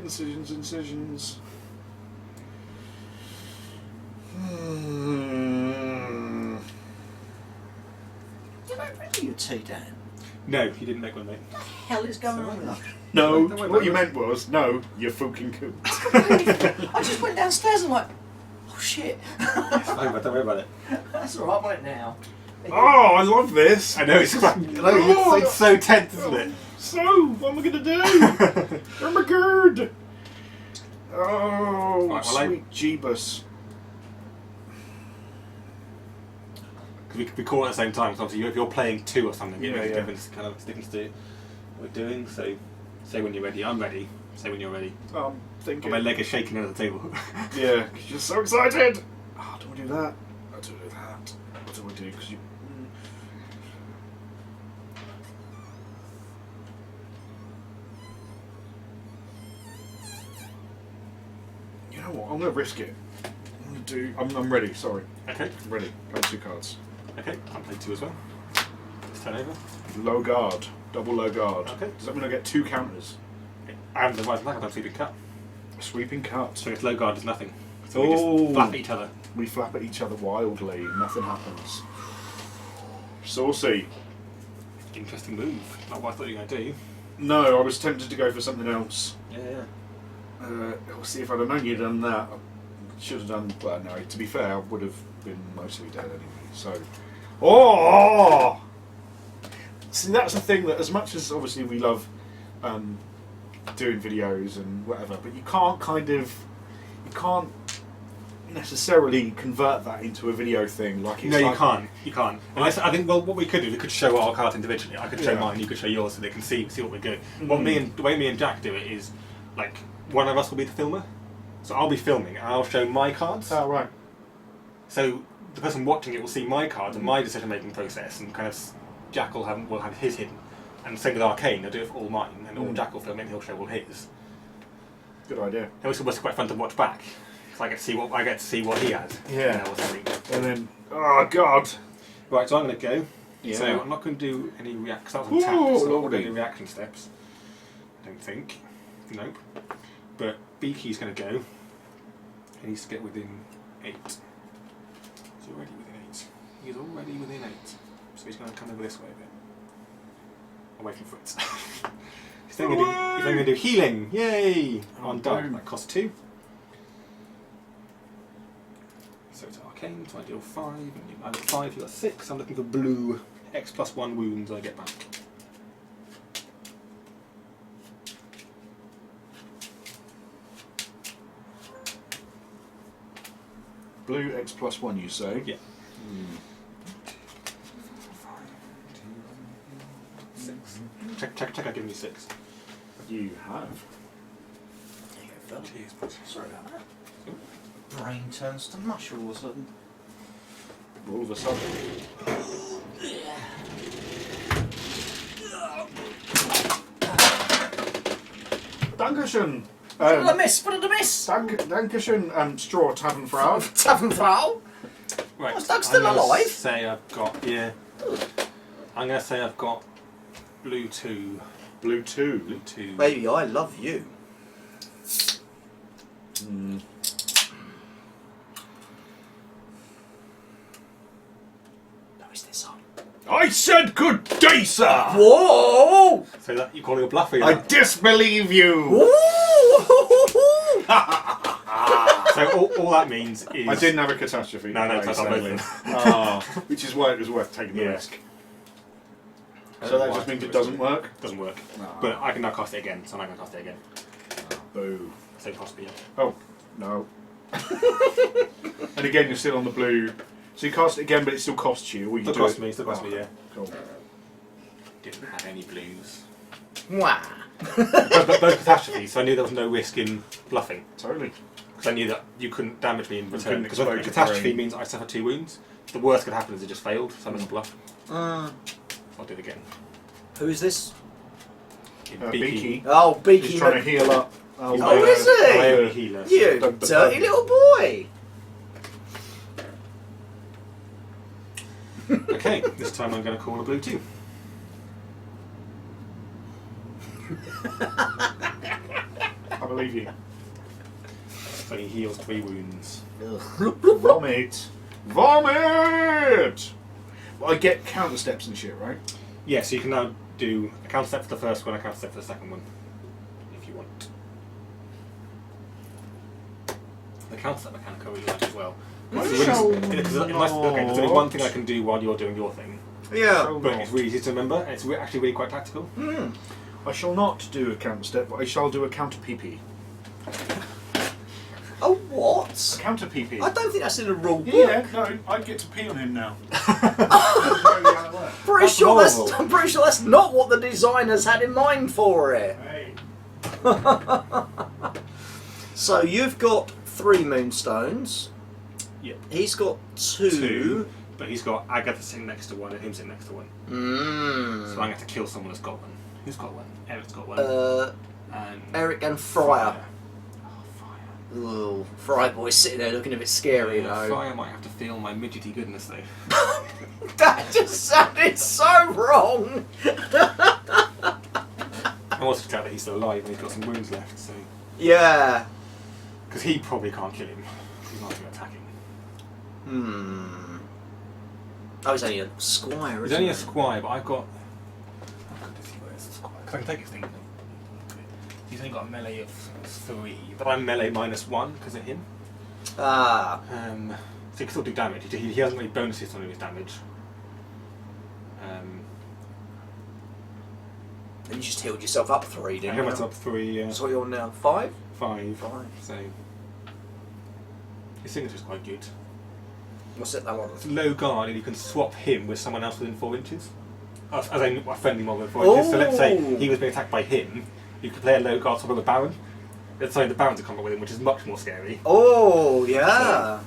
A: Incisions.
B: Did I bring you tea, Dan?
C: No, you didn't make one, mate.
B: What the hell is going on with that?
A: No,
C: Don't worry
A: what
C: about
A: you
C: it.
A: meant was, no, you're fucking cool.
B: I just went downstairs and like, oh shit.
C: Don't worry about it.
B: That's alright, won't it now?
A: Oh, I love this.
C: I know, it's so tense, isn't it?
A: So, what am I going to do? Oh my god. Oh,
C: Right, well,
A: sweet Jeebus.
C: Because we call it at the same time, so obviously if you're playing 2 or something, it
A: Yeah,
C: makes a
A: yeah.
C: difference kind of difference to what we're doing. So say when you're ready, I'm ready. Say when you're ready.
A: Thinking.
C: My leg is shaking under the table.
A: Yeah, 'cause you're so excited. Oh, do I do that? I do that. What do I do? Because you. You know what? I'm gonna risk it. I'm gonna do. I'm ready. Sorry,
C: Okay,
A: I'm ready. Play 2 cards.
C: okay, I'll play 2 as well. Let's turn over.
A: Low guard. Double low guard.
C: Okay.
A: Does that mean I get 2 counters?
C: I haven't devised that, I've done sweeping cut.
A: Sweeping cut.
C: So it's low guard is nothing. So we
A: Oh.
C: just flap at each other.
A: We flap at each other wildly. Nothing happens. Saucy.
C: Interesting move. Not what I thought you were going to do.
A: No, I was tempted to go for something else.
C: Yeah.
A: We'll see if I'd have known you'd done that. I should have done. Well, no. To be fair, I would have been mostly dead anyway. So, oh, see, that's the thing that, as much as obviously we love doing videos and whatever, but you can't necessarily convert that into a video thing. Like it's
C: No, you
A: like,
C: can't. You can't. Unless I think. Well, what we could do, we could show our cards individually. I could show
A: Yeah.
C: mine. You could show yours, so they can see what we're doing.
A: Mm.
C: The way me and Jack do it is, like, one of us will be the filmer. So I'll be filming, and I'll show my cards.
A: Oh right.
C: So the person watching it will see my cards and my decision-making process, and kind of Jack will have his hidden. And same with Arcane, he'll do it for all mine, and all Jack will film it, and he'll show all his.
A: Good idea.
C: It was quite fun to watch back. So I get to see what he had.
A: Yeah.
C: What's happening.
A: And then, oh god.
C: Right, so I'm going to go.
A: Yeah.
C: So I'm not going to do any react. That was on tap, so I'm not going to do any reaction steps. I don't think. Nope. But Beaky's going to go. He needs to get within 8. He's already within 8. He's already within 8. So he's going to come over this way a bit. Away from Fritz. He's then going to do healing. Yay! On Doug.
A: boom.
C: That costs 2. So it's Arcane, so I deal 5. And I got 5, you got 6. I'm looking for blue. X plus 1 wounds I get back.
A: Blue X plus 1, you say?
C: Yeah. 6. Check, I've given you 6.
A: You have.
B: There you go, Phil.
C: Cheers, bud.
B: Sorry about that. Brain turns to mush all of a sudden.
A: All of a sudden. Dankeschön.
B: What did I miss? What did I miss?
A: Dankeschön, Straw Tavernfrau.
B: Tavernfrau?
C: Right.
B: Oh, is Doug still
C: I'm gonna
B: alive?
C: Say I've got, yeah. I'm going to say I've got blue 2.
A: Blue 2.
C: Blue 2.
B: Baby, I love you.
A: Mm.
B: No, is this on?
A: I said good day, sir!
B: Whoa!
C: So that you calling a bluffer?
A: I disbelieve you!
B: Ooh!
C: So all that means is
A: I didn't have a catastrophe.
C: No,
A: Right,
C: that's not
A: sadly.
C: both.
A: Ah, which is why it was worth taking the
C: Yeah.
A: risk. So that just means it doesn't work?
C: Doesn't work.
A: Ah.
C: But I can now cast it again, so I'm not going to cast it again.
A: Boo.
C: Same cost, yeah.
A: Oh, no. And again, you're still on the blue. So you cast it again, but it still costs you. Or you
C: Still
A: do
C: cost
A: it.
C: me, still cost me, yeah.
A: Cool.
C: Didn't have any blues.
B: Wow.
C: But both catastrophes, so I knew there was no risk in bluffing.
A: Totally.
C: Because I knew that you couldn't damage me in return.
A: couldn't
C: Because
A: explode
C: a
A: your
C: catastrophe
A: brain.
C: means I suffer 2 wounds. The worst could happen is it just failed, so I must bluff.
B: Uh,
C: I'll do it again.
B: who is this?
A: Beaky.
B: Oh, Beaky.
A: He's trying to heal up.
C: He's
B: Oh, is he?
C: my only healer. so-
B: You
A: Doug the
B: dirty
A: Bug.
B: little boy.
C: Okay, this time I'm going to call a blue 2.
A: I believe you.
C: So he heals 3 wounds.
A: Vomit. Vomit! Well, I get counter steps and shit, right?
C: Yeah, so you can now do a counter step for the first one, a counter step for the second one, if you want. The counter step mechanic I really like as well. There's only one thing I can do while you're doing your thing.
B: Yeah.
C: But it's really easy to remember, and it's actually really quite tactical.
A: I shall not do a counter step, but I shall do a counter PP.
B: Oh, what?
A: A counter PP.
B: I don't think that's in the rule book.
A: Yeah, no, I get to pee on him now.
B: Pretty sure I'm pretty sure that's not what the designers had in mind for it.
A: Hey.
B: So you've got 3 Moonstones.
C: Yep.
B: He's got 2.
C: But he's got Agatha sitting next to one and him sitting next to one. So I'm going to have to kill someone that's got one. Who's got one? Eric's got one.
B: And Eric and Fryer. Ooh, Fry Boy's sitting there looking a bit scary, though.
C: Fryer might have to feel my midgety goodness, though.
B: That just sounded so wrong!
C: I wanted to tell that he's still alive and he's got some wounds left, so...
B: Yeah.
C: Because he probably can't kill him. He's not even attacking.
B: Oh, he's only a squire,
C: He's
B: isn't
C: only
B: he?
C: a squire, but I've got... I'm going to see where it's a squire. Because I can take his thing. He's only got a melee of 3, but I'm melee -1 because of him.
B: Ah.
C: So he can still do damage. He hasn't really bonuses on his damage.
B: And you just healed yourself up 3,
C: I
B: didn't
C: heal
B: you?
C: myself 3,
B: That's what you're on now. 5?
C: 5.
B: 5.
C: So his signature's quite good.
B: What's it that one?
C: It's low guard, and you can swap him with someone else within 4 inches. As a friendly mob within 4 inches. So let's say he was being attacked by him. You could play a low guard swap with a Baron. Let's say the Baron's a combat with him, which is much more scary.
B: Oh, yeah.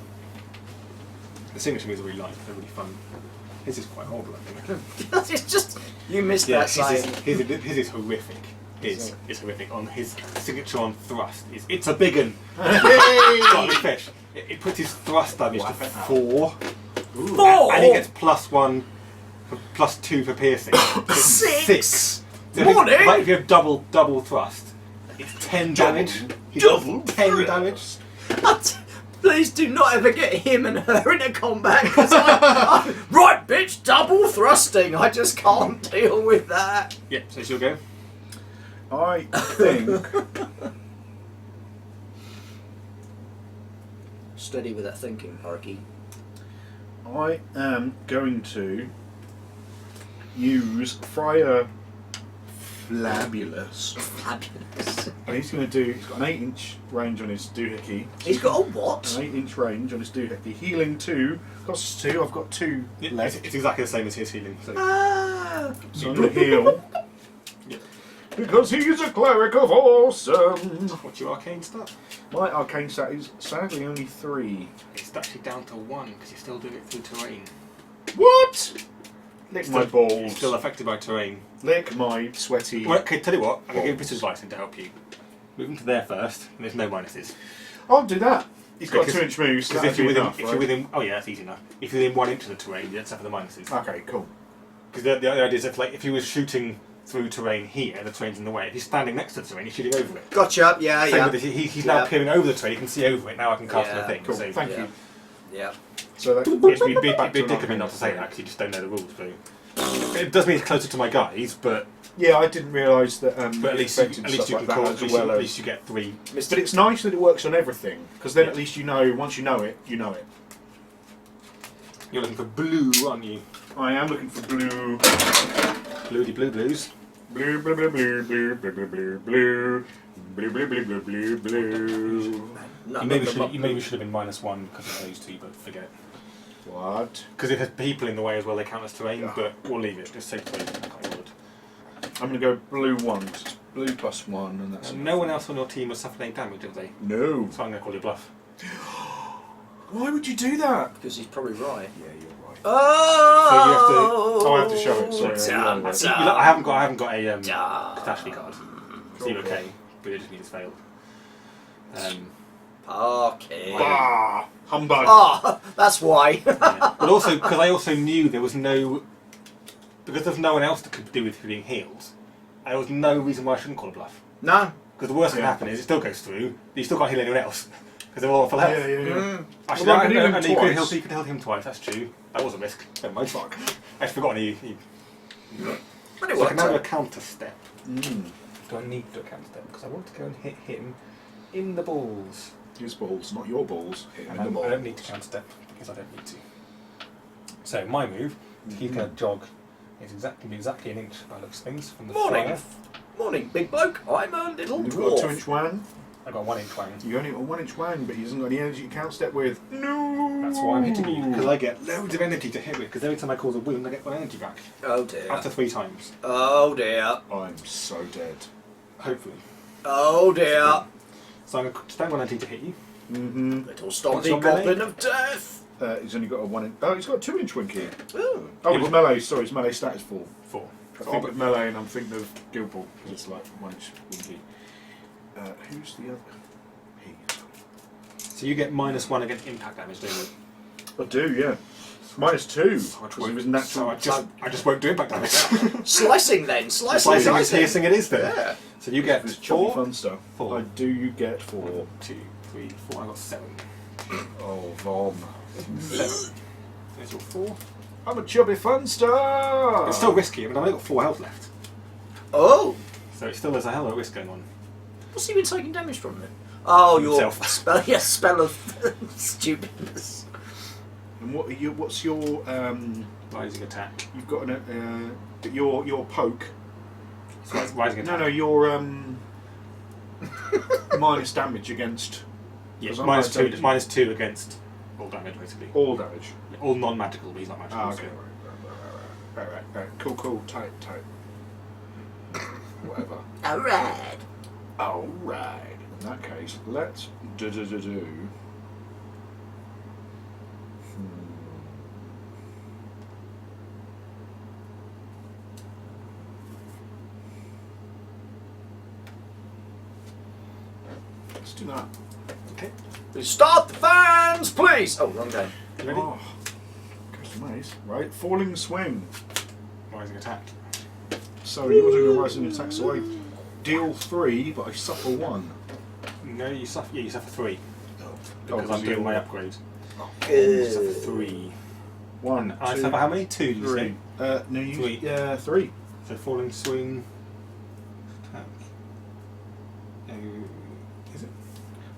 C: The signature moves are really light. They're really fun. His is quite horrible, I think.
B: It's just... You missed that side.
C: His is horrific. His is horrific. On his signature on thrust is it's a big un. Fish. It puts his thrust damage to 4.
B: 4?
C: And he gets +1, +2 for piercing. It's
B: 6.
C: So
B: Morning.
C: if you have double thrust, it's 10 damage.
B: Double
C: 10 damage.
B: Please do not ever get him and her into combat, because right, bitch, double thrusting. I just can't deal with that.
C: Yeah, so she'll go.
A: I think...
B: Steady with that thinking, Parky.
A: I am going to use Fryer Flabulous.
B: Fabulous.
A: And he's got an 8-inch range on his doohickey.
B: He's got a what?
A: An 8-inch range on his doohickey. Healing 2. Costs 2. I've got 2 left.
C: It's exactly the same as his healing. So.
B: Ah.
A: So I'm going to heal. Because he's a cleric of awesome.
C: What's your arcane stat?
A: My arcane stat is sadly only 3.
C: It's actually down to 1 because you're still doing it through terrain.
A: What? Lick my balls.
C: You're still affected by terrain.
A: Lick my sweaty...
C: Well, okay, tell you what, I'm going to give you a bit of advice to help you. Move him to there first, and there's no minuses.
A: I'll do that. He's got a
C: Because-
A: 2-inch move, so
C: Because
A: that'd be enough,
C: if you're within, oh yeah, that's easy enough. If you're within 1 inch of the terrain, that's up for the minuses.
A: Okay, cool.
C: Because the idea is if he was shooting through terrain here, the terrain's in the way. If he's standing next to the terrain, he's shooting over it.
B: Gotcha. Yeah,
C: Same
B: yeah.
C: with this, he's now peering over the terrain. He can see over it. Now I can cast
B: Yeah,
C: the thing.
A: Cool,
C: So,
A: thank
B: yeah.
A: you.
B: Yeah.
A: So that
C: It'd
A: gets
C: be
A: me
C: a bit
A: back to
C: dick of me not to say that because you just don't know the rules. So. It does mean it's closer to my guys, but
A: Yeah, I didn't realise that
C: at least you can call.
A: as well
C: At
A: as...
C: least you get 3.
A: But it's nice that it works on everything, because then at least you know, once you know it, you know it.
C: You're looking for blue, aren't you?
A: I am looking for blue.
C: Blues.
A: Blue, blue, blue, blue, blue, blue, blue, blue, blue. Blue, blue, blue, blue, blue, blue.
B: No,
C: You maybe should have been -1 because of those 2, but forget it.
A: What?
C: Because if there's people in the way as well, they count as terrain, but we'll leave it. Just say terrain.
A: I'm going to go blue 1. It's blue +1, and that's...
C: No one else on your team has suffered any damage, have they?
A: No.
C: So I'm going to call you bluff.
A: Why would you do that?
B: Because he's probably right.
A: Yeah, you're right.
B: Oh!
A: Oh, I have to show it. Sorry.
C: I haven't got a catastrophe card. So you're okay, but it just means it's failed.
B: Okay.
A: Bah! Humbug.
B: Ah, that's why.
C: Yeah. But also, because I also knew there was no... Because there's no one else that could do with being healed, there was no reason why I shouldn't call a bluff.
B: No.
C: Because the worst that can happen is it still goes through, but you still can't heal anyone else. Because they're all full health.
A: Yeah.
C: Actually,
A: Well, I
C: no,
A: could heal him
C: and you
A: twice.
C: could heal him twice, that's true. That was a risk. Never mind. I'd forgotten he...
B: But it
C: So I can
B: worked
C: now do a
B: out.
C: counter step.
A: Mm.
C: Do I need to do a counter step? Because I want to go and hit him in the balls.
A: His balls, not your balls. Hit him
C: And
A: in the
C: I don't
A: balls.
C: need to counter step because I don't need to. So my move, to keep a jog, is exactly an inch by the looks of things from the
B: Morning.
C: flyer.
B: Morning, big bloke. I'm a little
A: You've got a
B: dwarf.
A: 2-inch wang.
C: I got 1 inch wang.
A: You only got a 1-inch wang, but he hasn't got any energy to count step with. No!
C: That's why I'm hitting you, because I get loads of energy to hit with, because every time I cause a wound I get 1 energy back.
B: Oh dear.
C: Up to 3 times.
B: Oh dear.
A: I'm so dead.
C: Hopefully.
B: Oh dear.
C: So I'm going to spend 1 energy to hit you.
A: Mm-hmm.
B: Little
C: What's
B: stompy
C: your melee?
B: goblin of death.
A: He's only got a 1 inch. Oh, he's got a 2-inch winky.
B: Ooh.
A: Oh,
C: Yeah,
A: his
C: well-
A: melee. Sorry, his melee stat is 4.
C: 4.
A: I think of melee and I'm thinking of Gilball because it's like 1-inch winky. Who's the other? He.
C: So you get -1 against impact damage, don't you?
A: I do, yeah. -2
C: So
A: because of his natural.
C: I just won't do impact damage.
B: Slicing then. Slicing.
C: Slicing and piercing it is there.
B: Yeah.
C: So you get
A: His chubby
C: 4.
A: fun stuff.
C: 4.
A: I do. You get 4.
C: 1, 2, 3, 4. I got 7.
A: Oh, vom.
C: 7. There's your 4.
A: I'm a chubby fun star.
C: It's still risky. I mean, I've only got 4 health left.
B: Oh.
C: So it still has a hell of a risk going on.
B: What's he been taking damage from then? Oh, your
C: Himself.
B: spell. Yes, spell of stupidness.
A: And what? What's your?
C: Rising attack.
A: You've got an your poke.
C: So that's rising
A: No,
C: attack.
A: no, your minus damage against
C: Yeah,
A: Because I'm
C: -2,
A: like-
C: -2 against all damage, basically.
A: all damage.
C: All non-magical, but he's not magical.
A: Ah,
C: so-
A: okay. Right. Cool. Tight. Whatever.
B: Alright.
A: Alright. In that case, let's do. Let's do that.
C: Okay.
B: Start the fans, please. Oh, wrong game.
C: You ready?
A: Oh, goes to maze. Right, falling swing.
C: Rising attack.
A: So you're doing a rising attack, so I deal 3, but I suffer 1.
C: No, you suffer. Yeah, you suffer 3
A: Oh,
C: because I'm doing my upgrade. You
B: Good.
C: suffer 3.
A: 1,
C: I
A: 2,
C: suffer how many? 2. Did you
A: 3.
C: say?
A: No, you.
C: 3.
A: Yeah, 3.
C: So falling swing. Attack. Is it?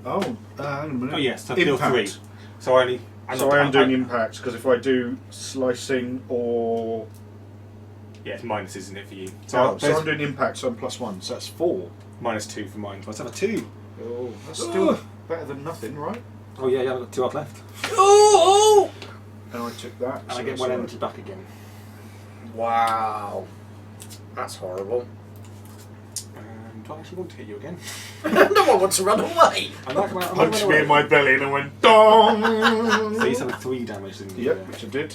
A: Oh, hang on a minute.
C: Oh yes. So deal
A: Impact.
C: 3. So I only.
A: So I am doing impact because if I do slicing or
C: Yeah, it's minus, isn't it, for you?
A: so
C: there's
A: I'm doing impact, so I'm +1, so that's 4.
C: -2 for mine. So I have a 2.
A: Oh, that's still better than nothing, right?
C: Oh yeah, I've got 2 health left.
B: Oh!
A: And I took that.
C: And
A: so
C: I get
A: that's
C: 1
A: all
C: energy back again.
B: Wow. That's horrible.
C: Do I actually want to hit you again?
B: No one wants to run away.
C: I'm not
A: right.
C: gonna
A: Punched me in my belly and I went dong.
C: So you suffered 3 damage, didn't you?
A: Yep, which I did.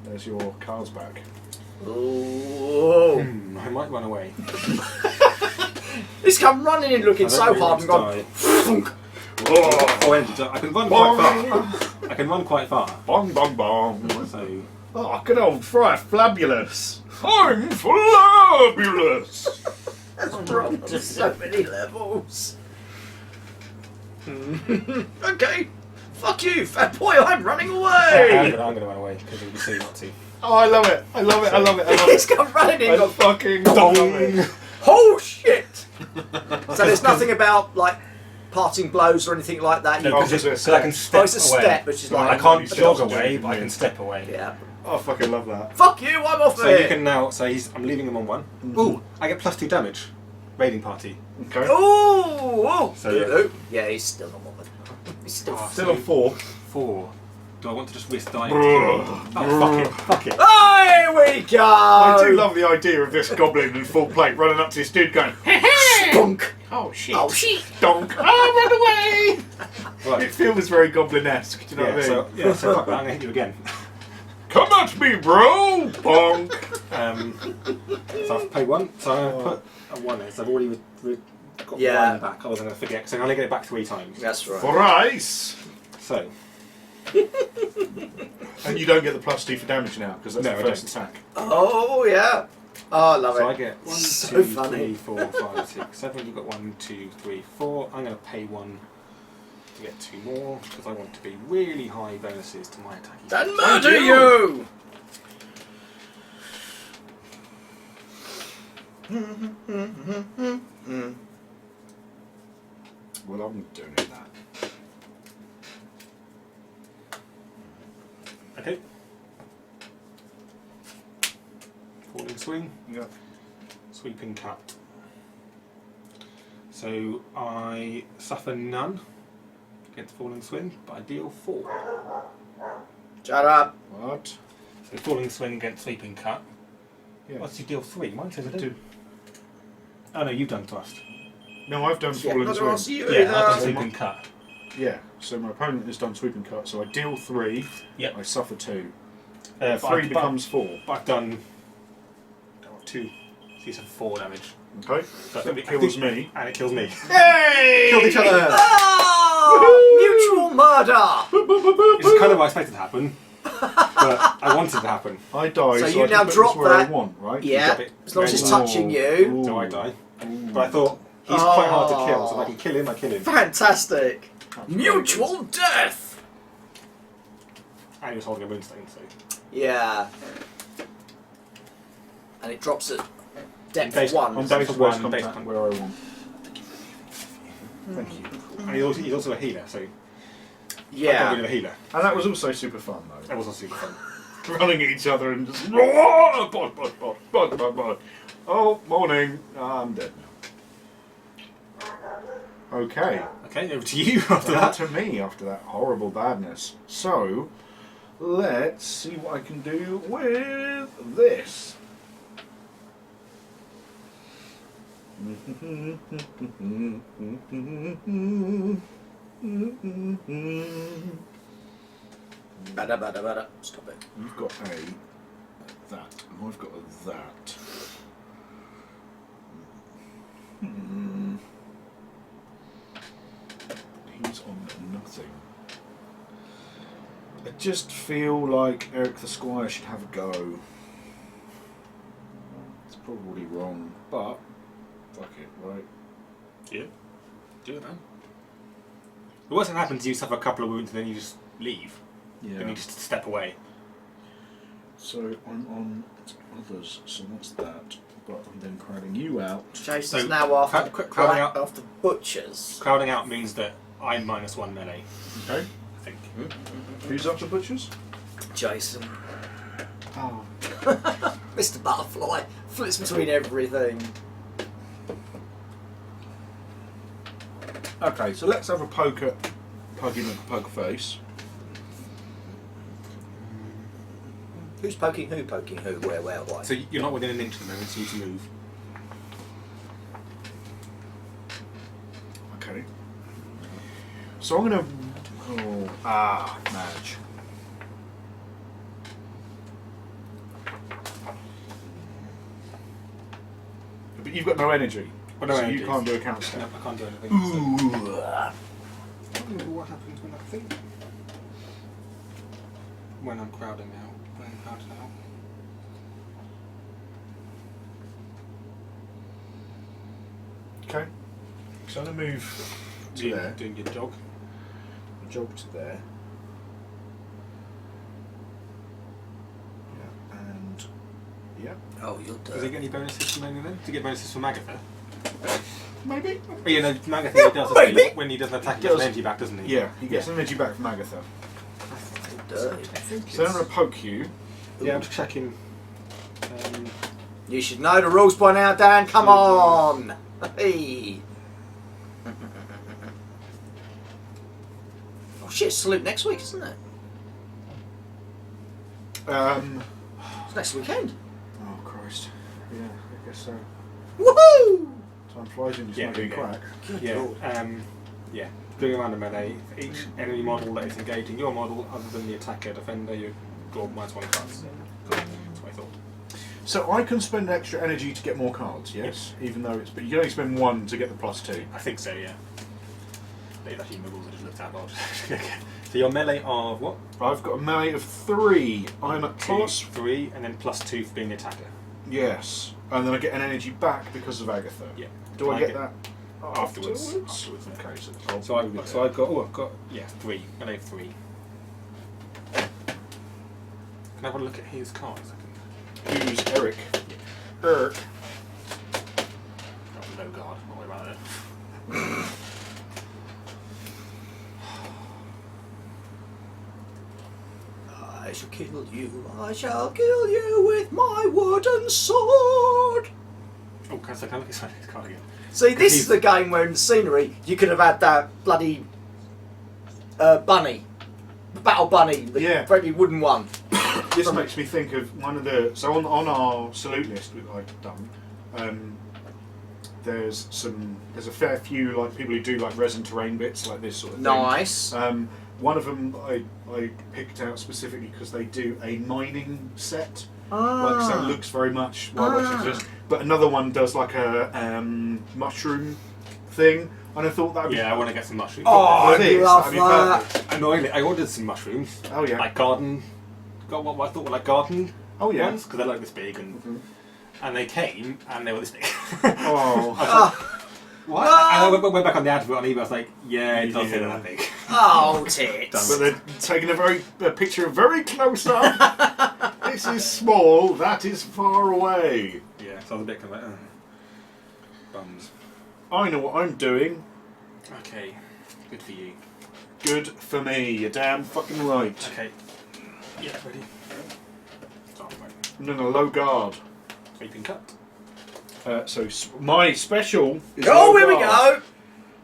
A: There's your cards back.
B: Oh.
C: I might run away.
B: He's come running in looking
C: I don't
B: so
C: really
B: hard
C: want
B: and
C: to
B: gone.
C: die.
B: Thunk.
A: Oh,
C: Oh, energy. So I can run quite far. I can run quite far.
A: bong, bong, bong.
C: So
A: Oh, good old Friar Flabulous. I'm flabulous.
B: That's dropped to so many levels. Okay. Fuck you, fat boy. I'm running
C: I'm
B: away.
C: gonna run away because it'll be silly not to.
A: Oh, I love it. I love it. I love it. I love
B: He's
A: it.
B: come running in.
A: I
B: Gone,
A: fucking
C: Dong.
A: love it.
B: oh shit. So there's nothing about like parting blows or anything like that.
C: No,
A: Oh,
C: because
A: just
C: I can step
B: Oh, it's a
C: away.
B: step, which is like
C: I can't
A: Step
C: jog
A: away,
C: away, but I
A: yeah.
C: can step away.
B: yeah.
A: Oh, I fucking love that.
B: Fuck you. I'm off
C: So
B: here.
C: you can now. So I'm leaving him on 1. Ooh, I get +2 damage. Raiding party.
A: Okay.
B: Oh.
C: So yeah.
B: Yeah, he's still not bothered. He's still.
A: Still a 4.
C: 4. Do I want to just risk dying?
A: Brr.
C: Oh, fuck it. Fuck it.
B: Here we go.
A: I do love the idea of this goblin in full plate running up to this dude going,
B: Spunk.
A: oh shit,
B: Oh shit.
A: donk, oh run away!
C: Right.
A: It feels very goblin-esque, do you know what I mean?
C: So fuck that, I'm gonna hit you again.
A: Come at me, bro! Bonk!
C: So I've paid 1. So I'm gonna put a 1 in. So I've already got
B: Yeah.
C: 1 back. I wasn't gonna forget. So I'm gonna get it back 3 times.
B: That's right.
A: Thrice!
C: So
A: And you don't get the +2 for damage now, because that's
C: No,
A: the
C: I
A: first
C: don't.
A: attack.
B: Oh yeah. Oh, I love
C: So
B: it.
C: I get 1,
B: So
C: 2,
B: funny.
C: 3, 4, 5, 6, 7. You've got 1, 2, 3, 4. I'm going to pay 1 to get 2 more because I want to be really high bonuses to my attacking.
B: And murder you.
A: Well, I'm doing it that.
C: Okay. Falling swing.
A: Yeah.
C: Sweeping cut. So I suffer none against falling swing, but I deal 4.
B: Shut up.
A: What?
C: So falling swing against sweeping cut.
A: Yeah.
C: What's you deal 3? Mine says I do.
A: Two.
C: Oh no, you've done thrust.
A: No, I've done
B: Yeah,
A: falling
B: not
A: swing.
B: ask you
C: Yeah, I've
B: either.
C: done sweeping cut.
A: Yeah, so my opponent has done sweeping cut, so I deal 3,
C: Yep.
A: I suffer 2.
C: But
A: 3 becomes 4.
C: But I've done 2. So you suffer 4 damage.
A: Okay?
C: So
A: So
C: I
A: it
C: think-
A: kills me.
C: And it kills me.
A: Hey!
B: Killed each other. Mutual murder.
C: It's kind of what I expected to happen. But I wanted it to happen.
A: I die,
B: So
A: so
B: you
A: I
B: now
A: can put
B: drop
A: this where I
B: that.
A: want, right?
B: Yeah,
C: drop it.
B: as long as it's
C: Ooh.
B: touching you.
C: So I die. But I thought, he's quite hard to kill, so if I can kill him, I kill him.
B: Fantastic.
A: That's
B: Mutual death.
C: And he was holding a Moonstone, so...
B: Yeah. And it drops at depth
C: Base-
B: 1.
A: I'm
C: Depth
A: base
C: one,
A: one,
C: base
A: contact
C: one.
A: where I want.
C: Thank you. And he's also a healer, so... I got rid
B: Yeah.
C: of a healer.
A: And that was also super fun, though.
C: That wasn't super fun.
A: Running at each other and just... Bod, bod, bod, bod, bod, bod. Oh, morning. I'm dead now. Okay.
C: Okay, over to you after
A: That
C: that.
A: to me after that horrible badness. So, let's see what I can do with this.
B: Bada, bada, bada. Stop it.
A: You've got that, and I've got that. He's on nothing. I just feel like Eric the Squire should have a go. It's probably wrong, but fuck it, right?
C: Yeah. Do it, man. The worst that happens is you suffer a couple of wounds and then you just leave. Then you just step away.
A: So I'm on others, so that's that. But I'm then crowding you out.
B: Jason's
C: So,
B: now after,
C: crowding out-
B: after butchers.
C: Crowding out means that I'm -1 melee,
A: Okay.
C: I think.
A: Who's up to butchers?
B: Jason.
A: Oh.
B: Mr. Butterfly flips between everything.
A: Okay, so let's have a poke at Puggy McPugface.
B: Who's poking who, where, why?
C: So you're not within an inch of the moment, so you need to move.
A: Okay. So I'm gonna. Madge. But you've got no energy.
C: Oh, no
A: so
C: energy.
A: you can't do a counter
C: No,
A: step.
C: I can't do anything.
A: Ooh.
C: I don't know what happens when I think. When I'm crowding out. When I'm crowded out.
A: Okay. So I'm gonna move to
C: Doing-
A: there.
C: Doing your jog.
A: Jog to there. Yeah, and yeah,
B: Oh, you're
C: Does he
B: dirty.
C: get any bonuses from anything then? Does he get bonuses from Agatha?
A: maybe.
C: Oh, yeah, no, from Agatha he does, doesn't he?
B: Maybe.
C: When he does an attack, he
A: Does.
C: gets energy back, doesn't he?
A: Yeah, he gets energy back from Agatha.
B: Dirty.
A: So I'm gonna poke you.
C: Yeah, I'm just checking.
B: You should know the rules by now, Dan. Come on. Hey. Oh shit, it's Salute next week, isn't it? It's next weekend.
A: Oh Christ. Yeah, I guess so.
B: Woohoo!
A: Time flies in
C: Yeah,
A: smoking
C: yeah.
A: crack.
B: Good
C: Yeah,
B: lord.
C: yeah. Doing around a melee, for each enemy model that is engaging your model, other than the attacker, defender, you draw -1 cards. Cool. That's what I thought.
A: So I can spend extra energy to get more cards, yes? Even though it's... But you can only spend 1 to get the +2.
C: I think so, yeah. They've actually in the rules I just looked at. But I'll just so your melee of what?
A: I've got a melee of 3. I'm at
C: +3, and then +2 for being the attacker.
A: Yes. And then I get an energy back because of Agatha.
C: Yeah.
A: Do
C: Can
A: I
C: I
A: get
C: get-
A: that
C: Afterwards.
A: afterwards? Okay, so I'll
C: So
A: move it
C: I've
A: there.
C: got 3. Melee of 3. Can I have a look at his cards?
A: Who's Eric? Eric.
C: guard. Not worry about it.
B: I shall kill you. I shall kill you with my wooden sword.
C: Oh, can I look at his card again?
B: See, this is the game where in the scenery you could have had that bloody bunny, the battle bunny, the very wooden one.
A: This makes me think of one of the... So on our salute list that I've done, there's a fair few like people who do like resin terrain bits like this sort of thing.
B: Nice.
A: One of them I picked out specifically because they do a mining set.
B: Ah.
A: Like, so it looks very much like but another one does like a mushroom thing, and I thought that would be...
C: I want to get some mushrooms.
B: Oh, I love
A: that'd be
B: that.
A: perfect.
C: Annoyingly, I ordered some mushrooms.
A: Oh yeah.
C: Like garden. Got what I thought were like garden ones, because they're like this big, and they came and they were this big.
A: Oh.
C: What?
B: No.
C: And I went back on the advert on eBay. I was like, yeah, it does say they're that big.
B: Oh, tits.
A: But they're taking a picture very close up. This is small, that is far away.
C: Yeah, so I was a bit kind of like, bums.
A: I know what I'm doing.
C: Okay, good for you.
A: Good for me, you're damn fucking right.
C: Okay. Yeah, ready? Start right.
A: I'm doing a low guard.
C: Sweeping cut.
A: So my special is
B: Oh,
A: low
B: here we
A: guard.
B: go.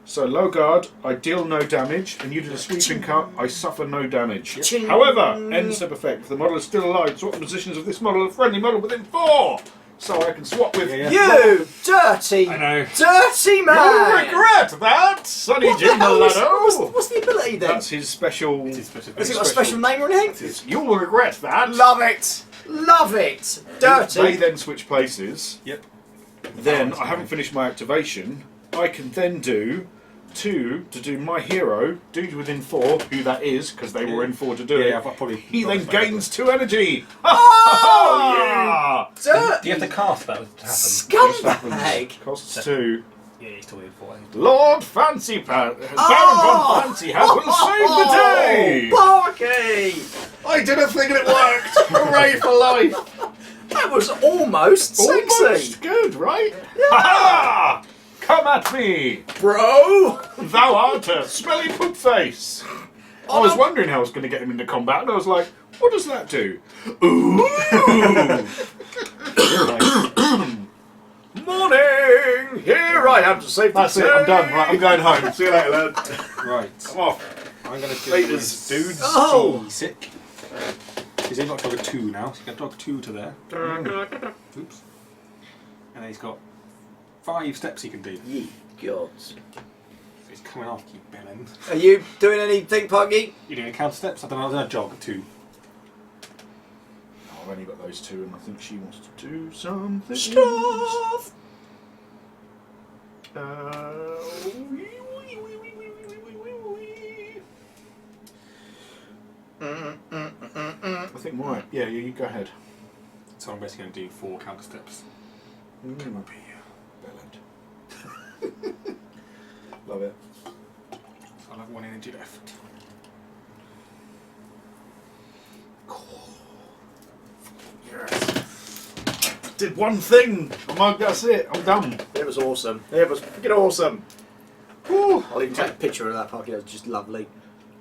A: So low guard, I deal no damage, and you did a sweeping cut, I suffer no damage.
B: Ching.
A: However, end step effect. If the model is still alive, swap the positions of this model and friendly model within 4. So I can swap with
B: You dirty,
C: I know.
B: dirty man.
A: You'll regret that, Sonny
B: What the
A: Jim
B: hell is-
A: Mulatto.
B: what's the ability then?
A: That's his special.
B: Has it got a special name or anything?
A: You will regret that.
B: Love it. Love it. Dirty.
A: They then switch places.
C: Yep.
A: Then I haven't finished my activation. I can then do 2 to do my hero, dude within 4, who that is, because they were in 4 to do it.
C: I've probably.
A: He then gains 2 energy.
B: Oh, dirt.
C: Do you have to cast that to happen?
B: Scumbag.
A: Costs 2.
C: Yeah, he's still in for it.
A: Lord Fancy Baron Von Fancy Hat will save the day.
B: Parky.
A: I did a thing and it worked. Hooray for life.
B: That was almost sexy.
A: Almost good, right? Ha-ha! Come at me,
B: Bro.
A: thou art a smelly poop face. I was wondering how I was going to get him into combat, and I was like, what does that do? Ooh! Morning! Here I am to save the day. That's it, I'm done. Right, I'm going home. See you later, lad.
C: Right.
A: Come off.
C: I'm going to do
A: Laters,
C: this
A: dudes.
B: Oh.
C: sick. He's got dog 2 now, so he's got dog 2 to there. Oops. And then he's got 5 steps he can do.
B: Ye gods.
C: He's coming after you, Bellend.
B: Are you doing anything, Puggy?
C: You're doing counter steps? I don't know, I was going to jog 2.
A: Oh, I've only got those 2, and I think she wants to do something.
B: Stuff.
A: I think my you go ahead.
C: So I'm basically going to do 4 counter steps.
A: Come up here, Bellend. Love it.
C: So I'll have 1 energy left.
A: Yes. Did one thing. That's it. I'm done.
B: It was awesome. It was freaking awesome.
A: Whew.
B: I'll even take a picture of that, Puggy. It was just lovely.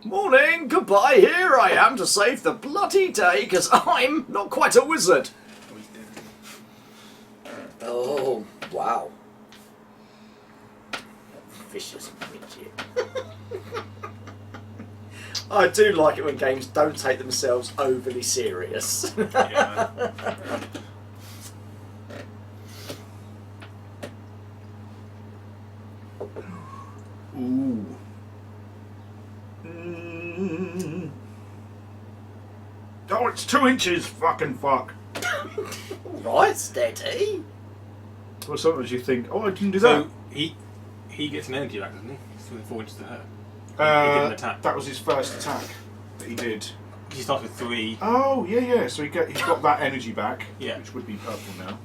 B: Morning, goodbye. Here I am to save the bloody day because I'm not quite a wizard. Oh, wow. Vicious midget. I do like it when games don't take themselves overly serious.
C: Yeah.
A: Ooh. Oh, it's 2 inches. Fucking fuck.
B: Right, steady.
A: Well, sometimes you think, oh, I can do
C: So
A: that.
C: he gets an energy back, doesn't he? He's within 4 inches to her. He didn't attack.
A: That was his first attack that he did.
C: He starts with 3.
A: Oh, yeah. So he's got that energy back,
C: Yeah.
A: which would be purple now.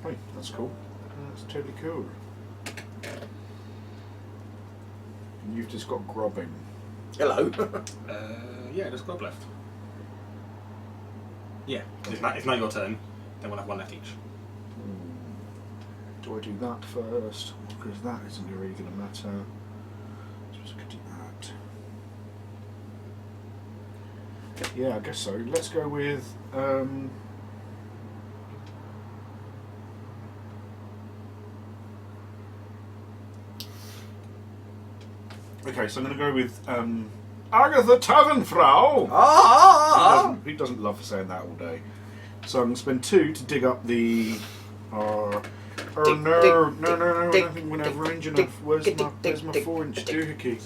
A: Hey, that's cool. That's totally cool. And you've just got grobbing.
B: Hello.
C: Yeah, there's glob left. Yeah, it's not your turn. Then we'll have one left each.
A: Do I do that first? Because that isn't really going to matter. So I could do that. Yeah, I guess so. Let's go with. Okay, so I'm going to go with Agatha Tavernfrau. Who doesn't love saying that all day? So I'm going to spend 2 to dig up the. No, I don't think we're going to have range enough. Where's my 4-inch doohickey?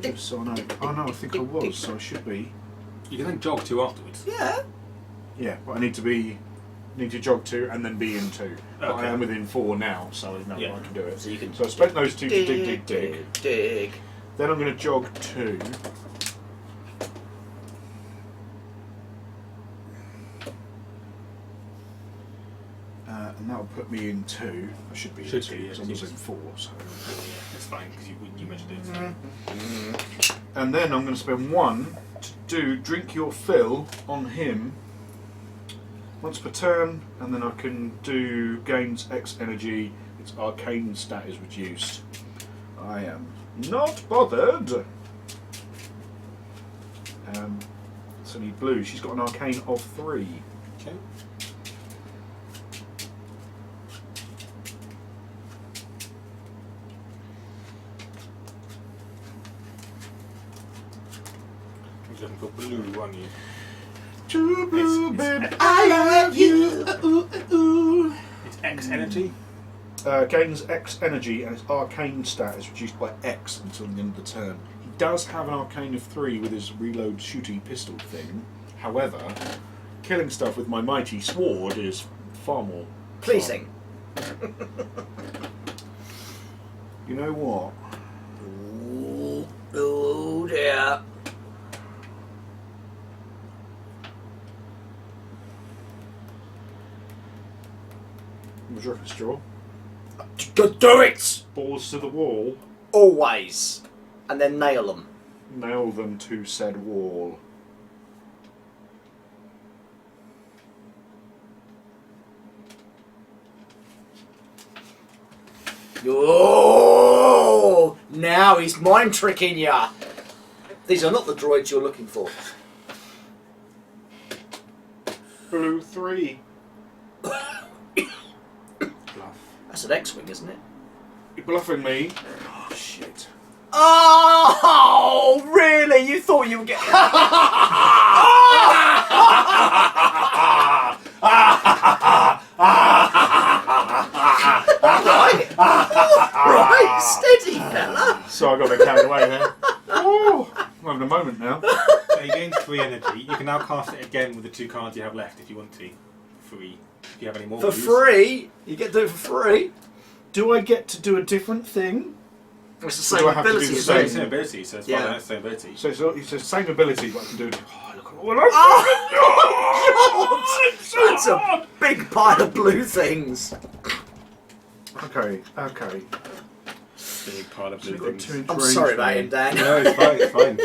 A: Just so I know. Oh no, I think I was, so I should be.
C: You can then jog 2 afterwards.
B: Yeah.
A: Yeah, but I need to jog 2 and then be in 2. But I am within 4 now, so I know I can do it.
B: So you can.
A: So I spent those 2 to dig.
B: Dig.
A: Then I'm going to jog 2. And that'll put me in 2. I should be in 2 because I was in 4. So.
C: It's fine because you measured it.
A: And then I'm going to spend 1 to do drink your fill on him once per turn, and then I can do gains X energy. Its arcane stat is reduced. I am not bothered. So I need blue. She's got an arcane of 3.
C: Okay. Looking for blue, aren't you?
A: True blue, baby,
B: I love you.
C: It's X energy.
A: Gains X energy, and its arcane stat is reduced by X until the end of the turn. He does have an arcane of 3 with his reload shooty pistol thing. However, killing stuff with my mighty sword is far more
B: Pleasing.
A: You know what?
B: Oh dear.
A: What do you reckon, Straw?
B: Do it!
A: Balls to the wall.
B: Always. And then nail them.
A: Nail them to said wall.
B: Oh! Now he's mind tricking ya. These are not the droids you're looking for.
A: Blue 3.
B: That's an X-wing, isn't it?
A: You're bluffing me. Oh shit.
B: Oh, really? You thought you would get... Right, steady, fella.
A: So I got a bit carried away there. Oh, I'm having a moment now.
C: So you gain 3 energy. You can now cast it again with the 2 cards you have left if you want to. 3. If you have any more.
B: For
C: blues.
B: free? You get to do it for free?
A: Do I get to do a different thing?
B: It's the
A: Do
B: same
A: I have to do
B: ability,
A: the
B: isn't it?
C: Same ability, so it's fine. That's the same ability.
A: So it's the same ability, but I can do it. Oh, look at what
B: That's a big pile of blue things.
A: Okay.
C: Big pile of
A: So
C: blue
A: you've got
C: things.
A: 2 inch
B: I'm
A: range
B: sorry
A: for
B: about
A: me.
B: him, Dan.
C: No, it's fine. It's fine.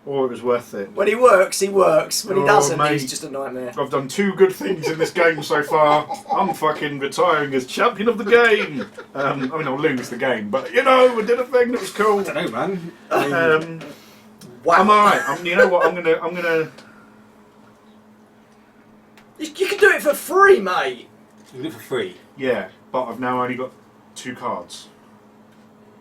A: Oh, it was worth it.
B: When he works, he works. When he
A: Oh,
B: doesn't,
A: mate.
B: he's just a nightmare.
A: I've done 2 good things in this game so far. I'm fucking retiring as champion of the game. I mean, I'll lose the game, but you know, we did a thing that was cool.
C: I don't know, man.
B: Wow.
A: I'm alright. You know what? I'm gonna.
B: You can do it for free, mate.
C: You can do it for free.
A: Yeah, but I've now only got 2 cards.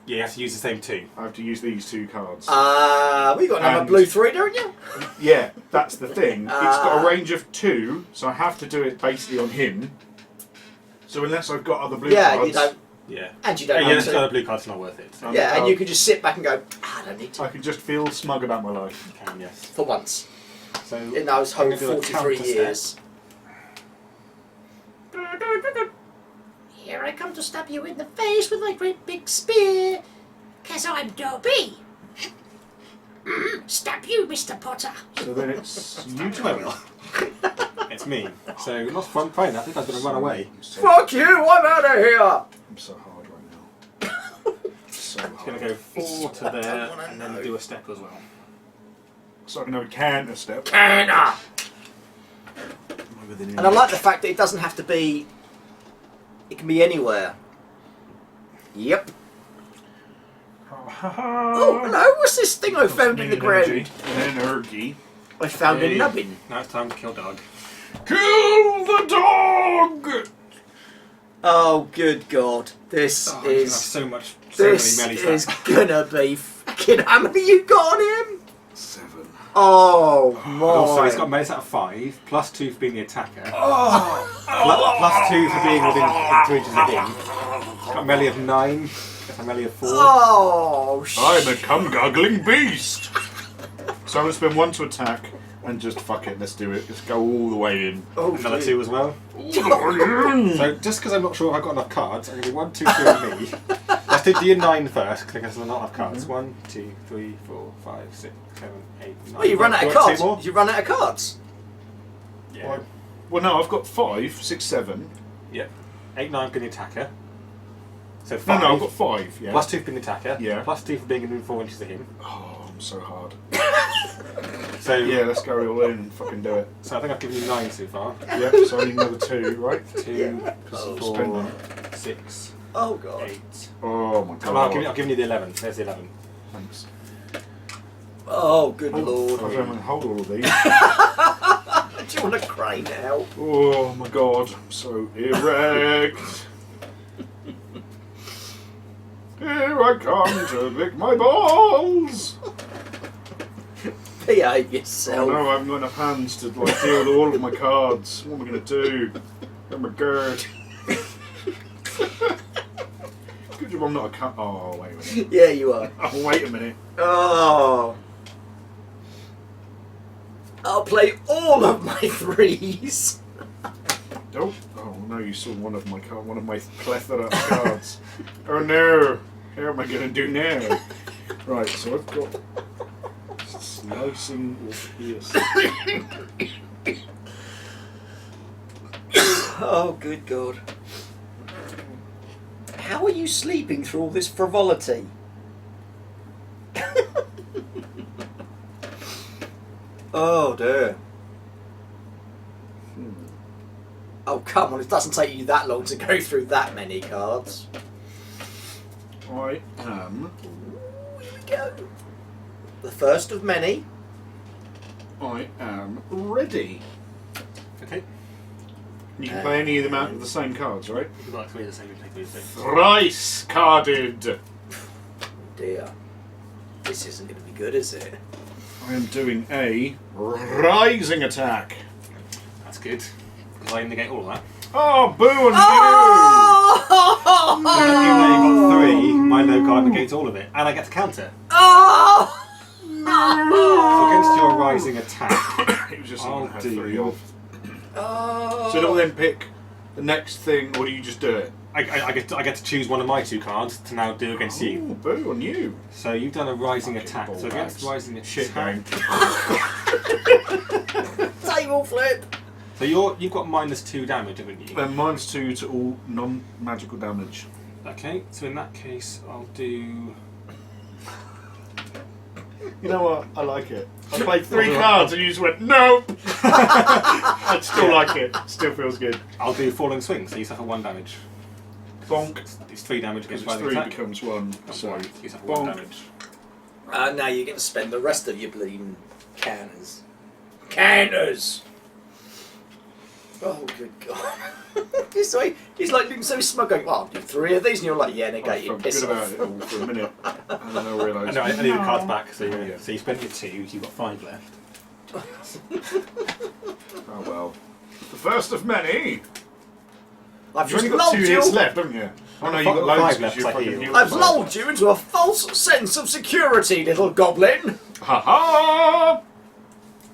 C: Yeah, you have to use the same 2.
A: I have to use these 2 cards.
B: Well, you got another
A: And-
B: blue 3, don't you?
A: Yeah, that's the thing. It's got a range of 2, so I have to do it basically on him. So unless I've got other blue
B: Yeah,
A: cards,
B: you don't.
C: Yeah.
B: And you don't
C: Yeah,
B: have
C: that's
B: to.
C: got a blue card's not worth it. So.
B: Yeah, and you can just sit back and go, I don't need to.
A: I can just feel smug about my life.
C: You can, yes.
B: For once.
C: So
B: In those
C: I'm
B: whole
C: gonna do a
B: 43
C: counter
B: years.
D: Here I come to stab you in the face with my great big spear. 'Cause I'm Dobby. Stab you, Mr. Potter.
A: So then it's you
C: I will. It's me. So not fine. I think I was going to run away.
B: Fuck you, I'm out of here!
A: I'm so hard right now. So
C: I'm going
A: hard.
C: to go 4 to there and then do a step as well.
A: So I can have a counter step.
B: Canna! And I like the fact that it doesn't have to be. It can be anywhere. Yep. Oh, hello. What's this thing I found in the ground?
A: An energy.
B: I found a nubbin.
C: Now it's time to kill dog.
A: Kill the dog!
B: Oh, good God! This is
C: so many
B: this
C: melee
B: is
C: stats.
B: gonna be fucking. How many you got on him?
A: 7.
B: Oh my!
C: Also, he's got melee stat of 5, plus 2 for being the attacker,
B: Oh,
C: plus 2 for being within 2 inches of him. He's got a melee of 9, gets a melee of 4.
B: oh
A: I'm a cum-guggling beast! So I'm going to spend 1 to attack, and just fuck it, let's do it. Let's go all the way in.
B: Oh,
C: Another
B: dear.
C: 2 as well.
A: All the way in!
C: So just because I'm not sure if I've got enough cards, I'm going to do 1, 2, 3 on me. Let's do your 9 first, because there's not enough cards. 1, 2, 3, 4, 5, 6, 7, 8, 9.
B: Oh, you run out of
C: Do you want 2
B: cards.
C: more?
B: You run out of cards.
C: Yeah.
A: Well, no, I've got 5, 6, 7.
C: Yep. 8, 9 being the attacker. So
A: No,
C: 5.
A: no, I've got 5, yeah.
C: Plus 2 for being the attacker.
A: Yeah.
C: Plus 2 for being within 4 inches of him.
A: Oh, I'm so hard.
C: So
A: Yeah, let's go all in and fucking do it.
C: So I think I've given you 9 so far.
A: Yep, so I need another 2, right?
C: 2
B: Yeah.
C: plus
A: Oh,
C: 4,
A: spend
C: 6,
B: Oh God.
C: 8.
A: Oh my god.
C: Well, I've given you the 11. There's the 11.
A: Thanks.
B: Oh, good
A: I
B: Lord.
A: don't want to hold all of these.
B: Do you want to cry now?
A: Oh my god, I'm so erect. Here I come to lick my balls.
B: Behave
A: Oh
B: yourself.
A: no, I haven't got enough hands to like deal with all of my cards. What am I going to do? Oh my god. Good job I'm not a cut. Oh, wait a minute.
B: Yeah, you are.
A: Oh, wait a minute.
B: Oh. I'll play all of my 3s.
A: Oh, oh no, you saw one of my plethora of cards. Oh no, how am I going to do now? Right, so I've got slicing or piercing.
B: Oh, good God. How are you sleeping through all this frivolity? Oh, dear. Oh, come on, it doesn't take you that long to go through that many cards.
A: I am.
B: Here we go. The first of many.
A: I am ready.
C: Okay.
A: You can play any of them out of the same cards, right?
C: We've got 3 of the same. We take 3 of the same.
A: Thrice carded.
B: Dear. This isn't going to be good, is it?
A: I am doing a rising attack.
C: That's good. Because I negate all of that.
A: Oh, boo and
B: Oh!
C: Even though you've got 3, my no card negates all of it. And I get to counter.
B: Oh!
C: So against your rising attack,
A: boo! It was just
C: I'll
A: I had
C: do-
A: 3 off.
B: Oh!
A: So it'll then pick the next thing, or do you just do it?
C: I get to choose one of my 2 cards to now do against you.
A: Oh, boo on you.
C: So you've done a rising
A: Fucking
C: attack.
A: ball
C: So against
A: bags.
C: rising
A: Shit
C: attack.
A: game.
B: Table flip!
C: So you've got -2 damage, haven't you?
A: Then -2 to all non-magical damage.
C: Okay, so in that case, I'll do.
A: You know what? I like it. I played 3 cards and you just went, nope! I still like it. Still feels good.
C: I'll do falling swing. So you suffer 1 damage.
A: Bonk.
C: It's 3 damage
A: Because
C: against
A: it's
C: rising
A: 3
C: attack.
A: becomes 1.
C: That's
A: So,
C: one. You suffer 1
A: bonk.
C: damage.
B: Now you get to spend the rest of your bleeding canners. Canners! Oh, good God. he's like looking so smug going, well, I'll do 3 of these, and you're like, yeah,
A: I
B: negate you,
A: felt
B: piss
A: good
B: off.
A: about it all for a minute. And then I realised.
C: I need the cards back. So
A: Yeah.
C: so you spent your 2, you've got 5 left.
A: Oh well. The first of many.
B: I've
A: You've
B: just
A: only got 2
B: lulled
A: hits
B: you.
A: left, haven't you? Oh no,
C: I've
A: you've got
C: got
A: loads
C: 5
A: because
C: left,
A: you
C: I
A: fucking
C: heal.
A: healed
B: I've
A: five.
B: lulled you into a false sense of security, little goblin.
A: Ha ha!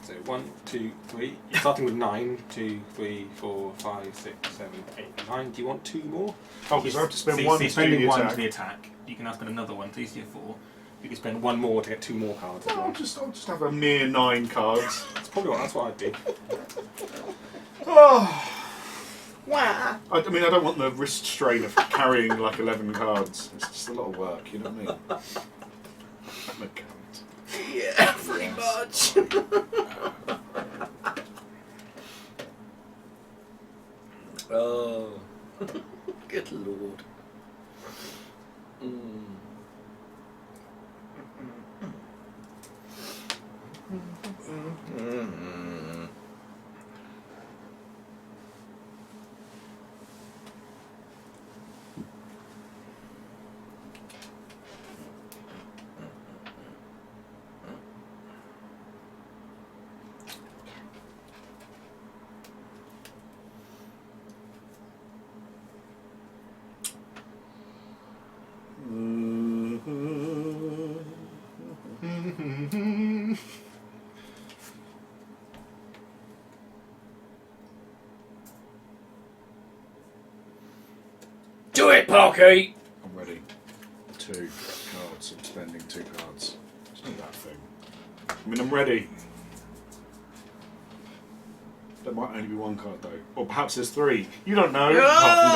C: So 1, 2, 3. You're starting with 9. 2, 3, 4, 5, 6, 7, 8, 9. Do you want 2 more?
A: Oh, because I have to spend
C: So
A: 1
C: you're
A: to do
C: spending
A: the
C: 1
A: attack.
C: to the attack. You can now spend another 1, so you see 4. You can spend 1 more to get 2 more cards. As
A: I'll
C: well.
A: just have a mere 9 cards.
C: That's what I'd do.
A: Oh.
B: Wow.
A: I mean, I don't want the wrist strain of carrying like 11 cards. It's just a lot of work, you know what I mean? I'm a cunt.
B: Yeah, pretty much. Oh, good lord. Do it, Parky!
A: I'm ready. 2 cards. I'm spending 2 cards. Let's do that thing. I mean, I'm ready. There might only be 1 card though. Or perhaps there's 3. You don't know. Apart from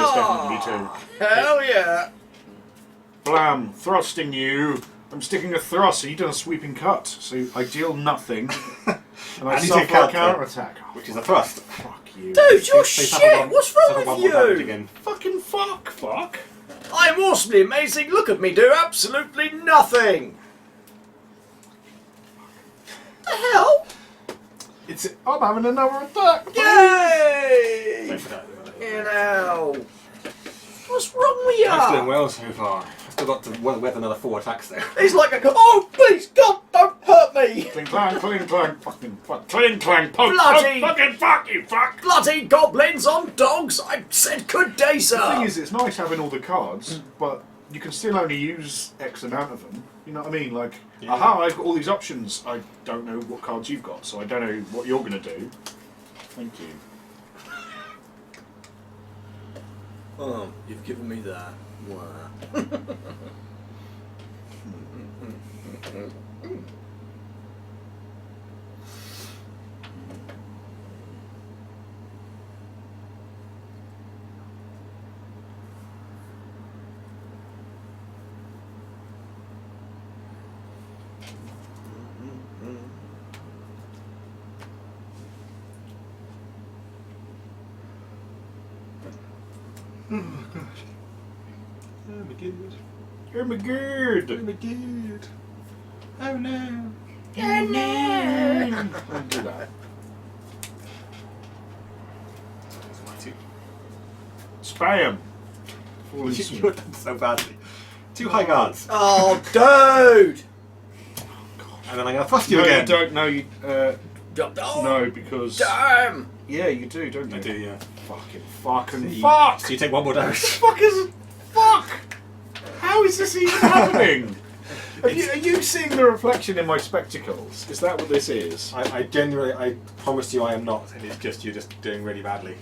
A: there's definitely 2.
B: Hell yeah!
A: Blam! Thrusting you! I'm sticking a thrust, so you've done a sweeping cut. So I deal nothing. And I
C: And you
A: suffer
C: take
A: a
C: counter.
A: counter-attack.
C: Which is a thrust.
A: Fuck you.
B: Dude, you're
C: So you
B: shit!
C: suffer one-
B: What's wrong
C: suffer
B: with
C: one more damage
B: you?
C: again.
A: Fucking fuck.
B: I'm awesomely amazing. Look at me do absolutely nothing. The hell?
A: I'm having another attack.
B: Yay!
C: Thanks for that.
B: You know. What's wrong with
C: That's doing
B: you?
C: well so far. I've still got to weather another 4 attacks though.
B: He's like oh please God, don't hurt me.
A: Cling clang, fucking fuck, cling clang, poke,
B: Bloody-
A: fucking fuck you, fuck.
B: Bloody goblins on dogs. I said good day, sir.
A: The thing is, it's nice having all the cards, but you can still only use X amount of them. You know what I mean? Like,
C: Yeah.
A: aha, I've got all these options. I don't know what cards you've got, so I don't know what you're going to do. Thank you.
B: Oh, you've given me that. Wow.
C: Oh gosh. Oh my good.
A: You're my good.
C: Oh my good. Oh no.
D: Oh no!
A: Don't do that.
C: That's my 2.
A: Spam. Falling
C: You're done so badly. 2 high guards.
B: Oh, dude.
C: And then I'm going to thrust you
A: No,
C: again.
A: you don't. No, you.
B: Oh,
A: No, because.
B: damn.
A: Yeah, you do, don't you?
C: I do, yeah.
A: Fucking
C: So
A: fuck.
C: you take 1 more damage.
A: Fuck is fuck? How is this even happening? Are you seeing the reflection in my spectacles? Is that what this is?
C: I genuinely, I promise you I am not, and it's just you're just doing really badly.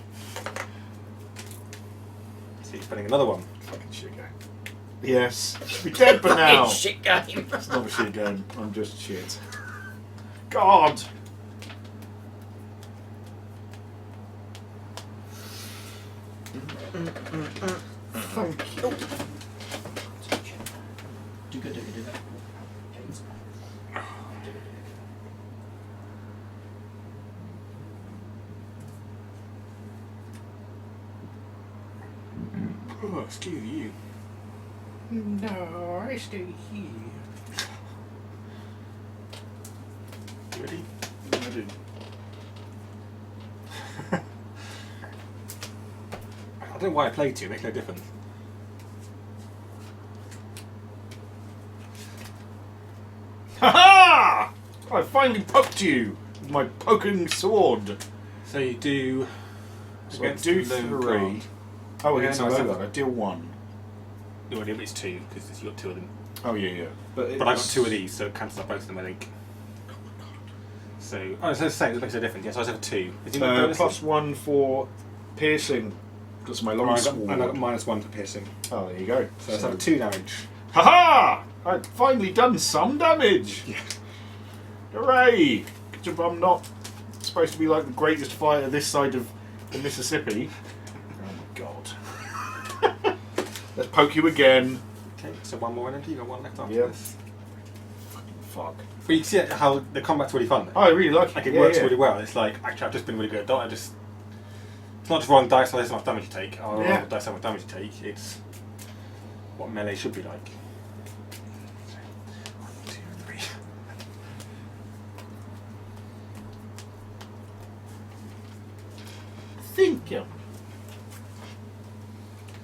C: So you're spending another 1.
A: Fucking shit game. Yes. Should be dead by now.
B: Fucking shit game.
A: It's not a shit game. I'm just shit. God. Thank you.
B: Do good.
C: Oh, excuse you.
A: No, I stay here.
C: You ready?
A: Ready.
C: I don't know why I played 2, it makes no difference.
A: Ha ha! I finally poked you with my poking sword.
C: So you do.
A: So I
C: against
A: do
C: the
A: 3.
C: guard.
A: Oh,
C: Yeah,
A: against
C: no,
A: a
C: I
A: low
C: said-
A: guard. I deal 1.
C: No, it's 2 because you got 2 of them.
A: Oh yeah. But
C: But I got 2 of these, so it cancels out both of them, I think. So, oh, it's the same. It makes no difference. Yes, I have 2. Is he not bonus?
A: Plus 1 for piercing. Because my
C: Oh,
A: long
C: I got
A: sword.
C: -1 for piercing.
A: Oh, there you go.
C: So let's have 2 damage.
A: Ha ha! I've finally done some damage.
C: Yeah.
A: Hooray! Good job I'm not supposed to be like the greatest fighter this side of the Mississippi. Oh my god. Let's poke you again.
C: Okay, so 1 more energy. You got 1 left after
A: Yep.
C: this.
A: Fuck.
C: But you can see how the combat's really fun.
A: I really like it.
C: Like it works really well. It's like, actually I've just been really good at dot. It's not just rolling dice, there's enough damage you take. Or roll dice, how much damage you take. It's what melee should be like. 1, 2, 3.
A: Think you.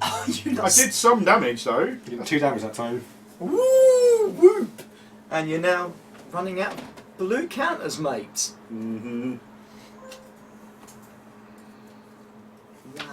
B: Oh,
A: I did some damage though.
C: You did 2 damage that time.
B: Woo! Whoop! And you're now running out of blue counters, mate.
A: Mm-hmm.
B: Wow.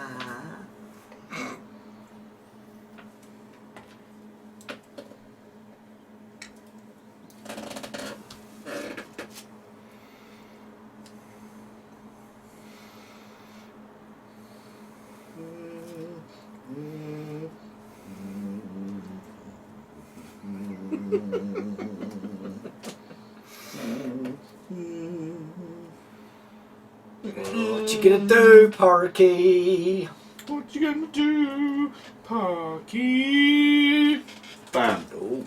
B: What you gonna do, Porky?
A: What you gonna do, Parky? Bam.
B: Oh.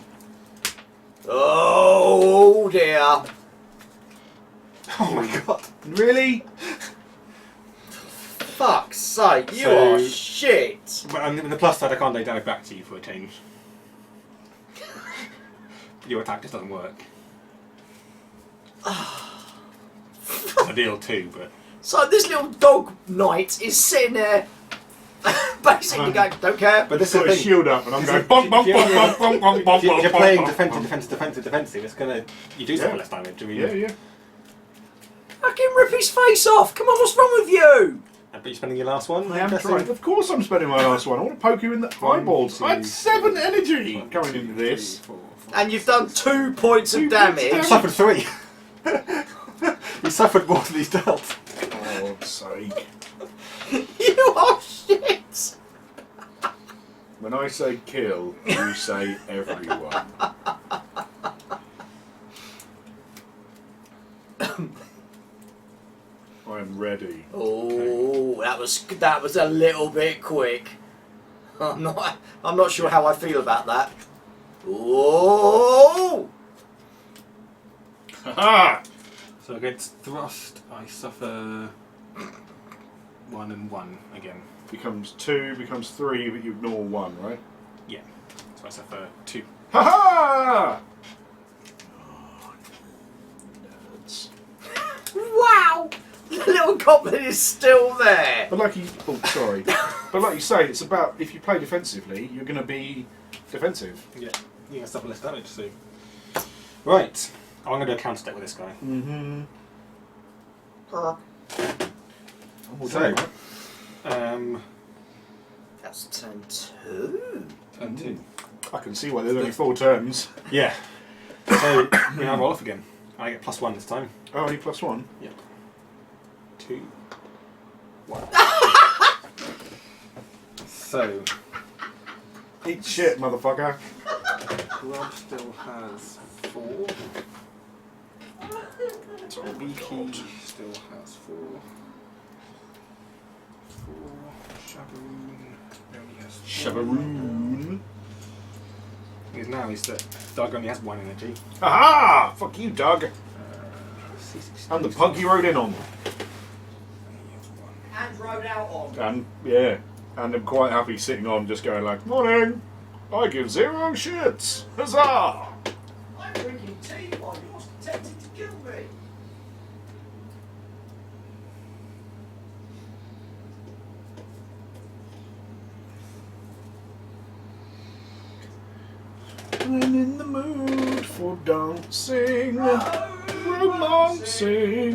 B: Oh dear.
C: Oh my god.
A: Really?
B: Fuck's sake, you
C: So-
B: are shit.
C: But on the plus side, I can't lay damage back to you for a change. Your attack just doesn't work. It's ideal too, but
B: So this little dog knight is sitting there basically going, don't care.
C: but this
A: Got
C: is
A: his
C: the thing.
A: shield up and I'm going bonk, bonk, bonk, bonk, bonk, bonk, bonk,
C: If you're
A: bonk,
C: playing
A: bonk,
C: defensive, defensive, it's gonna you do suffer less damage. I mean,
A: Yeah.
B: Fucking rip his face off. Come on, what's wrong with you?
C: But you're spending your last one.
A: I am
C: guessing?
A: trying. Of course I'm spending my last one. I want to poke you in the
C: 1,
A: eyeballs.
C: 2,
A: I had 7
C: 3,
A: energy
C: 1,
A: going
C: 2,
A: into
C: 3,
A: this.
C: 4, 5.
B: And you've done 2 points of
A: 2 points of
B: damage.
C: You suffered 3. You suffered more than he's dealt.
A: For God's sake.
B: You are shit.
A: When I say kill, you say everyone. I'm ready.
B: Oh, that was a little bit quick. I'm not sure how I feel about that. Oh!
A: Ha!
C: So against thrust, I suffer 1 and 1 again.
A: Becomes 2, becomes 3, but you ignore 1, right?
C: Yeah. So I suffer 2.
A: Ha ha! Oh, nerds.
B: Wow! The little goblin is still there.
A: But like you, oh sorry, but like you say, it's about if you play defensively, you're going to be defensive.
C: Yeah. You can suffer less damage. So. Right. I'm gonna do a counter deck with this guy.
A: Mm-hmm.
C: So,
B: That's turn 2.
C: turn 2.
A: I can see why there's only 4 turns.
C: Yeah. So we now roll off again. I get +1 this time.
A: Oh, only +1.
C: Yep. 2, 1. So
A: Eat shit, motherfucker.
C: Rob still has 4. Beaky still has 4. 4. Shabaroon only has 4.
A: Shabaroon.
C: Because now is that Doug only has 1 energy.
A: Aha! Fuck you, Doug.
C: C16.
A: I'm the pug you rode in on.
B: And rode out on.
A: And, yeah. And I'm quite happy sitting on just going like, morning! I give 0 shits! Huzzah!
B: I'm drinking tea while you're tempted to kill me.
A: I'm in the mood for dancing, romancing.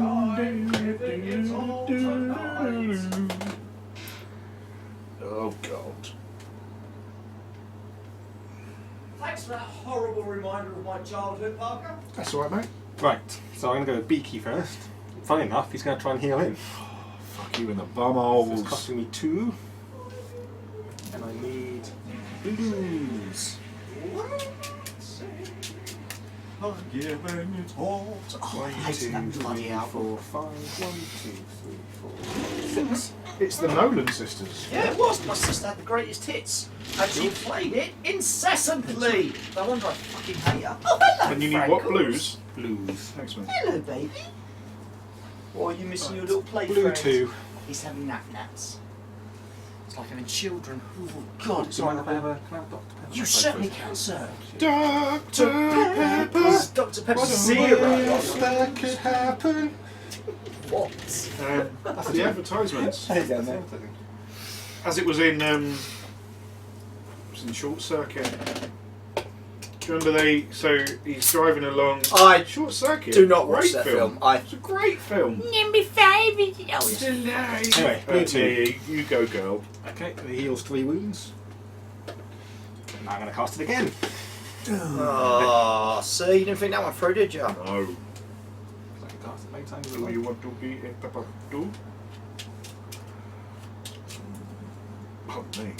A: Oh God.
B: Thanks for that horrible reminder of my childhood, Parker.
A: That's alright, mate.
C: Right, so I'm going to go with Beaky first. Funny enough, he's going to try and heal him.
A: Fuck you in the bum
C: So it's
A: holes.
C: costing me 2. And I need blues.
A: Giving it all to
B: Oh, I hate that bloody album.
C: 4, 5. 1, 2, 3, 4, 6.
A: It's the Nolan sisters.
B: Yeah, it was. My sister had the greatest hits. And she played it incessantly. No wonder I fucking hate her. Oh, hello,
A: And you need what?
B: Frankles.
A: Blues?
C: Blues.
A: Excellent.
B: Hello, baby. Or are you missing your little play
C: Blue
B: friend?
C: 2.
B: He's having nap-naps. It's like having children. Oh, God, it's
C: Do you mind
B: like...
C: if I have a can I have Dr. Pepper?
B: You certainly can, sir.
A: Dr. Pepper.
B: It's Dr. Pepper Zero.
C: That could happen.
B: What?
A: That's the advertisements.
C: There you go, mate.
A: As it was in Short Circuit. Do you remember so he's driving along
B: I
A: Short Circuit.
B: do not watch
A: Great
B: that film.
A: It's a great film.
D: Number 5 is... Oh, yes.
C: Anyway, Blue 2.
A: Yeah, you go, girl.
C: Okay, it heals 3 wounds. Now I'm going to cast it again.
B: Oh, see, you didn't think that one through, did you?
A: No.
C: I can cast it many times as
A: Do
C: well.
A: you want to be a pepper too? Oh, me.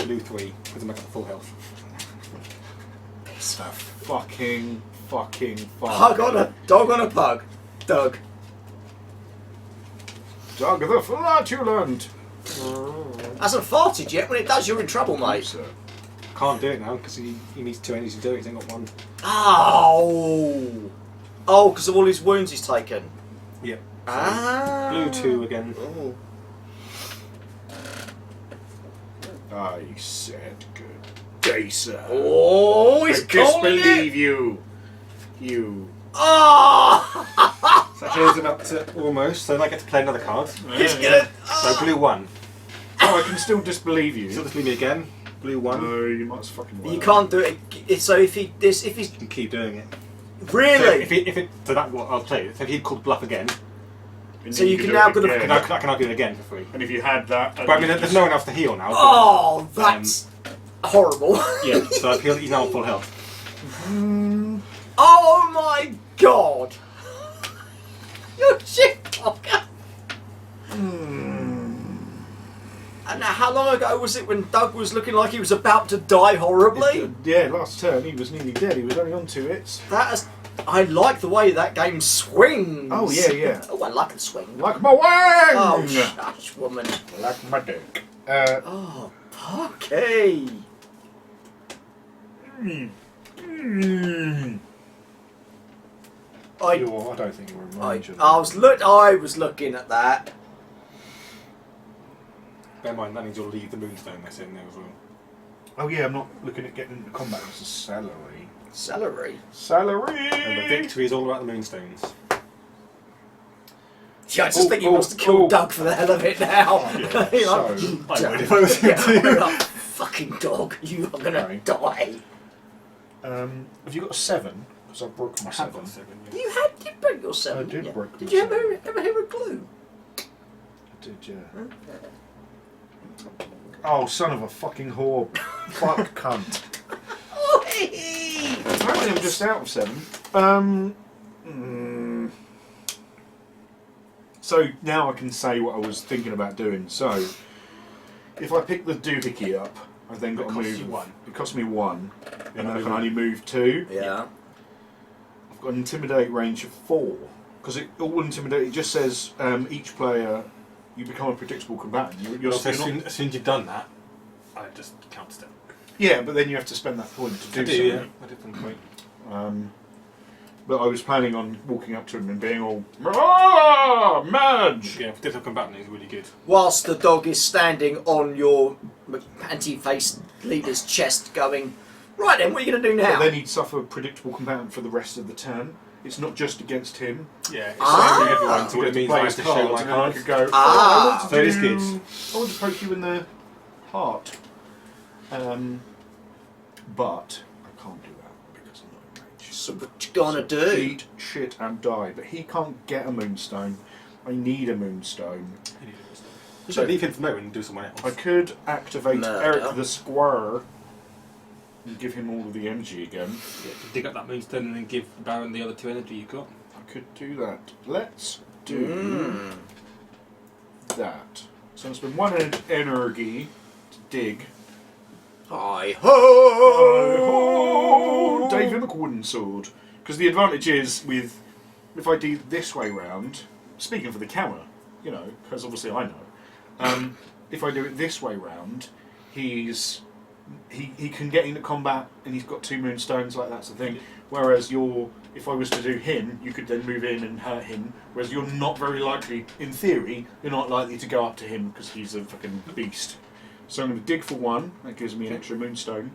C: Blue 3, put them back at full health.
A: It's a fucking fuck.
B: Pug on a dog on a pug. Doug.
A: Doug the flatulent.
B: Hasn't farted yet. When it does, you're in trouble, mate.
A: Sir.
C: Can't do it now because he needs 2 energies to do it. He's only got 1.
B: Oh. Oh, because of all his wounds he's taken.
C: Yep.
B: Ah.
C: Blue 2 again.
B: Oh.
A: I said good day, sir.
B: Oh, he's
A: I
B: calling
A: disbelieve
B: it.
A: you.
B: Oh.
C: So that heals him up to almost, so then I get to play another card.
B: He's gonna.
C: So blue 1.
A: Oh, I can still disbelieve you.
C: Still disbelieve me again. Blue 1.
A: No, you might as fucking well.
B: You can't do it. So if he's
C: You can keep doing it.
B: really.
C: So that what I'll play. So if he'd called bluff again,
A: And
B: So
A: then
B: you
A: could
B: can
A: do
B: now
A: it
B: go to-
A: again.
C: I can do it again for free.
A: And if you had that,
C: But I mean, there's no one else to heal now.
B: Oh, that's horrible.
C: Yeah, so I've healed. He's now on full health.
B: Oh my god. You shit fucker. And how long ago was it when Doug was looking like he was about to die horribly?
A: Yeah, last turn he was nearly dead. He was only on 2 hits.
B: I like the way that game swings.
A: Oh, yeah.
B: Oh, I like the swing.
A: Like my wang!
B: Oh, shush, woman.
A: Like my dick.
B: Oh, okay.
C: I don't think you're a
B: I
C: ranger.
B: I was looking at that.
C: Bear in mind, that means you'll leave the Moonstone mess in there as well.
A: Oh yeah, I'm not looking at getting into combat. It's a salary.
B: Celery.
A: Salary!
C: And the victory is all about the Moonstones.
B: Yeah, I just think he wants to kill Doug for the hell of it now.
A: Yeah,
B: You're like,
A: so-
B: "You
C: I
B: Doug."
C: would if I was him
B: Yeah,
C: too.
B: I'm like, fucking dog, you are gonna
A: Right.
B: die.
A: Have you got a 7? Because I broke my
C: I have
A: 7.
C: got 7. Yeah.
B: You did break your 7.
A: I did
B: yeah.
A: break
B: Did
A: my
B: you
A: seven.
B: ever hear a glue?
A: I did, yeah. Oh, son of a fucking whore. Fuck cunt.
B: Oi!
A: Apparently I'm just out of 7. So now I can say what I was thinking about doing. So, if I pick the doohickey up, I've then got to
C: costs
A: move.
C: you 1.
A: It costs me 1, and then I
C: move
A: can
C: one.
A: only move 2.
B: Yeah.
A: I've got an intimidate range of 4. Because it all intimidate, it just says each player, you become a predictable combatant. You're
C: Also,
A: not-
C: as soon as you've done that, I just counter step.
A: yeah, but then you have to spend that point to do something.
C: I did think
A: But I was planning on walking up to him and being all, "Ah, Madge!"
C: Yeah, predictable combatant is really good.
B: Whilst the dog is standing on your anti-face leader's chest going, right then, what are you going to do
A: But
B: now?
A: then he'd suffer predictable combatant for the rest of the turn. It's not just against him.
C: Yeah, it's
B: Ah.
C: for everyone. So
A: So
C: it
A: it
C: means
A: play
C: I
A: his
C: have to show
A: cards
C: my
A: and then I
C: cards.
A: could go,
B: Ah.
A: I want to
C: So it is
A: do-
C: good.
A: I want to poke you in the heart. But I can't do that because I'm not in range.
B: So what you gonna do?
A: Eat shit and die. But he can't get a Moonstone. I need a Moonstone.
C: So leave him for a moment and do someone else.
A: I could activate
B: Murder.
A: Eric the Squire and give him all of the energy again.
C: Yeah, dig up that Moonstone and then give Baron the other 2 energy you've got.
A: I could do that. Let's do that. So I spend 1 energy to dig.
B: Hi ho!
A: Oh, David McWooden sword. Because the advantage is with if I do this way round, speaking for the camera, you know, because obviously I know, If I do it this way round, he can get into combat and he's got 2 Moonstones, like that's the thing. Whereas if I was to do him, you could then move in and hurt him. Whereas you're not very likely, in theory, you're not likely to go up to him because he's a fucking beast. So I'm going to dig for 1. That gives me an extra Moonstone.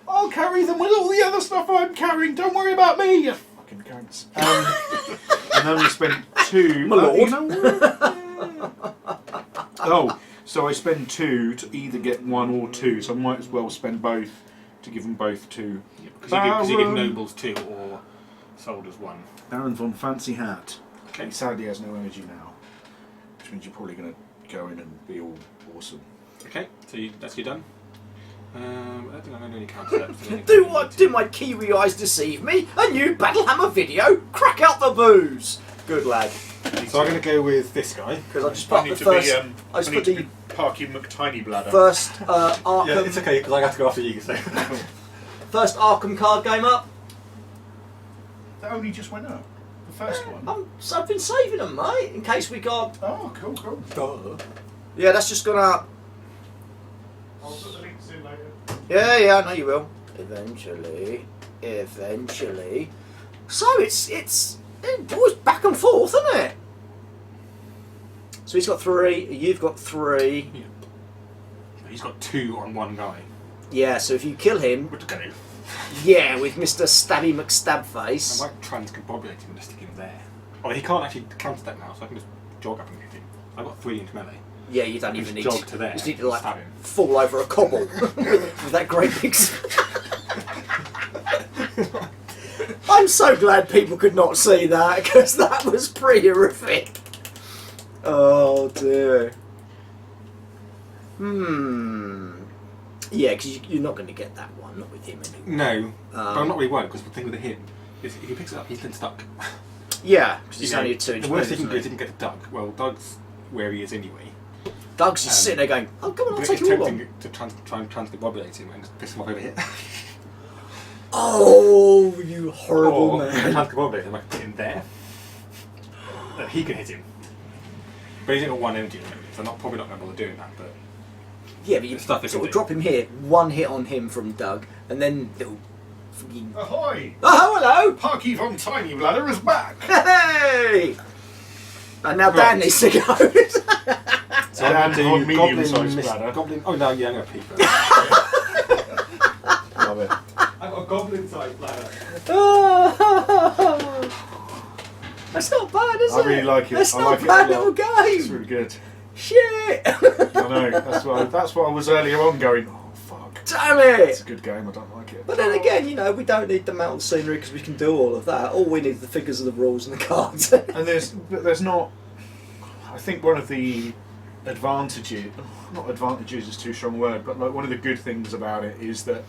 A: I'll carry them with all the other stuff I'm carrying. Don't worry about me, you fucking cunts. And then we spent 2.
B: My lord.
A: You know what? Oh, so I spend 2 to either get 1 or 2. So I might as well spend both to give them both 2.
C: Because you give nobles 2 or soldiers 1.
A: Baron von Fancy Hat.
C: Okay.
A: He sadly has no energy now, which means you're probably going to go in and be all awesome.
C: Okay, so that's you done. I don't think I'm going to do any counter
B: Do what? Do my Kiwi eyes deceive me? A new Battlehammer video? Crack out the booze! Good lad.
C: So I'm going to go with this guy.
B: Because I just put the first. I just put the
A: Parky McTiny Bladder.
B: first Arkham.
C: Yeah, it's okay because I have to go after you. So.
B: First Arkham card game up.
A: That only just went up. The first one.
B: I've been saving them, mate, in case we got.
A: Oh, cool.
B: Yeah, that's just gone up.
A: I'll put the links in later.
B: Yeah, I know you will. Eventually. So it was back and forth, isn't it? So he's got 3. You've got 3.
C: Yeah. He's got 2 on one guy.
B: Yeah. So if you kill him,
C: What can I do?
B: yeah, with Mr. Stabby McStabface.
C: I might transcombobulate him and just stick him there. Oh, he can't actually counter that now, so I can just jog up and hit him. I've got 3 into melee.
B: Yeah, you don't
C: You
B: even need
C: just jog to there,
B: You just need to like
C: stab him.
B: fall over a cobble with that great big. I'm so glad people could not see that because that was pretty horrific. Oh dear. Yeah, because you're not going to get that one, not with him anyway.
C: No, but I'm not really worried because the thing with him is if he picks it up, he's then stuck.
B: Yeah, because he's
C: You know,
B: only a 2 inch.
C: The worst he can
B: move,
C: do is
B: isn't
C: he can get to Doug. Well, Doug's where he is anyway.
B: he? Doug's just sitting there going, "Oh, come on, I'll
C: But
B: take
C: it's
B: you all
C: tempting
B: on."
C: to try and transcombobulate him and just piss him off over here.
B: Oh, you horrible
C: Or
B: man!
C: transcombobulate him, I can put him there. And he can hit him. But he's only got 1 energy at the moment, so I'm probably not going to bother doing that. But
B: Yeah, but you
C: Stuff they
B: sort
C: can
B: of
C: do.
B: drop him here, 1 hit on him from Doug, and then little fucking.
A: Ahoy!
B: Oh, hello!
A: Parky von Tiny Bladder is back!
B: Hey! And now Dan
C: Right.
B: needs to go.
C: so
A: Dan
C: I'm
A: on
C: going to do
A: medium-sized bladder.
C: Goblin. Oh no, yeah, I'm going to peep.
A: Love it.
C: I've got a goblin-sized bladder.
B: That's not bad, is
A: I
B: it?
A: really like it.
B: That's
A: I
B: not
A: like
B: a
A: it
B: bad
A: a lot.
B: little
A: It's
B: game.
A: really good.
B: Shit!
A: I know. That's what I was earlier on going. Oh fuck!
B: Damn
A: It's
B: it!
A: a good game. I don't like it.
B: But then again, you know, we don't need the mountain scenery because we can do all of that. All we need is the figures of the rules and the cards.
A: And there's not. I think one of the advantages, not advantages is too strong a word, but like one of the good things about it is that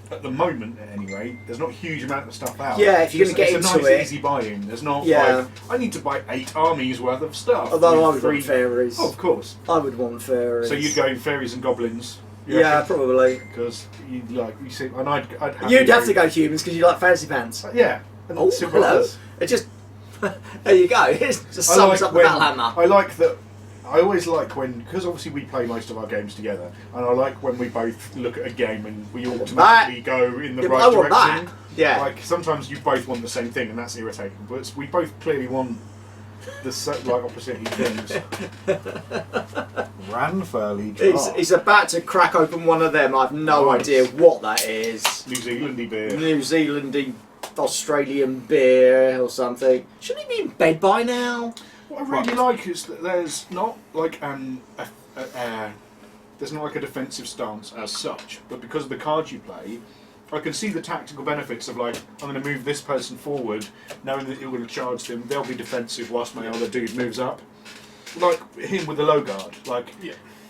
A: at the moment, at any rate, there's not a huge amount of stuff out.
B: Yeah, if you're going to get
A: it's
B: into
A: a nice,
B: it.
A: easy buy-in. There's not
B: Yeah.
A: like I need to buy 8 armies worth of stuff.
B: Although I
A: with
B: would want fairies.
A: Oh, of course.
B: I would want fairies.
A: So you'd go in fairies and goblins.
B: Yeah, probably.
A: Because you see, and I'd
B: You'd have to go humans because you like fancy pants.
A: Yeah. And
B: Oh,
A: simple
B: hello.
A: as.
B: It just. There you go. It just sums up the Battlehammer.
A: I like that. I always like when, because obviously we play most of our games together, and I like when we both look at a game and we automatically go in the
B: Yeah, but
A: right
B: I want
A: direction.
B: that. Yeah.
A: Like sometimes you both want the same thing, and that's irritating. But we both clearly want the like opposite things. Ranfurly.
B: He's about to crack open one of them. I've no
A: Nice.
B: idea what that is.
A: New Zealandy beer.
B: New Zealandy Australian beer or something. Shouldn't he be in bed by now?
A: What I really like is that there's not like there's not like a defensive stance as such, but because of the cards you play, I can see the tactical benefits of like I'm going to move this person forward, knowing that you're going to charge them. They'll be defensive whilst my other dude moves up. Like him with the low guard. Like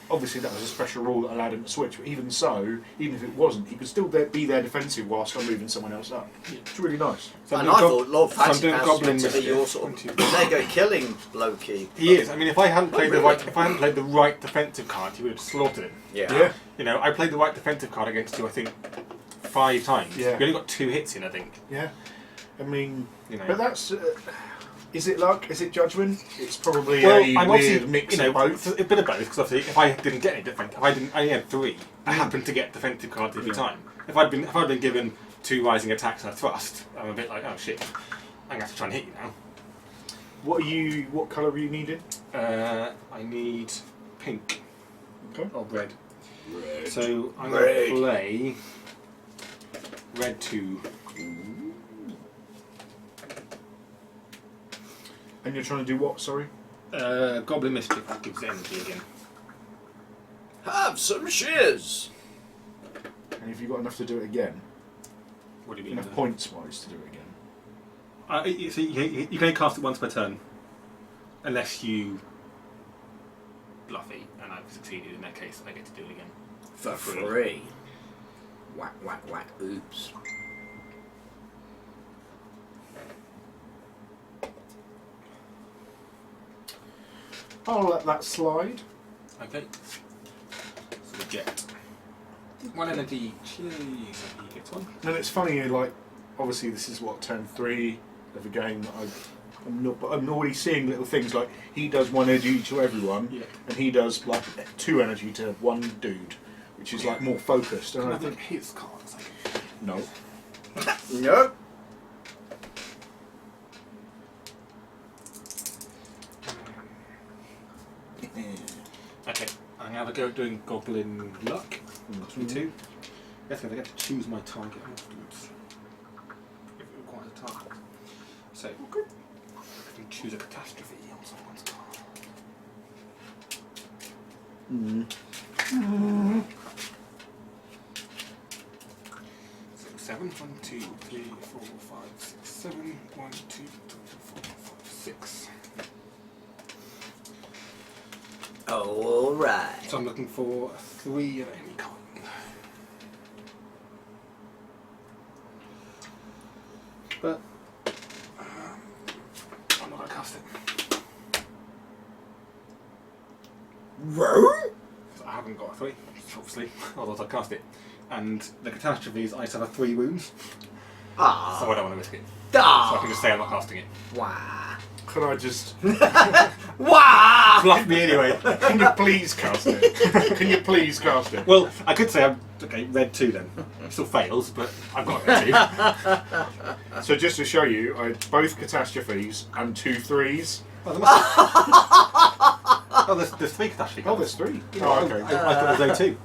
A: obviously that was a special rule that allowed him to switch, but even so, even if it wasn't, he could still be there defensive whilst I'm moving someone else up. It's really nice.
C: So
B: And I thought Lord
C: so I'm
B: Fancy
C: doing
B: Pants
C: goblin
B: was meant to be your
C: mischief.
B: sort of Lego killing Loki.
C: He is. I mean, if I hadn't played
B: really.
C: if I hadn't played the right defensive card, he would have slaughtered him.
B: Yeah.
C: You know, I played the right defensive card against you, I think, 5 times.
A: Yeah.
C: You only got 2 hits in, I think.
A: Yeah. I mean,
C: You know.
A: but that's Is it luck? Is it judgment? It's probably
C: I'm
A: weird mix of both.
C: A bit of both, because obviously if I didn't get any defensive, I only had 3, I happened to get defensive cards every time. If I'd been given 2 rising attacks and a thrust, I'm a bit like, oh shit, I'm going to have to try and hit you now.
A: What colour are you needing?
C: I need pink.
A: Okay.
C: Or red.
A: Red.
C: So I'm going to play red 2.
A: And you're trying to do what, sorry?
C: Goblin Mischief, that gives energy again.
B: Have some shiz!
A: And have you got enough to do it again?
C: What do you mean?
A: Enough points-wise to do it again?
C: So you can only cast it once per turn. Unless you bluffy, and I've succeeded in that case, I get to do it again.
B: For free. Whack, whack, whack, oops.
A: I'll let that slide.
C: Okay. So the jet. 1 energy each. Yay, so he gets 1.
A: And it's funny, like, obviously this is what, turn 3 of a game that I'm already seeing little things like he does 1 energy to everyone, and he does like 2 energy to 1 dude, which is like more focused. And I think
C: his cards.
A: no.
B: No.
C: Okay, I'm going to go doing Goblin Luck. Cost me 2. Yes, I get to choose my target afterwards. If it requires a target. So, I can choose a catastrophe on someone's card. So 7, 1, 2, 3, 4, 5, 6, 7, 1, 2, 3, 4, 5, 6.
B: Alright.
C: So I'm looking for 3 of any kind. But I'm not going to cast it. Because I haven't got a 3, obviously, otherwise I'd cast it. And the catastrophes, I just have a 3 wounds, so I don't want to risk it. So I can just say I'm not casting it.
B: Wow.
A: Could I just
B: Wow.
C: Bluff me anyway.
A: can you please cast it? Can you please cast it?
C: Well, I could say I'm okay. Red 2 then. It still fails, but I've got red 2.
A: So just to show you, I had both catastrophes and 2 3s.
C: Oh, there's 3 catastrophe
A: Oh,
C: cards.
A: there's 3.
C: Oh,
A: okay.
C: I thought there was only 2.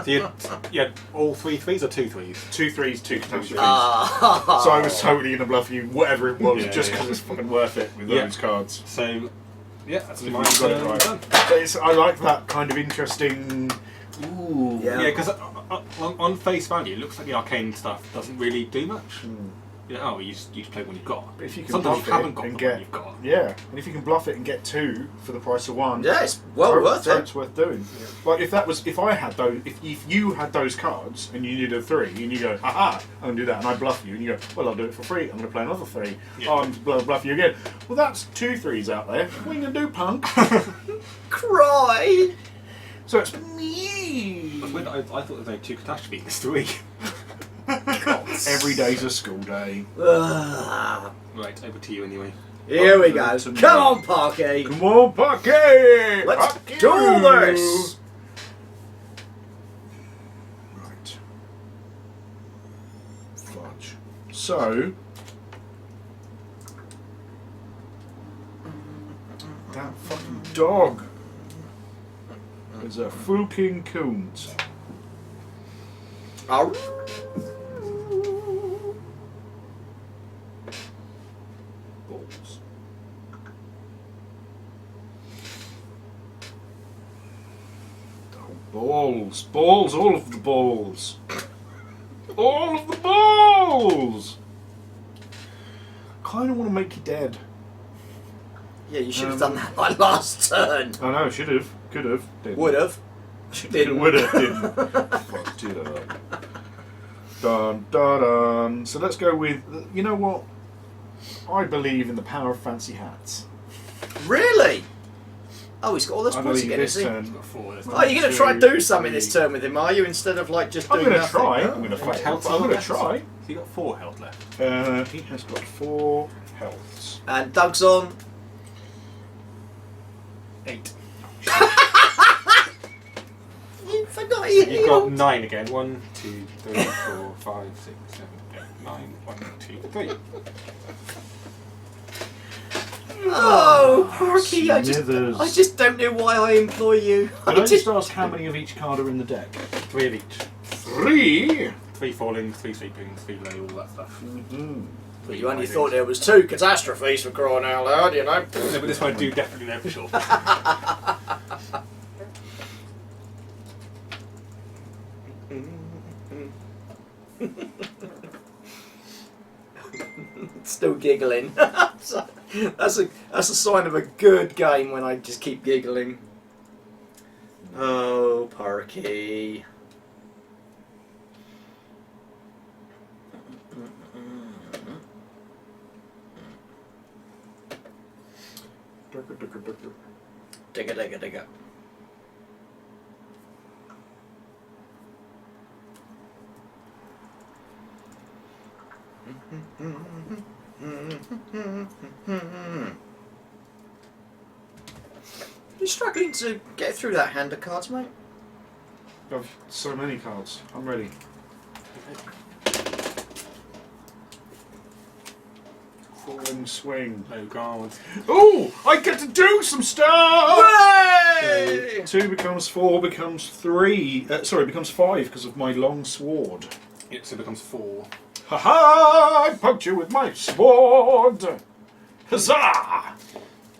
C: So you had all 3 3s or 2 3s?
A: 2 3s, 2 catastrophes.
B: Ah.
A: So I was totally going to bluff you, whatever it was,
C: Yeah,
A: just
C: yeah.
A: because it's fucking worth it with
C: Yeah.
A: those cards.
C: So, yeah, that's
A: You've
C: my
A: got it right.
C: done.
A: But I like that kind of interesting. Ooh.
B: Yeah.
C: Yeah, because on face value, it looks like the arcane stuff doesn't really do much. You know, you just play what you've got.
A: But if you can
C: Sometimes
A: bluff
C: you haven't
A: it
C: got
A: and
C: the
A: get
C: one you've got.
A: yeah, and if you can bluff it and get 2 for the price of 1,
B: Yeah, it's well worth it.
A: It's worth doing.
C: Yeah.
A: Like if I had those, if you had those cards and you needed a 3 and you go, haha, I'm gonna do that, and I bluff you and you go, well, I'll do it for free. I'm gonna play another 3.
C: Yeah.
A: Oh, I'm gonna bluff you again. Well, that's 2 3s out there. What are you gonna do, punk?
B: Cry.
A: So it's me.
C: That's weird. I thought there was only 2 catastrophes this week.
A: Every day's a school day.
B: Ugh.
C: Right, over to you anyway.
B: Here we go.
A: To me.
B: Come on, Parky.
A: Come on, Bucky!
B: Let's
A: Fuck
B: do
A: you.
B: this.
A: Right. Fudge. So. That fucking dog is a fucking coont.
B: Arr.
A: Balls. Oh, balls. Balls, all of the balls. All of the balls! Kind of want to make you dead.
B: Yeah, you should have done that like last turn.
A: I know, should have, could have, didn't.
B: Would have. Didn't.
A: Would have, didn't. Fucked it up. Dun dun dun. So let's go with, you know what? I believe in the power of fancy hats.
B: Really? Oh, he's got all those
A: I
B: points
A: believe
B: again,
A: this
B: is he?
A: turn.
C: He's got 4 this time.
B: Oh, you're going to try and do something this turn with him, are you? Instead of like just
A: I'm
B: doing
A: going to
B: nothing?
A: try.
B: Oh.
A: I'm going to
C: How much
A: fight.
C: health
A: I'm
C: has he
A: going to
C: left?
A: try.
C: So he got 4 health left.
A: He has got 4 healths.
B: And Doug's on.
C: 8.
B: You forgot he
C: You've got
B: healed.
C: 9 again. 1, 2, 3, 4, 5, 6, 7, 8, 9. 1, 2, 3.
B: Oh, Porky, I
A: Smithers.
B: just don't know why I employ you.
A: Can I just ask how many of each card are in the deck?
C: 3 of each.
A: 3?
C: 3 falling, 3 sleeping, 3 lay, all that stuff.
A: Mm-hmm.
B: But you only thought there was 2 catastrophes for crying out loud, you know.
C: No, but this one I do definitely know for sure.
B: Still giggling. That's a sign of a good game when I just keep giggling. Oh, Porky. Digga, digga, digga. You're struggling to get through that hand of cards, mate.
A: I've so many cards. I'm ready. Falling swing.
C: No guard.
A: Oh, I get to do some stuff!
B: Hooray!
A: 2 becomes 4, becomes 3. Sorry, becomes 5 because of my long sword.
C: It so becomes 4.
A: Ha ha! I poked you with my sword! Huzzah!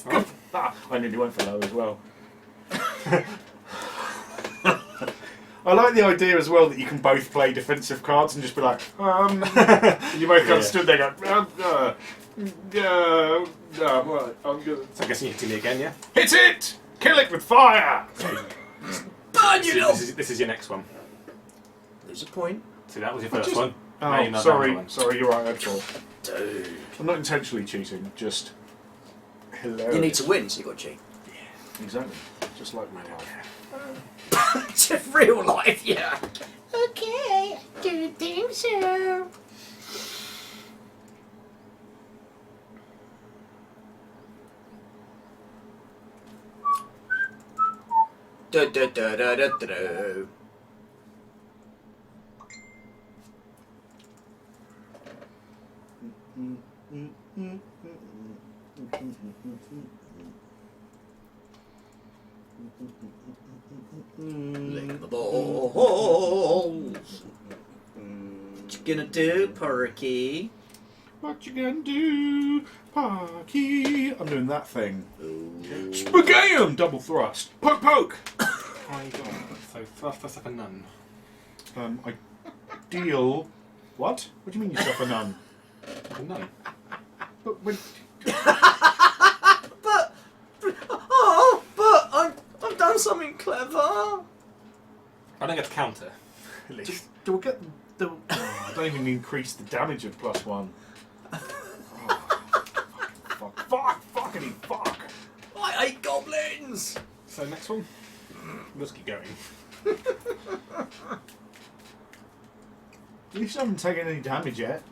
A: Good. Ah, I nearly went for low as well. I like the idea as well that you can both play defensive cards and just be like, you both kind of stood there going, well, I'm good.
C: So I'm guessing you're hitting me again, yeah?
A: Hit it! Kill it with fire!
B: Burn you little...
C: This is your next one.
B: There's a point.
C: See, that was your first one.
A: Oh,
C: Now you're not
A: sorry,
C: down one.
A: sorry, you're right, I thought.
B: Dude.
A: I'm not intentionally cheating, just hilarious.
B: You need to win, so you got to cheat.
A: Exactly, just like real life.
B: Just real life, yeah.
D: Okay, don't think so.
B: Da da da da da da. Lick the balls. What you gonna do, Porky?
A: What you gonna do, Parky? I'm doing that thing. Spagam! Double thrust. Poke, poke!
C: I got so thrust us like a nun.
A: I deal... What? What do you mean you stuff a nun?
C: Like a nun.
A: But when...
B: but I've done something clever.
C: I don't get to counter, at least.
A: Do I get the... Oh, I don't even increase the damage of +1. Oh, fuckity fuck!
B: I hate goblins.
C: So next one. Let's keep going.
A: At least I haven't taken any damage yet.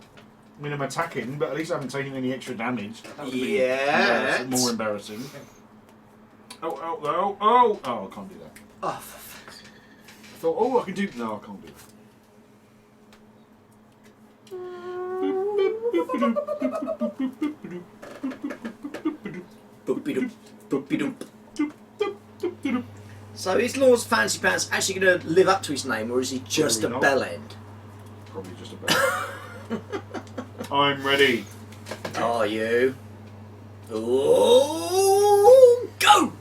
A: I mean, I'm attacking, but at least I haven't taken any extra damage. That would be
B: Yet.
A: more embarrassing. Oh, oh, oh, oh! Oh, I can't do that.
B: Oh, for fuck's sake.
A: I thought, oh, I can do... No, I can't do that.
B: Boop-be-doop, boop-be-doop. So is Lord's Fancy Pants actually going to live up to his name, or is he just
A: Probably
B: a
A: not.
B: bell end?
A: Probably just about. I'm ready.
B: Are you? Oh, go!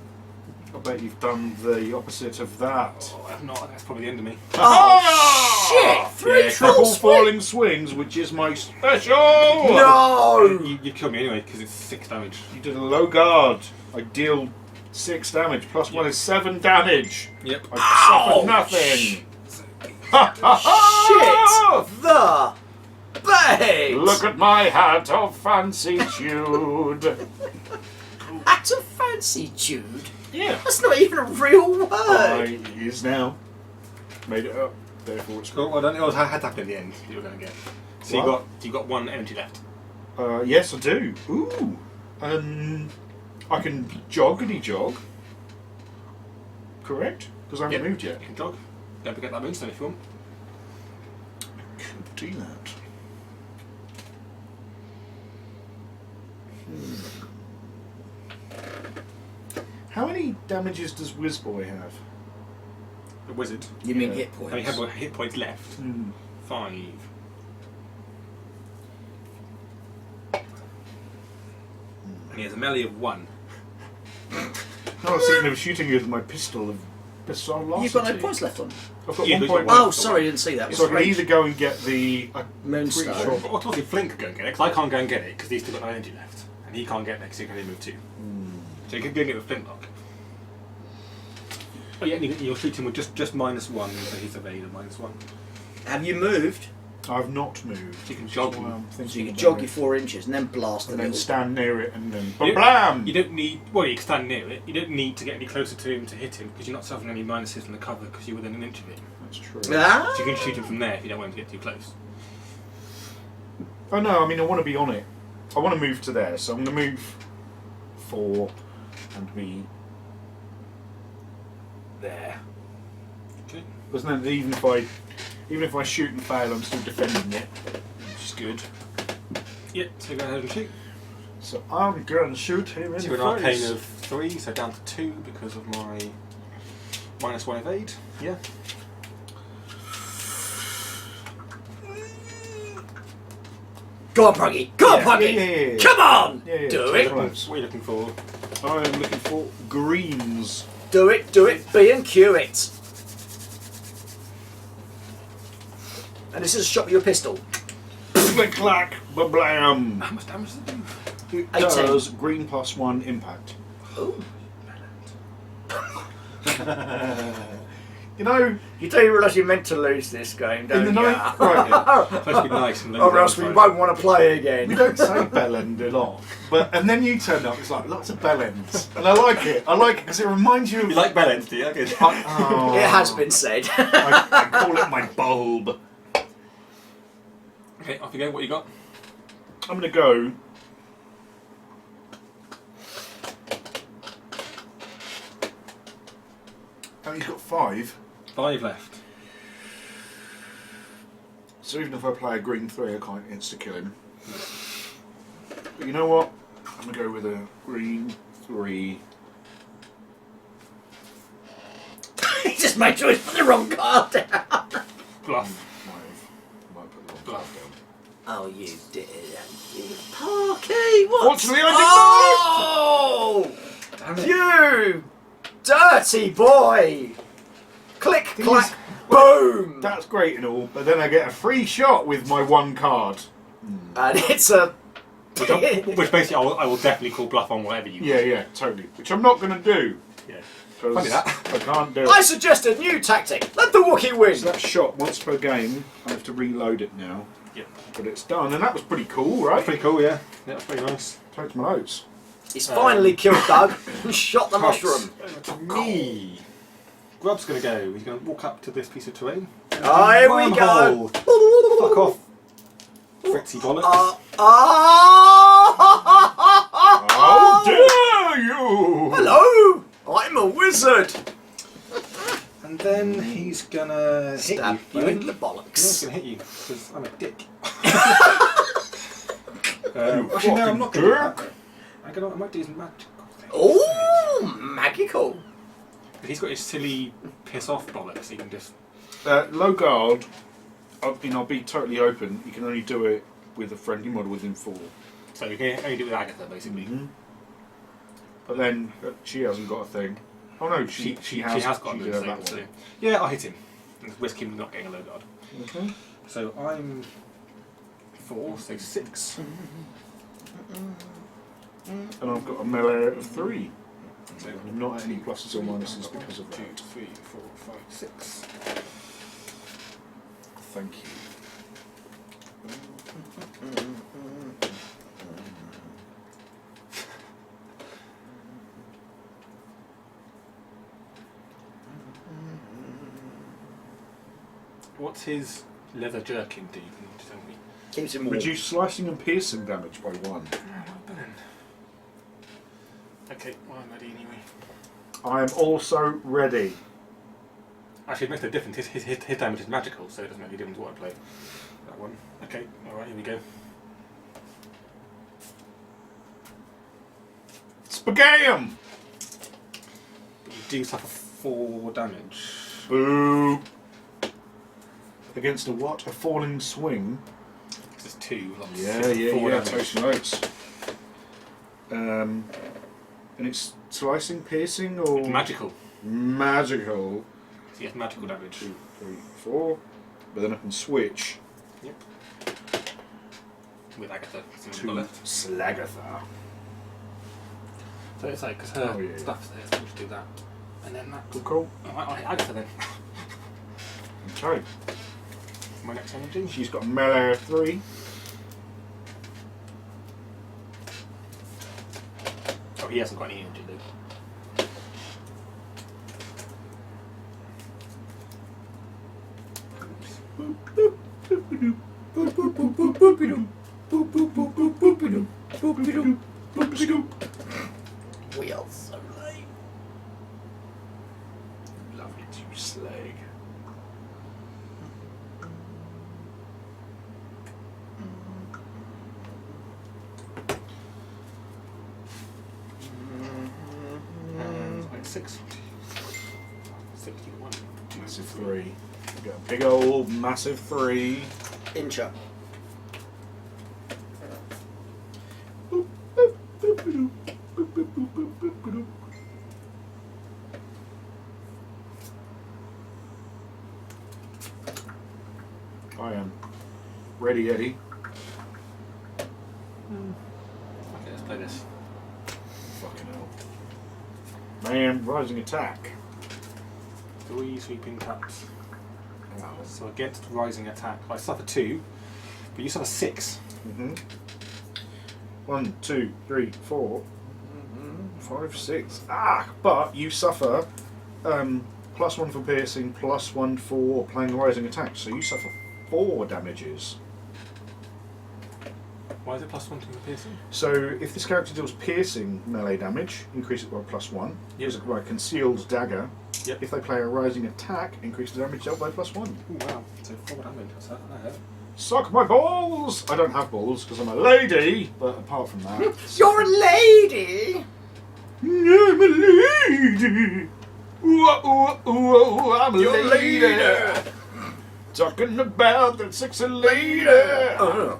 A: I bet you've done the opposite of that.
C: Oh, I've not. That's probably the end of me.
B: Oh, shit! Three
A: Yeah,
B: full
A: triple
B: swing.
A: falling swings, which is my special.
B: No!
C: You killed me anyway because it's 6 damage.
A: You did a low guard. I deal 6 damage. +1 is 7 damage.
C: Yep.
A: I suffered nothing.
B: Shit! The bait!
A: Look at my hat of fancy tude.
B: Hat of fancy, Jude.
A: Yeah.
B: That's not even a real word.
A: It is now. Made it up. Therefore it's
C: Cool. Well done. It was had to happen in the end. You were going to get. So
A: What?
C: you got 1 energy left.
A: Yes, I do. Ooh. I can joggity jog. Correct? Because I haven't moved yet.
C: You can jog. Don't forget that Moonstone if you want.
A: Could do that. How many damages does Whizboy have?
C: The wizard.
B: You mean
A: Yeah.
B: hit
C: How
B: points?
C: many hit points left? 5. And he has a melee of 1.
A: I was thinking of shooting you with my pistol of velocity.
B: You've got no points left on.
A: I've got
C: Yeah,
A: 1
C: but
A: point.
B: Oh, sorry, I didn't see that.
A: So I can either go and get the
B: Moonstone.
A: pretty sure-
C: Well, obviously Flint could go and get it, because I can't go and get it, because he's still got no energy left. And he can't get it because he can only move 2. So you can go and get the Flintlock. Oh yeah, and you'll shoot him with just -1, so he's evade of -1.
B: Have you moved?
A: I've not moved.
C: You can
A: Which is
C: jog
A: why
C: him.
A: I'm
B: So
A: thinking
B: you can
A: about
B: jog
A: it.
B: your 4 inches and then blast a
A: and then
B: little.
A: stand near it and then
C: You-
A: blam.
C: You don't need. Well, you can stand near it. You don't need to get any closer to him to hit him because you're not suffering any minuses from the cover because you're within an inch of it.
A: That's true.
B: Ah!
C: So you can shoot him from there if you don't want him to get too close.
A: Oh no, I mean I want to be on it. I want to move to there, so I'm going to move 4 and be there.
C: Okay.
A: Because then even if I shoot and fail, I'm still defending it, which is good.
C: Yep. So go ahead and shoot.
A: So I'm going to shoot him in
C: So
A: the
C: an arcane
A: face.
C: of 3, so down to 2 because of my -1 evade. Yeah.
B: Go on, Pruggy! Go on,
A: Yeah,
B: Pruggy!
A: yeah.
B: Come on!
A: Yeah, yeah,
B: Do
A: yeah.
B: it!
A: Close.
C: What are you looking for?
A: I'm looking for greens.
B: Do it, do it, B and Q it! And this is a shot with your pistol.
A: Click clack, blam.
C: How much damage does it do?
A: It
B: 18.
A: does green +1 impact.
B: Ooh.
A: You know,
B: You do realise you're meant to lose this game,
A: in
B: don't
A: the
B: you?
A: night, right?
C: Supposed to be nice and
B: Or else we won't want to play again.
A: We don't say bell end a lot, and then you turn up. It's like lots of bell ends, and I like it. I like it because it reminds you of.
C: You like bellends, do you? Okay.
A: Oh,
B: It has been said.
A: I call it my bulb.
C: Okay, off you go. What you got?
A: I'm gonna go. Oh, he's got 5.
C: 5 left.
A: So even if I play a green 3, I can't insta kill him. But you know what? I'm gonna go with a green 3.
B: He just made sure he's put the wrong card down.
C: Bluff.
A: Might put the wrong
C: Bluff.
A: card down.
B: Oh, you did. You Parky, what?
A: Fortunately, I did
B: Oh!
C: Damn it.
B: You dirty boy! Click,
A: Thing
B: clack,
A: is,
B: boom!
A: That's great and all, but then I get a free shot with my 1 card.
B: And it's a.
C: Which basically I will definitely call bluff on whatever you
A: Yeah, yeah, totally. Which I'm not gonna do.
C: Yeah.
A: 'Cause
C: Funny that.
A: I can't do it.
B: I suggest a new tactic. Let the Wookiee win.
A: So that shot once per game. I have to reload it now.
C: Yep.
A: But it's done, and that was pretty cool, right?
C: That's pretty cool, yeah. Yeah, that's pretty nice.
A: Takes my notes.
B: He's finally killed Doug and shot the
C: Right.
B: mushroom.
C: Over to me. Grub's gonna go. He's gonna walk up to this piece of terrain.
B: Oh, here we go.
C: Wormhole. Fuck off. Fritzy bollocks.
A: How dare you!
B: Hello! I'm a wizard.
C: And then he's gonna hit
B: Stab
C: you.
B: you in the
C: Yeah, he's
B: bollocks.
C: gonna hit you because I'm a dick.
A: You
C: Actually, no, I'm not
A: fucking
C: gonna do that.
A: jerk.
C: I might do his magical thing.
B: Oh, magical.
C: But he's got his silly piss off bollocks. He can just.
A: Low guard, I'll be totally open. You can only do it with a friendly model within 4.
C: So you can only do it with Agatha basically.
A: But then she hasn't got a thing. Oh no, she has
C: got a
A: she
C: good
A: did
C: thing.
A: that
C: So.
A: one.
C: Yeah, I'll hit him. And risk him not getting a low guard.
A: Okay.
C: So I'm 4, so 6.
A: And I've got a melee of 3.
C: So
A: Not at any pluses or minuses because of
C: 2,
A: that.
C: 3, 4, 5, 6.
A: Thank you.
C: What's his leather jerkin do? Can you tell me?
B: Keeps him warm.
A: Reduce slicing and piercing damage by 1.
C: Okay, well, I'm ready anyway.
A: I am also ready.
C: Actually, it makes no difference. His damage is magical, so it doesn't make any difference what I play. That one. Okay, alright, here we go.
A: Spagam!
C: But you do suffer 4 damage.
A: Boo! Against a what? A falling swing?
C: Because it's 2. Like
A: Yeah,
C: 4 damage.
A: toasty notes. And it's slicing, piercing, or...
C: It's magical.
A: Magical.
C: So he has magical damage.
A: 2, 3, 4. But then I can switch
C: Yep. With Agatha.
A: to Slagatha.
C: So it's like, because her
A: Oh, yeah.
C: stuff's there, so we just do that. And then that.
A: Cool.
C: Alright, Agatha then.
A: Okay.
C: My next energy.
A: She's got melee of 3.
C: Oh, he hasn't got any energy though.
B: We are so late.
A: Love it, you slag.
C: And like 6. 61.
A: Massive 3. We've got a big old massive 3.
B: Incha.
A: I am ready, Eddie.
C: Okay, let's play this.
A: Fucking hell. Man, rising attack.
C: 3 sweeping taps.
A: Wow.
C: So against rising attack, I suffer 2, but you suffer 6.
A: 1, 2, 3, 4, 5, 6. Ah! But you suffer +1 for piercing, +1 for playing rising attack. So you suffer 4 damages.
C: Why is it +1 to the piercing?
A: So if this character deals piercing melee damage, increase it by +1. Use it by concealed dagger.
C: Yep.
A: If they play a rising attack, increase the damage dealt by +1.
C: Oh wow, so 4 damage. What's that?
A: Suck my balls! I don't have balls because I'm a lady, but apart from that...
B: You're a lady!
A: I'm a lady! Whoa, I'm a
B: You're a
A: lady!
B: lady.
A: Talking about that sexy lady!
B: Uh-huh.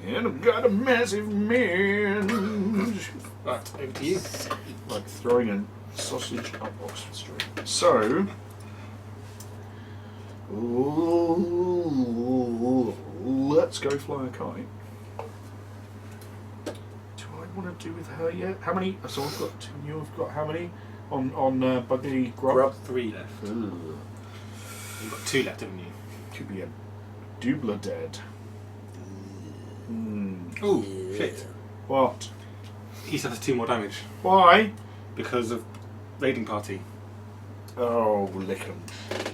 A: And I've got a massive minge.
C: Right, over to you.
A: Like throwing a sausage up Oxford Street. So... Ooh, let's go fly a kite. Do I want to do with her yet? How many? So I've got 2. You've got how many on Buggy Grub?
C: 3 left.
A: Ugh.
C: You've got 2 left, haven't you?
A: Could be a doubler dead.
C: Oh, shit.
A: What?
C: He suffers 2 more damage
A: Why?
C: because of raiding party.
A: Oh, lick 'em.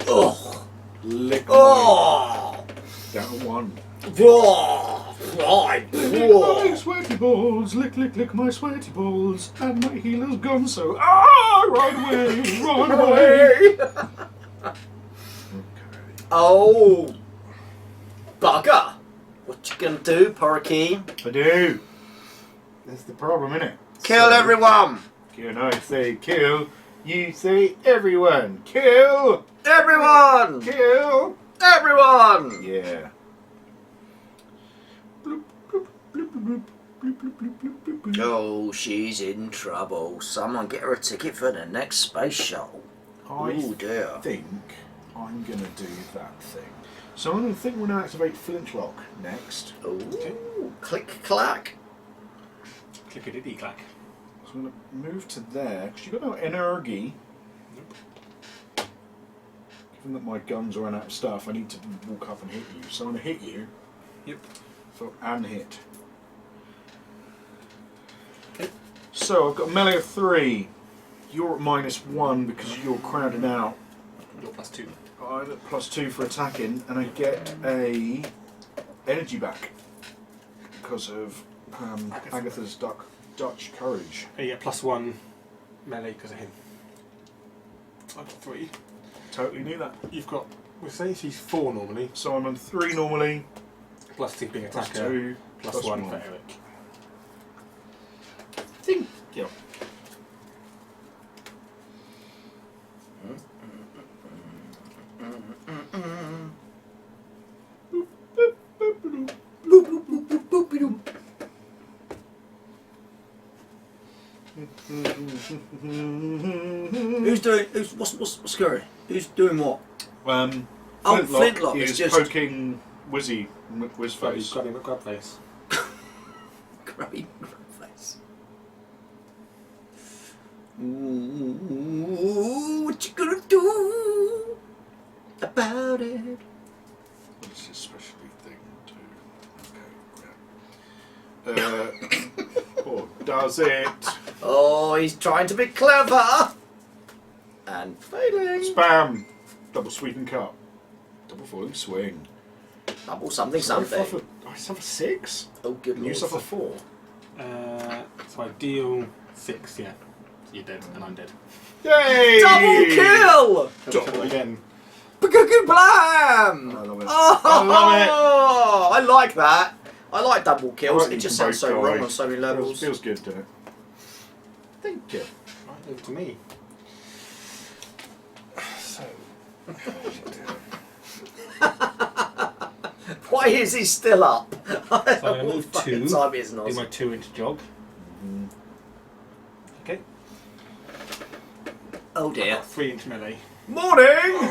B: Ugh.
A: Lick 'em.
B: Oh!
A: Down to 1.
B: Oh! Right!
A: Lick my sweaty balls, lick, lick, lick my sweaty balls, and my healer's gone so. Ah! Run away! Run away! Okay.
B: Oh! Bugger! What you gonna do, Porky?
A: I do. That's the problem, innit?
B: Kill everyone!
A: Can I say kill? You say everyone. Kill!
B: Everyone!
A: Kill!
B: Everyone!
A: Yeah. Bloop, bloop, bloop, bloop, bloop, bloop, bloop, bloop, bloop, bloop.
B: Oh, she's in trouble. Someone get her a ticket for the next space shuttle.
A: I
B: Oh dear.
A: think I'm going to do that thing. So I'm going to think we're going to activate Flintlock next.
B: Oh, click clack.
C: Clickety clack.
A: So I'm going to move to there, because you've got no energy.
C: Nope.
A: Given that my guns are run out of stuff, I need to walk up and hit you. So I'm going to hit you.
C: Yep.
A: And hit.
C: Okay.
A: So I've got a melee of 3. You're at -1 because you're crowded out.
C: You're +2.
A: I get +2 for attacking, and I get a energy back because of Agatha's Dutch courage.
C: You get +1 melee because of him. I've got 3.
A: Totally knew that.
C: You've got, we'll say she's 4 normally,
A: So I'm on 3 normally.
C: +2 being
A: Plus
C: attacker,
A: 2.
C: +1
A: 1
C: for Eric.
A: Thank you.
B: What's scary? Who's doing what? Flintlock
A: is
B: is just
A: poking Whiz face.
C: Grab him at grab face.
B: grubby face. Ooh, what you gonna do about it?
A: What's his specialty thing do? Okay, or does it?
B: Oh, he's trying to be clever and failing.
A: Spam! Double sweep and cut. Double falling swing.
B: Double something
A: So
B: something.
A: I suffer 6?
B: Oh, good
A: And you
B: lord.
A: suffer 4?
C: So I deal 6, yeah. So you're dead, and I'm dead.
A: Yay!
B: Double kill!
C: Double again.
B: Blam!
A: I love it.
B: Oh,
A: I love it.
B: I like that. I like double kills.
A: I like
B: It just
A: them
B: sounds
A: both
B: so wrong
A: guys.
B: on so many levels.
A: Feels good, doesn't it? Thank you.
C: Right, over to me. So,
B: Why is he still up?
C: So I'm gonna
B: All
C: move
B: fucking
C: 2,
B: time he isn't
C: do
B: awesome.
C: my 2-inch jog. Okay.
B: Oh dear.
C: 3-inch melee.
B: Morning!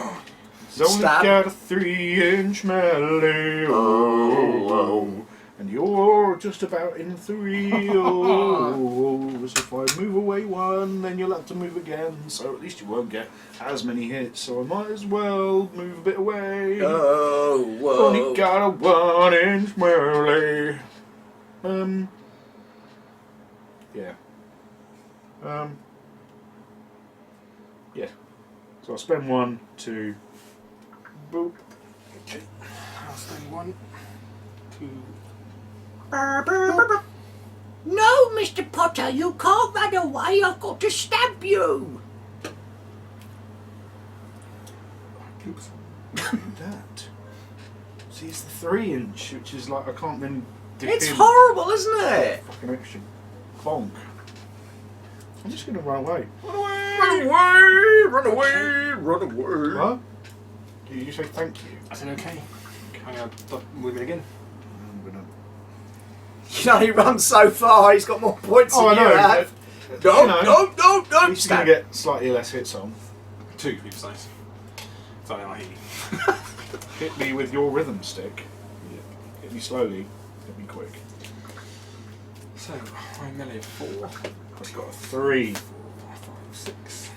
A: He's only
B: Stab.
A: got a 3-inch melee. Oh. And you're just about in 3. Oh. So if I move away 1, then you'll have to move again. So at least you won't get as many hits. So I might as well move a bit away.
B: Oh, whoa.
A: Only got a 1-inch melee. Yeah. Yeah. So I'll spend 1 to. Boop.
C: Okay. I'll spend 1, 2.
D: No, Mr. Potter, you can't run away. I've got to stab you.
C: Oops.
A: That. See, it's the 3-inch, which is like I can't then. Dip
B: It's
A: in.
B: horrible, isn't it?
A: Fucking extra bonk. I'm just gonna run away.
B: Run away.
A: What? Did you say thank you?
C: I said okay. I'm going to move it again.
A: I'm gonna.
B: You know, he runs so far, he's got more points
A: Oh, I
B: than
A: know.
B: you have.
A: but,
B: No,
A: you know,
B: no, no, no.
A: He's gonna get slightly less hits on.
C: 2 to be precise. Sorry, I hit you.
A: Hit me with your rhythm stick. Hit me slowly. Hit me quick.
C: So, my melee of 4.
A: I've got a 3.
C: 4, 5, 6.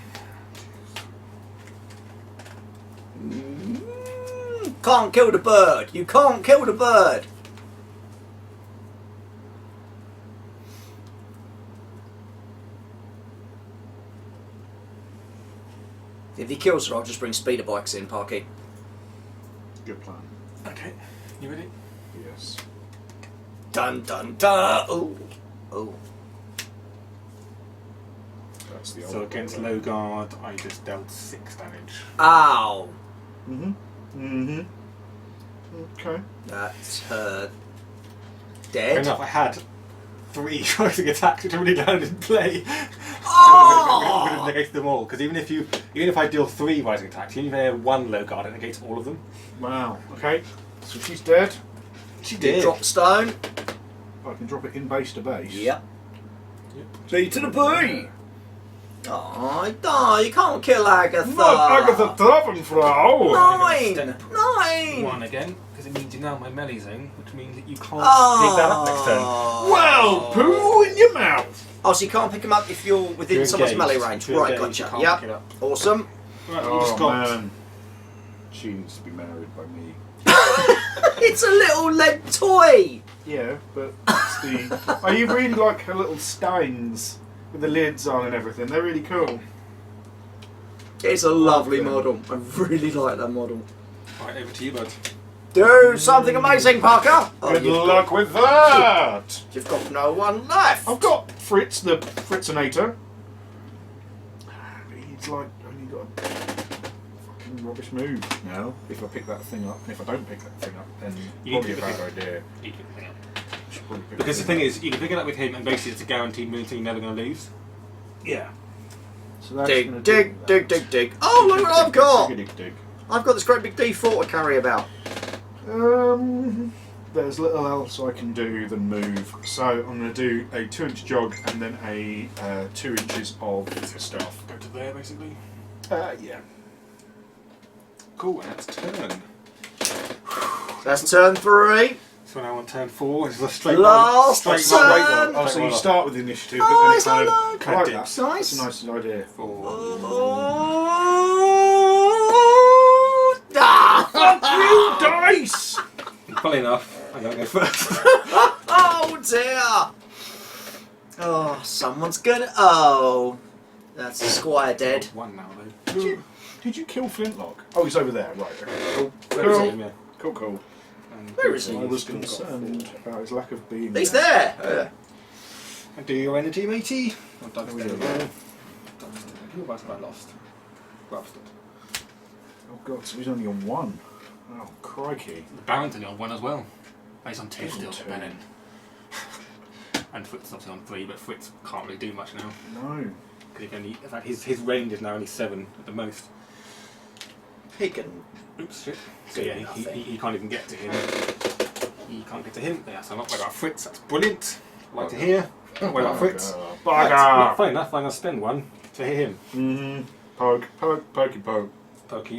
B: Can't kill the bird. You can't kill the bird. If he kills her, I'll just bring speeder bikes in, Parky.
A: Good plan.
C: Okay, you ready?
A: Yes.
B: Dun dun dun. Oh, oh.
A: That's the
C: So
A: old
C: against low guard, I just dealt 6 damage.
B: Ow.
A: Okay.
B: That's her
C: Fair
B: dead.
C: enough, I had 3 rising attacks which I really landed in play.
B: Oh!
C: I would have negated them all, because even if I deal 3 rising attacks, even if I have 1 low guard, it negates all of them.
A: Wow. Okay. So she's dead.
C: She
B: Did drop the stone.
A: I can drop it in base to base.
B: Yep. B to the B. Oh, no, you can't kill Agatha.
A: Not Agatha Travenfrau.
B: 9.
C: Step
B: 9.
C: 1 again, because it means you're now in my melee zone, which means that you can't
B: Oh.
C: pick that up next turn.
A: Well, poo in your mouth.
B: Oh, so you can't pick him up if you're within
C: You're
B: someone's
C: engaged.
B: melee range.
C: You're
B: Right,
C: engaged,
B: gotcha.
C: you can't pick it
B: Yep.
C: up.
B: Awesome.
C: Right, you
A: Oh
C: just got
A: man. She needs to be married by me.
B: It's a little lead toy.
A: Yeah, but it's the. I really like her little steins with the lids on and everything. They're really cool.
B: It's a lovely model. I really like that model.
C: Right, over to you, bud.
B: Do something amazing, Parker.
A: Good luck with that.
B: You've got no one left.
A: I've got Fritz, the Fritzinator. He's like only got a fucking rubbish move now. If I pick that thing up, and if I don't pick that thing up, then probably a bad idea.
C: You can pick it up.
A: Should probably pick
C: Because the
A: that
C: thing
A: up.
C: is, you can pick it up with him, and basically it's a guaranteed move, so you're never going to lose.
A: Yeah. So that's gonna
B: Dig. Oh, look what I've got.
A: Dig.
B: I've got this great big D4 to carry about.
A: There's little else I can do than move, so I'm going to do a 2-inch jog and then a 2 inches of stuff.
C: Go to there, basically.
A: Yeah.
C: Cool, and that's turn.
B: That's turn 3.
C: So now on turn 4, it's a straight
B: Last
C: one.
B: turn.
A: Oh, so you start with the initiative,
B: Oh,
A: but then it
B: it's
A: kind
B: not
A: of
B: like-
A: like
C: dips.
A: that.
B: Nice.
A: That's a nice idea.
C: 4.
B: Ah!
A: Dice!
C: Funny enough, I'm going to go first.
B: Oh dear! Oh, someone's gonna. Oh, that's the squire dead.
C: 1 now, though.
A: Did you kill Flintlock? Oh, he's over there. Right. Okay.
C: Where is
A: Cool.
C: he? Yeah.
A: Cool.
C: And
B: Where is he?
A: I was concerned about his lack of being.
B: He's there.
C: And do your energy, matey. Oh, Doug's
A: There we
C: dead
A: go.
C: again. Doug's dead. Who was I lost? Bastard.
A: Oh god, so he's only on 1. Oh crikey.
C: The Baron's only on 1 as well. Oh, he's on 2
A: He's on
C: still,
A: 2.
C: Benin. And Fritz is obviously on 3, but Fritz can't really do much now.
A: No.
C: Because in fact, his range is now only 7 at the most.
B: He can.
C: Oops, shit. So
B: Do
C: yeah,
B: nothing.
C: he can't even get to him. He can't get to him. Yeah, so I'm not worried about Fritz. That's brilliant. I like to hear. Not worried about Fritz. Right,
A: Bugger!
C: funny enough, I'm going to spend 1 to hit him.
A: Poke. Pokey poke.
C: Poke.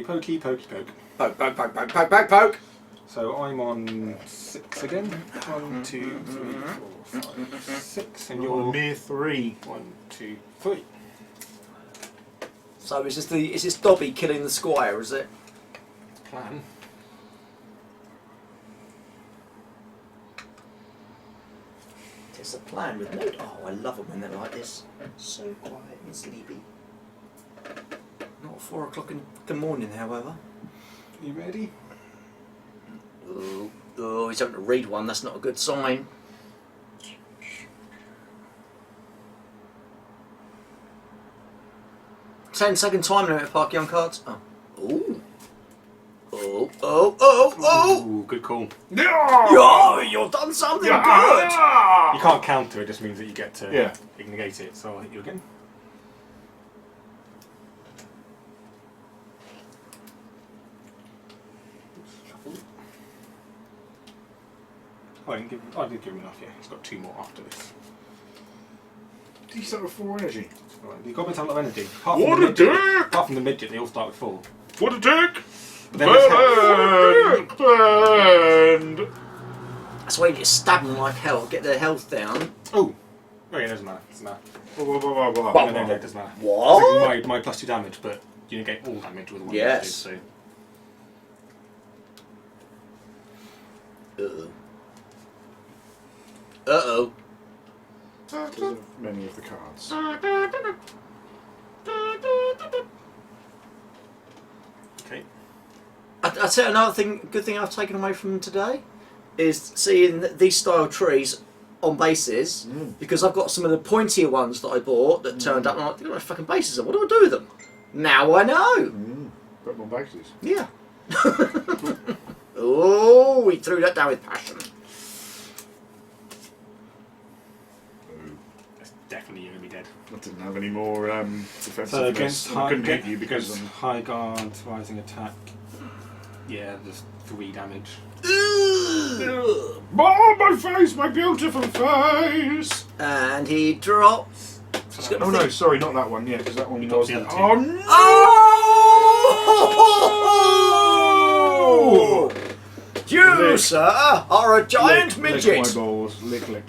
B: Poke.
C: So I'm on 6 again. 1, 2, 3, 4, 5, 6. And
A: You're a
C: you're
A: mere 3.
C: 1, 2, 3.
B: So is this Dobby killing the squire? Is it?
C: Plan.
B: It's a plan with no. Oh, I love them when they're like this. So quiet and sleepy. Not at 4 o'clock in the morning, however.
C: You ready?
B: Oh, he's having to read one. That's not a good sign. Ten-second time limit, Parky on cards. Oh. Ooh. Oh.
C: Ooh, good call.
B: Yo, you've done something good.
C: You can't counter, it just means that you get to
A: Yeah.
C: negate it. So I'll hit you again. Oh, I did give him enough, yeah. He's got 2 more after this.
A: Did he start with 4 energy?
C: Right, the goblins have a lot of energy. Apart
A: What
C: from the
A: a
C: midget,
A: dick!
C: apart from the midget, they all start with 4.
A: What a dick!
C: But then there's health.
A: Burned!
B: That's why you just stab them like hell. Get their health down.
C: Oh! Oh yeah, doesn't matter. Doesn't matter.
A: Blah.
C: No, doesn't matter.
B: What?
C: My +2 damage, but you negate all damage with 1
B: Yes.
C: initiative,
B: Uh-oh. Uh-oh.
A: Because of many of the cards.
C: so. Okay.
B: I'll tell you another good thing I've taken away from today is seeing these style trees on bases, because I've got some of the pointier ones that I bought that turned up and I'm like, they've got no fucking bases on. What do I do with them? Now I know.
A: Put them on bases.
B: Yeah. Oh, he threw that down with passion.
C: That's definitely you're going to be dead.
A: I didn't have any more defensiveness.
C: So against
A: I couldn't hit you because
C: against high guard, rising attack. Yeah, there's 3 damage.
B: Ugh.
A: Oh, my face, my beautiful face!
B: And he drops.
C: So
A: Oh no, sorry, not that one. Yeah, because that one
C: You got
A: was.
C: the other two.
A: Oh no!
B: Oh! You,
A: Lick.
B: sir, are a giant midget.
A: Lick my balls. Lick my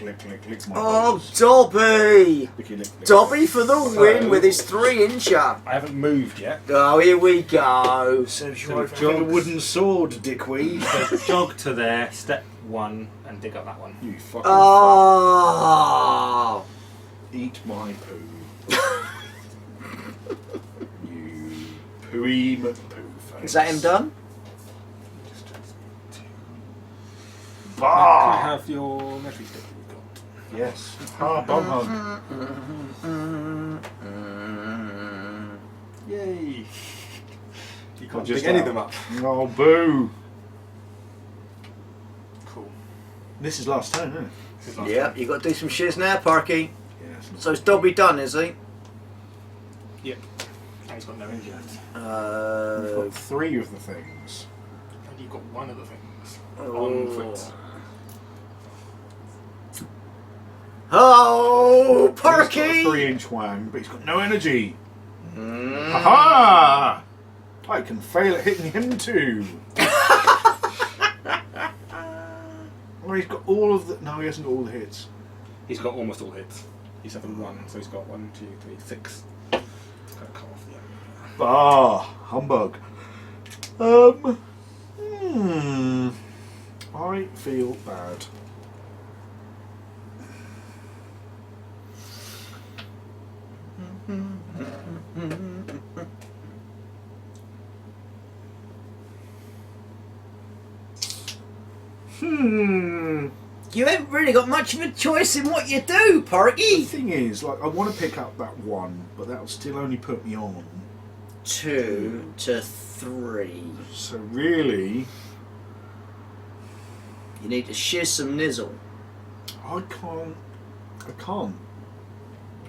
B: Oh,
A: balls.
B: Dobby!
A: Licky, lick.
B: Dobby for the win with his 3-incher.
C: I haven't moved yet.
B: Oh, here we go.
A: So
C: So
A: I've got a
C: jogs.
A: wooden sword, dickweed.
C: So jog to there, step 1, and dig up that one.
A: You fucking
B: Oh!
A: fuck. Eat my poo. You Pooey McPoo face.
B: Is that him done?
C: Can I have your measuring stick that you've got?
A: Yes. Bum hug.
C: Yay! You can't
A: Just
C: pick any
A: out.
C: of them up.
A: Oh, boo.
C: Cool.
A: This is last turn, isn't it?
C: This is last
B: Yeah,
C: time.
B: you got to do some shiz now, Parky.
A: Yes.
B: So is Dobby done, is he?
C: Yep. And he's got no injury.
A: We've
B: Uh,
A: got 3 of the things.
C: And you've got one of the things.
B: Oh.
C: On foot.
B: oh,
A: He's got a
B: Parky!
A: 3-inch wang, but he's got no energy.
B: Mm.
A: Ha-ha! I can fail at hitting him too. Well, he's got all of the... No, he hasn't got all the hits.
C: He's got almost all hits. He's having 1, so he's got 1, 2, 3, 6. Got to cut off the other.
A: Humbug. I feel bad.
B: You haven't really got much of a choice in what you do,
A: The
B: Parky.
A: thing is, like, I want to pick up that 1, but that'll still only put me on.
B: 2 to 3.
A: So really,
B: You need to shiz some nizzle.
A: I can't.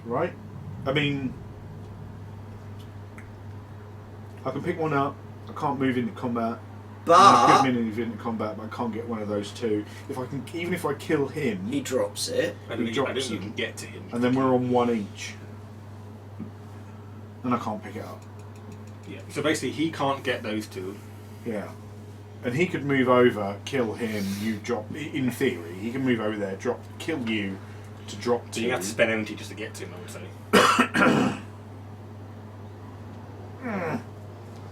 A: Right? I mean, I can pick one up. I can't move into combat. I
B: But
A: could move into combat, but I can't get one of those 2. If I can, even if I kill him,
B: he drops it.
C: I
A: He
C: don't
A: drops
C: think you
A: him.
C: can get to him.
A: and then we're on 1 each, and I can't pick it up.
C: Yeah. So basically, he can't get those 2.
A: Yeah. And he could move over, kill him, you drop. In theory, he can move over there, kill you, to drop
C: So
A: 2.
C: you have to spend energy just to get to him, I would say.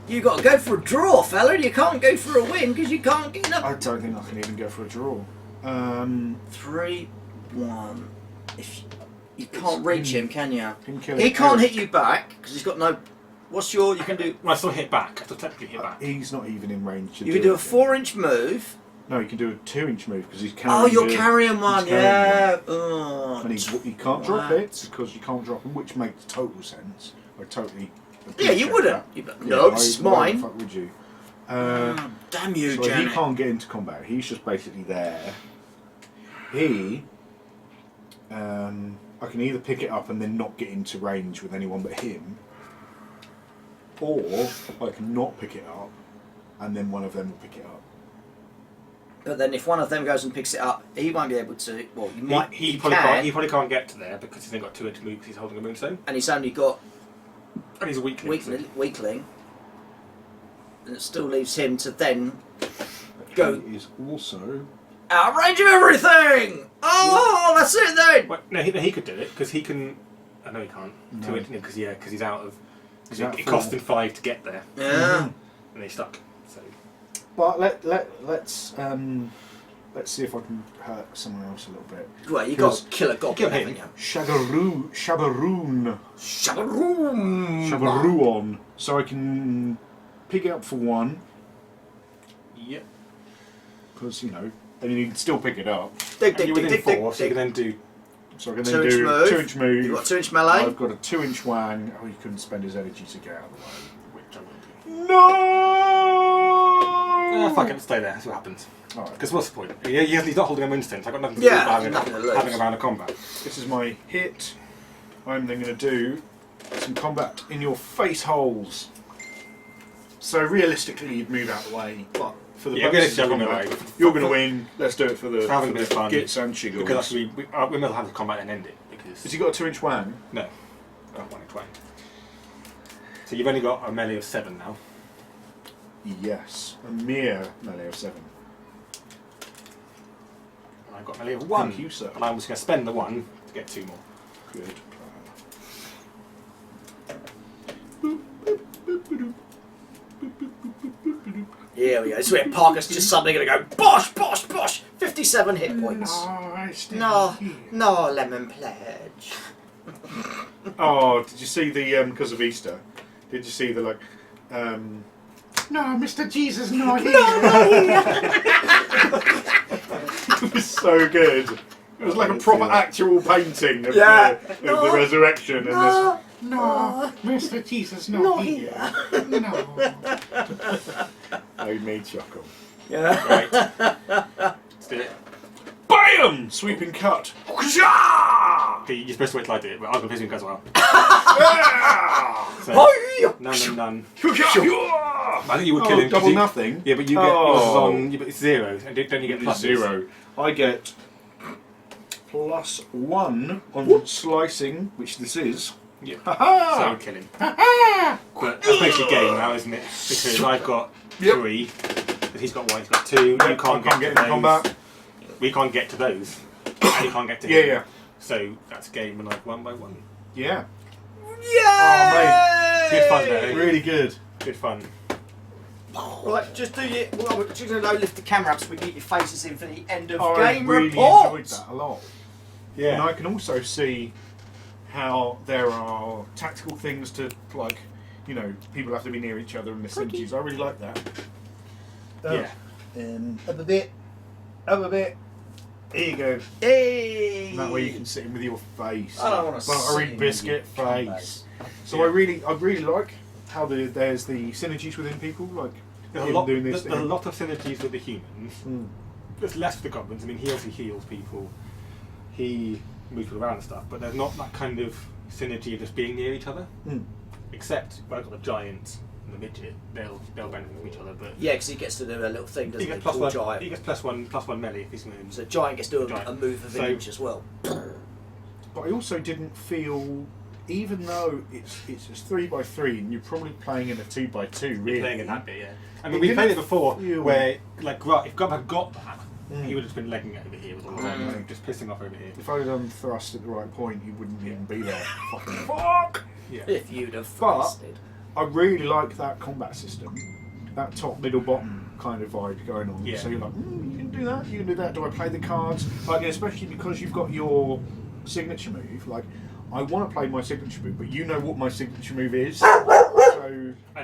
B: You got to go for a draw, fella. You can't go for a win because you can't get enough.
A: I don't think I can even go for a draw.
B: 3, 1. If you can't reach him, can you?
A: Him kill
B: He can't
A: Eric.
B: hit you back because he's got no. What's your? You can do.
C: Well, I still hit back. I still technically hit back.
A: He's not even in range. To
B: You can do a
A: anything.
B: 4-inch move.
A: No, he can do a 2-inch move because he's carrying.
B: Oh, you're
A: the-
B: carrying one,
A: he's carrying
B: yeah.
A: one.
B: Oh,
A: And he can't drop
B: twat.
A: it because you can't drop him, which makes total sense. I totally.
B: Yeah, you
A: appreciate
B: wouldn't.
A: that.
B: You'd be like,
A: Yeah,
B: no, this is
A: why the
B: mine.
A: fuck would you?
B: Damn you,
A: So
B: Janet.
A: he can't get into combat. He's just basically there. He, I can either pick it up and then not get into range with anyone but him, or I can not pick it up, and then one of them will pick it up.
B: But then if one of them goes and picks it up, he won't be able to. Well, you might.
C: He
B: He
C: probably
B: can,
C: can't. He probably can't get to there because he's only got 2 inch move because he's holding a moonstone,
B: and he's only got
C: and he's a weakling. so-
B: weakling, and it still leaves him to then go
A: He is also.
B: outrange everything. Oh, that's it then.
C: Well, no, he could do it because he can. I know he can't
A: No.
C: do it because he's out of.
A: He's out
C: It
A: for-
C: cost him 5 to get there,
B: Yeah.
C: and he's stuck. So
A: But let's see if I can hurt someone else a little bit.
B: Well, you got
A: Because-
B: to kill a goblin,
C: Kill him.
B: haven't you?
A: Shabaroon.
B: Shabaroom.
A: Shabaroon. So I can pick it up for 1,
C: yep.
A: because and you can still pick it up.
B: Dig,
C: And
B: dig,
C: you're
B: dig,
C: within
B: dig,
C: 4,
B: dig,
C: so you
B: dig.
C: can then do.
A: So I can then
B: 2-inch
A: do
B: move.
A: 2-inch move.
B: You've got 2-inch melee.
A: I've got a 2-inch wang. Oh, he couldn't spend his energy to get out of the way.
C: Which I will do.
A: No!
C: Fuck it, let's stay there. That's what happens.
A: Alright,
C: Because what's the point? He's not holding a moonstone, so I've got nothing to
B: Yeah,
C: do with
B: nothing to lose.
C: having a round of combat.
A: this is my hit. I'm then going to do some combat in your face holes. So realistically, you'd move out of the way, but for the
C: Yeah,
A: purposes of
C: realistically, I'm
A: combat,
C: gonna win.
A: you're going to win. Let's do it for the,
C: For having a bit of fun.
A: gits and shiggles.
C: Because actually, we might as well have the combat and end it. Because
A: Has he got a 2-inch wang?
C: no, got 1 inch wang. So you've only got a melee of 7 now.
A: Yes, a mere melee of 7.
C: And I've got a melee of 1.
A: Thank you, sir.
C: And I'm just going to spend the 1 to get 2 more.
A: Good plan.
B: Here we go. This is where Parker's just suddenly going to go bosh, bosh, bosh. 57 hit points. No, no lemon pledge.
A: Oh, did you see the because of Easter? Did you see the No, Mr. Jesus, not here. It was so good. It was like a proper actual painting of, the resurrection. And no, Mr. Jesus, not here. No. Made me chuckle.
B: Yeah.
C: Right. Let's do it.
A: BAM! Sweeping cut.
C: Okay, you're supposed to wait till I do it, but I'm going to sweeping cut as well. So, none. I think you would kill him.
A: Double nothing?
C: Yeah, but you get yours is on. It's 0, and don't you get plus
A: 0? I get +1 on slicing, which this is.
C: Yeah. So
A: Ha-ha!
C: kill him. But that's basically game now, isn't it? Because I've got 3, but he's got 1, he's got 2. You can't get
A: in
C: to those.
A: combat.
C: We can't get to those. And you can't get to him.
A: Yeah.
C: So that's game, and I've won by 1.
A: Yeah.
B: Yeah.
A: Oh, mate.
C: Good fun though.
A: Really good.
C: Good fun.
B: Right, just do your. Well, we're just going to lift the camera up so we can get your faces in for the end of
A: I
B: game
A: really
B: report.
A: enjoyed that a lot.
C: Yeah.
A: And I can also see how there are tactical things to, like, people have to be near each other and the synergies. I really like that.
C: Yeah.
A: Up a bit. Here you go.
B: Hey.
A: And that way you can sit in with your face.
B: I don't want to
A: Buttery biscuit face. So I really like how there's the synergies within people, like
C: There's
A: him
C: a lot.
A: doing this.
C: There's a lot of synergies with the humans. There's less with the goblins. I mean, he also heals people. He moves people around and stuff, but there's not that kind of synergy of just being near each other. Except when I've got the giant and the midget, they'll benefit from each other. But
B: Yeah, because he gets to do a little thing, doesn't
C: he
B: he?
C: gets
B: Poor
C: +1.
B: giant.
C: He gets +1 melee if he's moving.
B: So giant gets to do
C: Giant.
B: a move of
C: So-
B: an inch as well.
A: But I also didn't feel, even though it's 3x3 and you're probably playing in a 2x2, really.
C: You're playing in that bit, yeah. I mean,
A: It
C: we
A: didn't
C: played it before,
A: feel-
C: where like if Grub had got that, he would have just been legging it over here with all the
A: Mm.
C: just pissing off over here.
A: If I'd done thrust at the right point, he wouldn't even be there. Fucking fuck!
C: Yeah.
B: If you'd have
A: But-
B: thrusted.
A: I really like that combat system. That top, middle, bottom kind of vibe going on.
C: Yeah.
A: So you're like, you can do that, you can do that. Do I play the cards? Like, especially because you've got your signature move. Like, I want to play my signature move, but you know what my signature move is. So,
C: I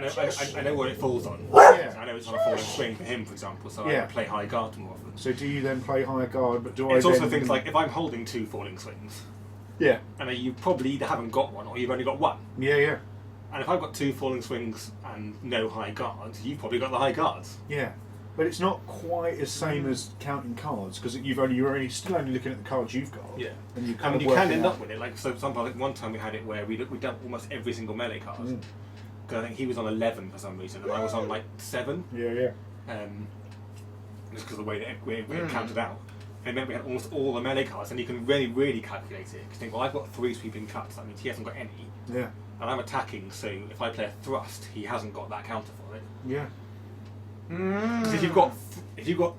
C: know what it falls on.
A: Yeah.
C: I know it's on a falling swing for him, for example, so
A: Yeah.
C: I play high guard more often.
A: so do you then play higher guard? But do
C: It's
A: I
C: also
A: then...
C: things like if I'm holding 2 falling swings,
A: Yeah,
C: and you probably either haven't got one or you've only got 1.
A: yeah.
C: And if I've got 2 falling swings and no high guards, you've probably got the high guards.
A: Yeah, but it's not quite as same as counting cards because you're still only looking at the cards you've got.
C: Yeah.
A: and you
C: I
A: kind
C: mean,
A: of
C: you
A: work
C: can
A: it
C: end
A: out.
C: up with it. Like, so sometimes, like one time we had it where we done almost every single melee card. Because I think he was on 11 for some reason, and I was on like 7.
A: Yeah.
C: Just because of the way that it counted out. And it meant we had almost all the melee cards, and you can really, really calculate it. Because you think, well, I've got 3 sweeping cuts, that means he hasn't got any.
A: Yeah.
C: And I'm attacking, so if I play a thrust, he hasn't got that counter for it.
A: Yeah.
C: Because if you've got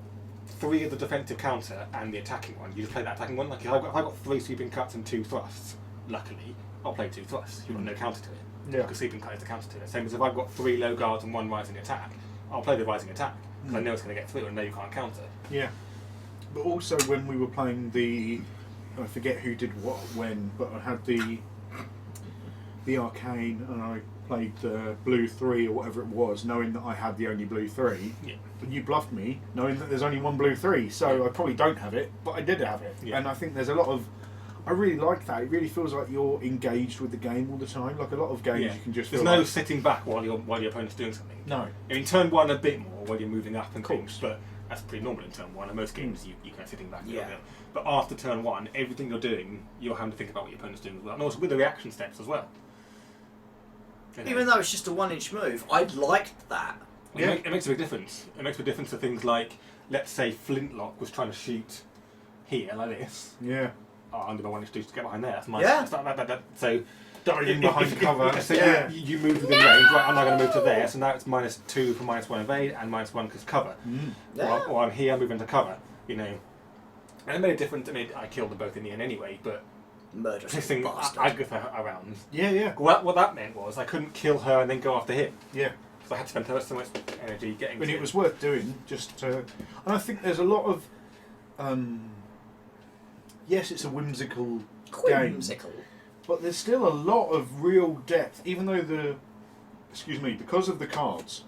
C: 3 of the defensive counter and the attacking one, you just play that attacking one. Like if I've got 3 sweeping cuts and 2 thrusts, luckily, I'll play 2 thrusts. You've got no counter to it.
A: Yeah.
C: Because sweeping cut is the counter to it. Same as if I've got 3 low guards and 1 rising attack, I'll play the rising attack. Because I know it's going to get through and I know you can't counter.
A: Yeah. But also when we were playing I forget who did what when, but I had the arcane and I played the blue 3 or whatever it was, knowing that I had the only blue 3.
C: Yeah.
A: But you bluffed me, knowing that there's only one blue 3, so I probably don't have it, but I did have it.
C: Yeah.
A: And I think there's a lot of... I really like that. It really feels like you're engaged with the game all the time. Like a lot of games you can just
C: There's
A: feel
C: no
A: like...
C: sitting back while your opponent's doing something.
A: No.
C: I mean, turn 1 a bit more while you're moving up and
A: Of course.
C: things, but that's pretty normal in turn 1. In most games, you kind of sitting back a little
B: Yeah.
C: bit. But after turn 1, everything you're doing, you're having to think about what your opponent's doing as well. And also with the reaction steps as well. You know,
B: Even though it's just a 1-inch move, I liked that.
C: it makes a big difference. It makes a difference to things like, let's say Flintlock was trying to shoot here, like this.
A: Yeah.
C: Oh, I'm going to to get behind there. That's my
B: Yeah.
C: So
A: Diving behind cover.
C: So you move within range, right, I'm now going to move to there, so now it's -2 for -1 evade and -1 because cover.
B: Yeah.
C: Or I'm here, moving to cover, you know. And it made a difference. I mean, I killed them both in the end anyway, but
B: Murderous
C: pissing
B: bastard.
C: Agatha around.
A: Yeah.
C: What that meant was I couldn't kill her and then go after him.
A: Yeah.
C: So I had to spend so much energy getting
A: But
C: to
A: it was worth doing, just to... And I think there's a lot of... yes, it's a whimsical game,
B: Whimsical.
A: but there's still a lot of real depth, even though the excuse me, because of the cards,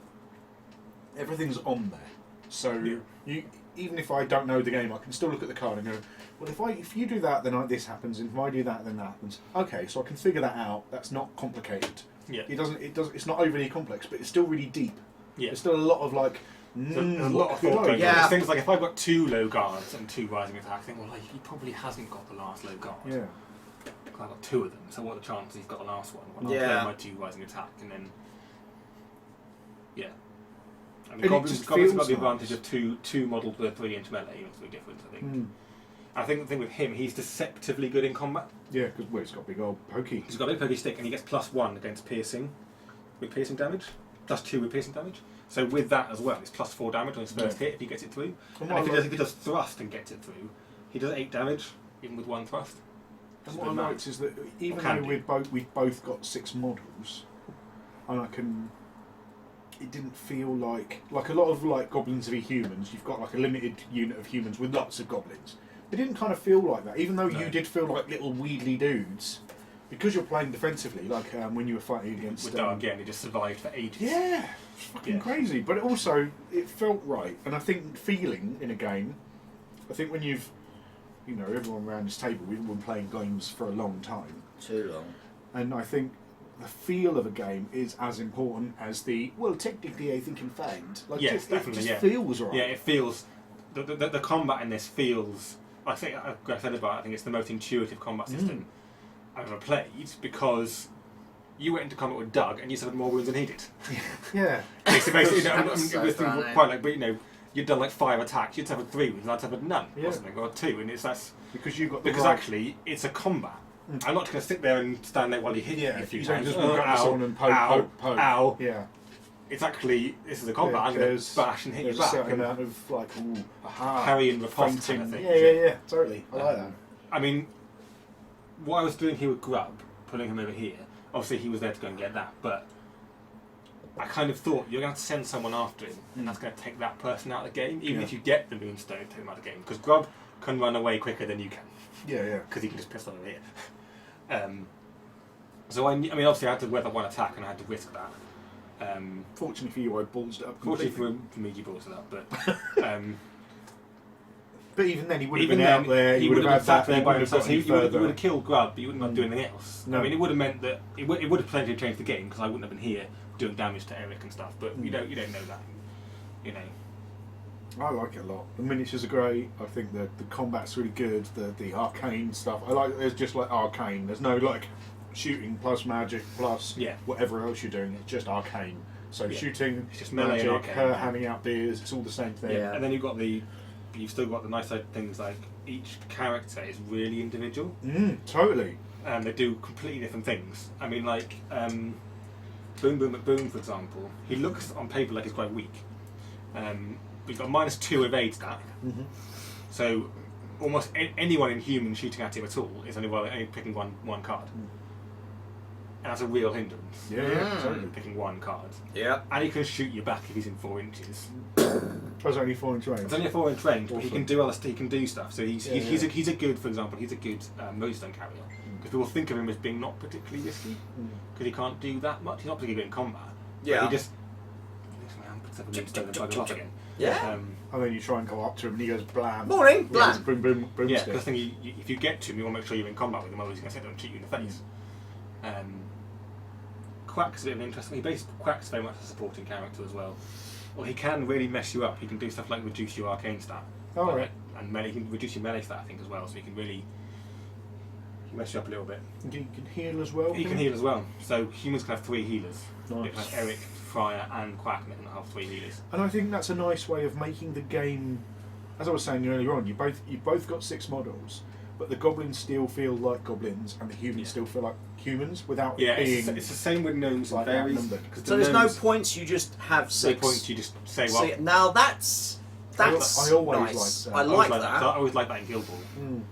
A: everything's on there. So you, even if I don't know the game, I can still look at the card and go, well, if you do that, then this happens. And if I do that, then that happens. Okay, so I can figure that out. That's not complicated.
C: Yeah.
A: It's not overly complex, but it's still really deep.
C: Yeah.
A: There's still a lot of like.
C: There's a lot of thought going on. There's things like if I've got 2 low guards and 2 rising attacks, I think, well, he probably hasn't got the last low guard.
A: Yeah.
C: I've got 2 of them, so what are the chances he's got the last one? Well, I'll play my 2 rising attack, and then I mean, Goblins have got the advantage of two models with 3 inch melee, it's very different, I think. I think the thing with him, he's deceptively good in combat.
A: Yeah, because he's got a big old pokey.
C: He's got a big pokey stick, and he gets +1 against piercing, with piercing damage, +2 with piercing damage. So with that as well, it's +4 damage on his first hit if he gets it through. And if he does thrust and gets it through, he does 8 damage even with 1 thrust.
A: And what I liked is that even though we've both got 6 models, and it didn't feel like a lot of like goblins v humans. You've got like a limited unit of humans with lots of goblins. It didn't kind of feel like that, even though you did feel like little wheedly dudes, because you're playing defensively. Like when you were fighting against.
C: With again, he just survived for ages.
A: Yeah, it's fucking crazy. But it felt right, and I think feeling in a game. I think when you've, everyone around this table, we've been playing games for a long time.
B: Too long.
A: And I think the feel of a game is as important as technically I think in fact. Like
C: yes, definitely.
A: It just feels right.
C: Yeah, it feels. The combat in this feels. I think I said about it, I think it's the most intuitive combat system I've ever played, because you went into combat with Doug and you suffered more wounds than he did.
A: Yeah.
C: So basically, quite like, but you'd done like 5 attacks, you'd suffered 3 wounds, and I'd suffered none, or something, or 2, and that's
A: because you got
C: actually it's a combat. I'm not going to sit there and stand there while you hit me a few times.
A: Just walk up to someone and poke.
C: Ow.
A: Yeah.
C: It's actually, this is a combat. I'm going to bash and hit you back.
A: There's a certain amount of like,
C: parry and riposte kind of thing.
A: Yeah, totally. I like that.
C: I mean, what I was doing here with Grub, pulling him over here, obviously he was there to go and get that, but I kind of thought you're going to have to send someone after him, and that's going to take that person out of the game, even if you get the Moonstone, take him out of the game, because Grub can run away quicker than you can.
A: Yeah.
C: Because he can just piss on over here. So I mean, obviously I had to weather 1 attack, and I had to risk that.
A: Fortunately for you, I ballsed it up.
C: Fortunately for me, you ballsed it up, but.
A: But even then, he would have been out there.
C: He would have been sat there by himself. He would have killed Grub, but he wouldn't have done anything else.
A: No.
C: I mean, it would have meant that it would have plenty changed the game, because I wouldn't have been here doing damage to Eric and stuff. But you don't know that,
A: I like it a lot. The miniatures are great. I think the combat's really good. The arcane stuff. I like. There's just like arcane. There's no like shooting plus magic plus whatever else you're doing. It's just arcane. So shooting,
C: it's just
A: magic, her handing out beers. It's all the same thing.
C: Yeah. And then you've still got the nice side things like each character is really individual.
A: Totally.
C: And they do completely different things. I mean, like Boom Boom McBoom, for example. He looks on paper like he's quite weak. But he's got a -2 evade stat. So almost anyone in human shooting at him at all is only picking one card. And that's a real hindrance.
A: Yeah, totally.
C: Picking 1 card.
B: Yeah.
C: And he can shoot you back if he's in 4 inches.
A: That's only 4 inch range.
C: It's only a 4 inch range, but he can do he can do stuff. So he's a good, for example, he's a good Moonstone carrier. Because people think of him as being not particularly risky, because he can't do that much. He's not particularly good in combat.
B: Yeah.
C: He just puts up a Moonstone and bugger off again.
B: Yeah.
A: And then you try and go up to him and he goes blam.
B: Morning, blam.
A: Yeah, boom, boom, boom.
C: Yeah, because if you get to him, you want to make sure you're in combat with him, otherwise he's going to sit there and shoot you in the face. Quack's a bit of an interesting. Quack's very much a supporting character as well. Well, he can really mess you up. He can do stuff like reduce your arcane stat.
A: Oh, right.
C: And melee, he can reduce your melee stat, I think, as well. So he can really mess you up a little bit.
A: He can heal as well.
C: He can heal as well. So humans can have 3 healers.
A: Nice.
C: They can have Eric, Friar, and Quack, and they can have 3 healers.
A: And I think that's a nice way of making the game. As I was saying earlier on, you both got 6 models, but the goblins still feel like goblins, and the humans still feel like humans without it being.
C: It's the same with gnomes and
A: like
C: fairies.
B: So there's no points. You just have 6.
C: No points. You just say what.
B: See, now that's
A: I always
B: nice.
A: like that.
B: I like that.
C: I always like that in Guild Ball.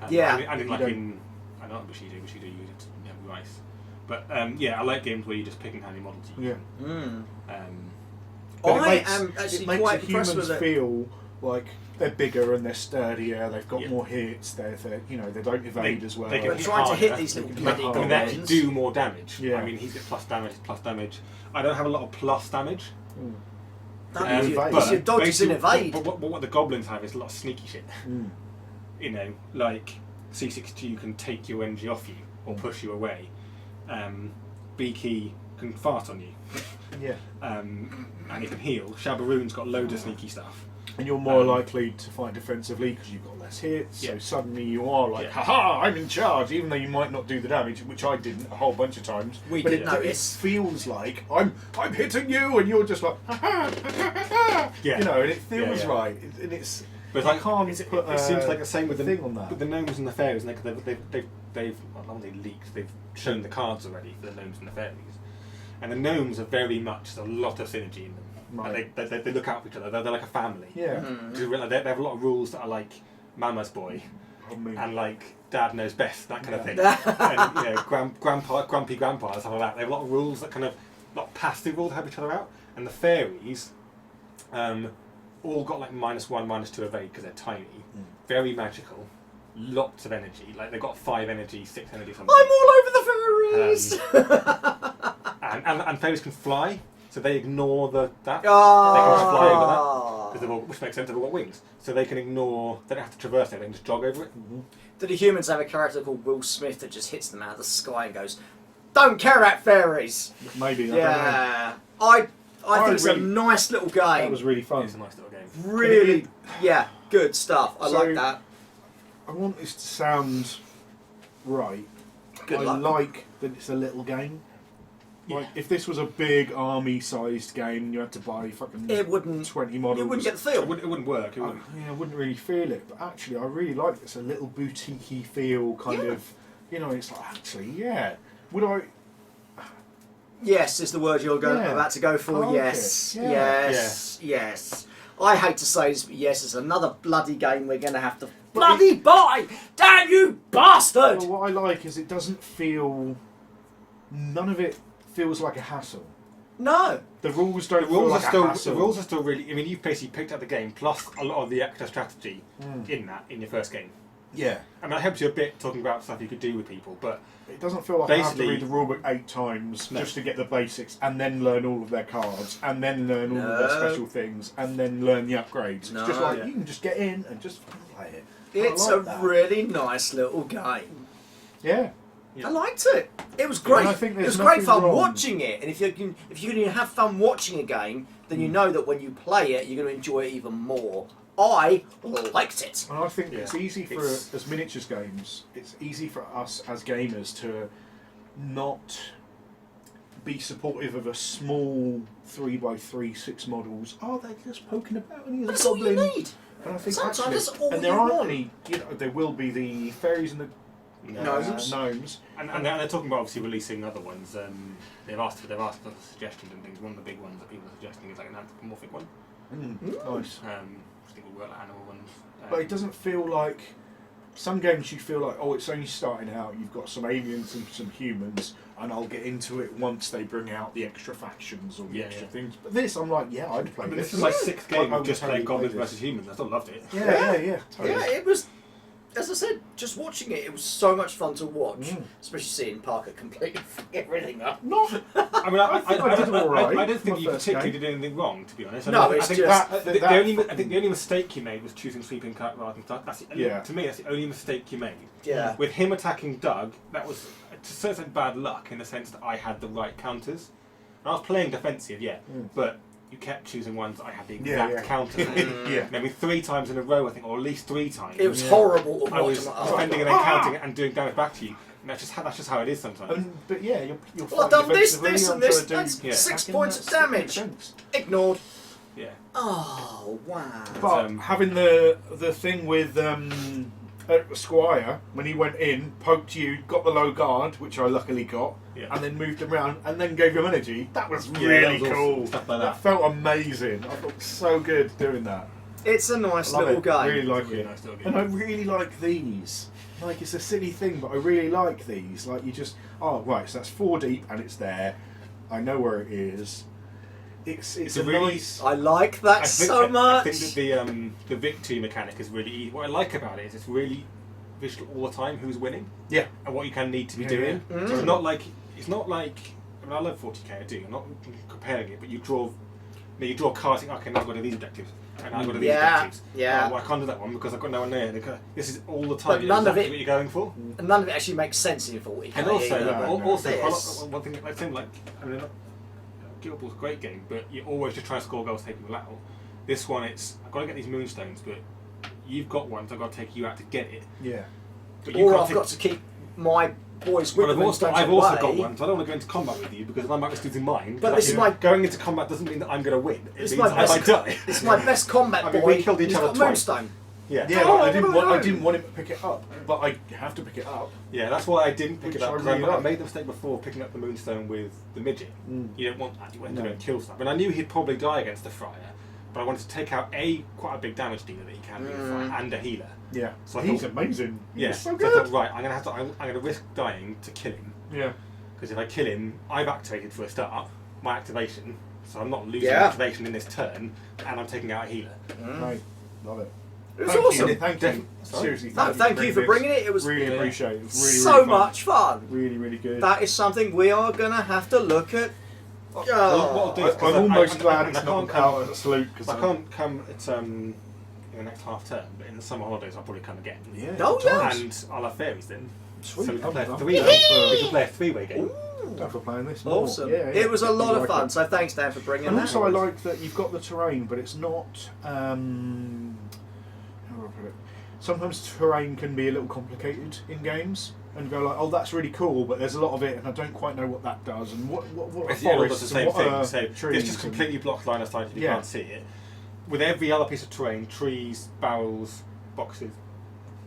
B: Yeah.
C: I didn't like in. I don't know Bushido. Bushido you did rice. But I like games where you're just picking handy models.
A: Yeah.
B: I am actually
A: it makes
B: quite
A: the
B: impressed
A: humans
B: with it.
A: feel like they're bigger and they're sturdier. They've got more hits. They're they don't evade as well.
B: They're trying to hit these little bloody
C: I mean, they actually
B: goblins.
C: do more damage.
A: Yeah.
C: I mean, he's got plus damage. I don't have a lot of plus damage.
B: That means
A: But
B: your dodge is in
C: basically,
B: evade.
C: But what the goblins have is a lot of sneaky shit.
A: Mm.
C: You know, like C62 can take your energy off you or push you away. B-Key can fart on you.
A: Yeah.
C: And he can heal. Shabaroon's got loads of sneaky stuff.
A: And you're more likely to fight defensively because you've got less hits.
C: Yeah.
A: So suddenly you are like, haha, I'm in charge, even though you might not do the damage, which I didn't a whole bunch of times.
B: We
A: but
B: did
A: it
B: notice.
A: feels like I'm hitting you, and you're just like, haha,
C: Yeah.
A: you know, and it feels
C: Yeah.
A: right, and it's.
C: But
A: you can't put
C: it seems like the same with
A: thing on that.
C: with the gnomes and the fairies. Like they've not only leaked, they've shown the cards already for the gnomes and the fairies. And the gnomes are very much, there's a lot of synergy in them.
A: Right.
C: And they look out for each other. They're like a family.
A: Yeah.
C: They have a lot of rules that are like Mama's boy
A: I mean,
C: and like Dad knows best, that kind of thing. And you know, grumpy grandpa and stuff like that. They have a lot of rules that kind of not passive rules to help each other out. And the fairies all got like -1, -2 evade because they're tiny, very magical, lots of energy. Like they've got 5 energy, 6 energy, something.
B: I'm all over the fairies!
C: And fairies can fly, so they ignore that. They can
B: Oh.
C: fly over that, which makes sense. They've all got wings, so they can ignore. They don't have to traverse it. They can just jog over it.
B: Do the humans have a character called Will Smith that just hits them out of the sky and goes, "Don't care about fairies"?
A: maybe. I don't know.
B: Yeah, I think it's a
A: really-
B: nice little game.
A: That was really fun.
C: It's a nice little game.
B: Really, yeah, good stuff. I
A: So-
B: like that.
A: I want this to sound right.
B: Good
A: I
B: luck.
A: like that it's a little game. Like, if this was a big army-sized game and you had to buy fucking
B: It wouldn't.
A: 20 models,
B: You wouldn't get the feel.
C: It wouldn't work. It wouldn't.
A: I wouldn't really feel it. But actually, I really like it. It's a little boutique-y feel, kind
B: Yeah.
A: of. You know, it's like, actually, yeah. Would I?
B: Yes, is the word you're
A: Yeah.
B: about to go for.
A: I like
B: Yes,
A: it. Yeah.
B: yes, yes. I hate to say this, but yes, it's another bloody game we're going to have to
A: But
B: bloody buy. Damn you, bastard!
A: Well, what I like is it doesn't feel. None of it feels like a hassle.
B: No.
A: The rules don't
C: The
A: feel
C: rules
A: like
C: are still.
A: a hassle.
C: The rules are still really. I mean, you've basically picked up the game plus a lot of the extra strategy in your first game.
A: Yeah.
C: I mean, that helps you a bit talking about stuff you could do with people, but
A: It doesn't feel like I have to
C: Basically-
A: read the rulebook 8 times
C: No.
A: just to get the basics and then learn all of their cards and then learn all of their
B: No.
A: special things and then learn the upgrades.
B: No.
A: It's just like,
C: Yeah.
A: you can just get in and just play it.
B: It's
A: I like
B: a
A: that.
B: really nice little game.
A: Yeah.
C: Yeah.
B: I liked it. It was great.
A: And I think
B: It
A: there's
B: was great
A: nothing
B: fun
A: wrong.
B: watching it, and if you can have fun watching a game, then you know that when you play it, you're going to enjoy it even more. I liked it.
A: And I think
C: Yeah.
A: it's easy for,
C: It's-
A: as miniatures games, it's easy for us as gamers to not be supportive of a small 3x3 6 models. Oh, they're just poking about and he's
B: That's
A: a
B: all you
A: goblin.
B: need.
A: And I think
B: Sometimes
A: actually,
B: that's all
A: and there
B: you
A: aren't
B: want.
A: any, you know, there will be the fairies and the
B: Gnomes.
A: gnomes.
C: and they're talking about obviously releasing other ones. They've asked for suggestions and things. One of the big ones that people are suggesting is like an anthropomorphic one.
A: Nice.
C: I think we'll work like animal ones.
A: But it doesn't feel like some games you feel like, oh, it's only starting out, you've got some aliens and some humans, and I'll get into it once they bring out the extra factions or the
C: Yeah,
A: extra
C: yeah.
A: things. But this, I'm like, yeah, I'd play
C: I mean,
A: this.
C: this is my 6th game
A: I
C: of
A: would
C: just
A: totally
C: playing goblins
A: play this.
C: versus humans. I still loved it.
A: Yeah. Totally.
B: Yeah, it was. As I said, just watching it was so much fun to watch, especially seeing Parker completely fuck everything up.
A: Not.
C: I mean,
A: think I did all right
C: I don't
A: for
C: think
A: my
C: you
A: first
C: particularly
A: game.
C: did anything wrong, to be honest.
B: No,
C: I
B: it's
C: think
B: just-
C: the only mistake you made was choosing sleeping cut rather than Doug.
A: Yeah.
C: To me, that's the only mistake you made.
B: Yeah.
C: With him attacking Doug, that was to a certain extent bad luck in the sense that I had the right counters. And I was playing defensive, but you kept choosing ones that I had the exact counters on.
A: Yeah.
C: Maybe 3 times in a row, I think, or at least 3 times.
B: It was horrible to
C: I was
B: watch.
C: defending and then counting it and doing damage back to you. And that's just how it is sometimes.
A: But yeah, you're
B: Well, I've
A: fighting
B: done this,
A: defensively,
B: this,
A: I'm
B: and this.
A: trying to do
B: That's
C: Yeah.
B: 6
A: attacking,
B: points of
A: that makes
B: damage.
A: sense.
B: Ignored.
C: Yeah.
B: Oh, wow.
A: But having the thing with Squire, when he went in, poked you, got the low guard, which I luckily got, and then moved him around, and then gave him energy, that was really
C: that was
A: cool.
C: awesome. Stuff like
A: that
C: that.
A: felt amazing. I felt so good doing that.
B: It's a nice
A: Love
B: little
A: it.
B: game.
A: Really like
C: Really
A: it.
C: nice little game.
A: And I really like these. Like, it's a silly thing, but I really like these. Like, you just, oh, right, so that's 4 deep, and it's there. I know where it is. it's
C: a
A: a
C: really
A: nice.
B: I like that so much.
C: I think that the victory mechanic is really easy. What I like about it is it's really visual all the time. Who's winning?
A: Yeah.
C: And what you kind of need to be
A: Yeah,
C: doing.
A: yeah.
C: So it's not like. I mean, I love 40k. I do. I'm not comparing it, but you draw cards. Okay, now I've got to do these objectives. And I've got to do these objectives.
B: Yeah.
C: Well, I can't do that one because I've got no one there. This is all the time.
B: But none of it.
C: What you're going for.
B: And none of it actually makes sense in 40k.
C: And also,
B: Yes.
C: one thing I think, I mean, Guild Ball's a great game, but you always just try to score goals, take people out. This one, I've got to get these Moonstones, but you've got one, so I've got to take you out to get it.
A: Yeah.
C: But you
B: Or
C: can't
B: I've got to keep my boys with
C: But
B: them.
C: I've also got one, so I don't want to go into combat with you because I might risk losing mine.
B: But this is my
C: going into combat doesn't mean that I'm going to win. It
B: This
C: means
B: is my
C: if I
B: best.
C: die.
B: This is my best combat
C: I mean,
B: boy.
C: we killed each
B: He's
C: other
B: got
C: twice.
B: Moonstone.
C: Yeah,
A: Yeah,
B: Oh,
A: like, I didn't
B: no.
A: want him to pick it up, but I have to pick it up.
C: yeah. That's why I didn't pick
A: Which
C: it up
A: I
C: because
A: really
C: I
A: like.
C: made the mistake before picking up the Moonstone with the midget.
A: Mm.
C: You don't want that. You want him to
A: No.
C: go and kill stuff. And I knew he'd probably die against the Friar, but I wanted to take out quite a big damage dealer that he can be, and a healer.
A: Yeah.
C: So I
A: He's
C: thought-
A: amazing.
C: Yeah.
A: He's so
C: So I
A: good.
C: thought, right, I'm going to risk dying to kill him.
A: Yeah.
C: Because if I kill him, I've activated for a start my activation, so I'm not losing
B: Yeah.
C: activation in this turn, and I'm taking out a healer.
A: Mate, love it.
B: It was
A: Thank
B: awesome.
A: You, thank you.
C: Definitely.
A: Seriously.
B: No, thank you for bringing it. It was
A: Really
C: Yeah.
A: appreciate it. It was really,
B: so
A: really fun.
B: much fun.
A: Really, really good.
B: That is something we are going to have to look at.
C: What I'll do is, 'cause
A: I'm almost
C: I
A: glad it's
C: can't
A: not
C: come.
A: out as a salute because
C: I can't come in the next half term, but in the summer holidays I'll probably come again.
A: Yeah.
B: Oh,
A: good times.
B: yeah.
C: And I'll have fairies then.
A: Sweet.
C: So we can play
A: I'm
C: a three-way.
A: down
C: We can play a three-way game.
A: for playing this. more.
B: Awesome.
A: Yeah, yeah.
B: It was a lot of
A: Like
B: fun,
A: it.
B: so thanks, Dan, for bringing
A: And
B: that.
A: also, I like that you've got the terrain, but it's not. How do I put it? Sometimes terrain can be a little complicated in games, and go like, "Oh, that's really cool," but there's a lot of it, and I don't quite know what that does, and what are
C: Basically, it all does
A: forests
C: the same
A: and what
C: thing.
A: are
C: So
A: trees.
C: this just completely blocks line of sight if you
A: Yeah.
C: can't see it. With every other piece of terrain, trees, barrels, boxes,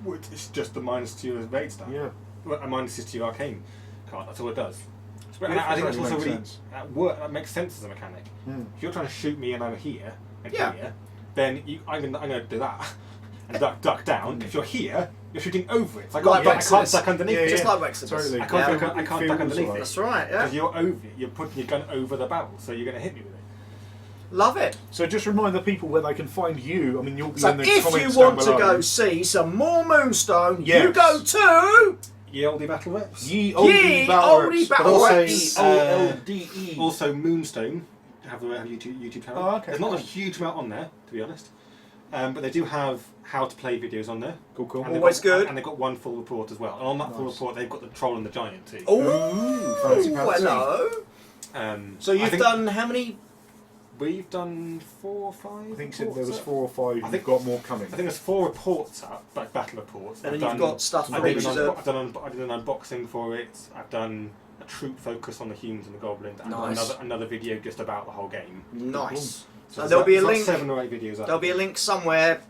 C: wood, it's just a minus 2 as raid stuff.
A: Yeah.
C: Well, a minus 2 arcane card. That's all it does.
A: Yeah,
C: And I think that's
A: totally
C: also
A: makes
C: really
A: sense.
C: that makes sense as a mechanic.
A: Mm.
C: If you're trying to shoot me and I'm here and
B: Yeah.
C: here, then I'm going to do that and duck down. If you're here, you're shooting over it. So I
B: Like
C: can't
B: Rexodus.
C: duck underneath
A: Yeah,
C: it.
B: Just like Rexodus.
A: Totally.
C: I can't
B: Yeah.
C: duck
A: Feels
C: underneath
A: like-
C: it.
B: That's right, yeah.
C: Because you're putting your gun over the barrel, so you're going to hit me with it.
B: Love it.
A: So just remind the people where they can find you. I mean, you'll be
B: So
A: in the
B: if you
A: comments
B: want
A: down
B: to
A: below.
B: go see some more Moonstone, you
A: Yes.
B: go to...
C: Ye Oldie Battle Reps.
A: Ye Olde
B: Ye
A: Battle
B: Olde
A: Reps,
B: Battle
A: but also
B: Reps.
A: EOLDE.
C: Also Moonstone have a YouTube channel.
A: Oh, okay.
C: There's not a huge amount on there, to be honest. But they do have how to play videos on there.
A: Cool.
C: And they've
B: Always
C: got-
B: good.
C: And they've got one full report as well. And on that full
A: Nice.
C: report, they've got the Troll and the Giant too.
B: Oh,
A: fancy.
B: hello.
C: I
B: So you've
C: think
B: done how many?
C: We've done 4 or 5.
A: I think there
C: reports
A: was
C: up.
A: 4 or 5.
C: I
A: You've
C: think-
A: got more coming.
C: I think there's 4 reports up, like battle reports.
B: And
C: I've
B: then you've
C: done-
B: got stuff
C: I
B: for
C: did
B: each
C: an
B: of
C: I did an unboxing for it. I've done a troop focus on the humans and the goblins, and
B: Nice.
C: another video just about the whole game.
B: Nice. So
C: there's
B: there'll be a
C: there's like
B: link.
C: 7 or 8 videos up.
B: There'll be a link somewhere.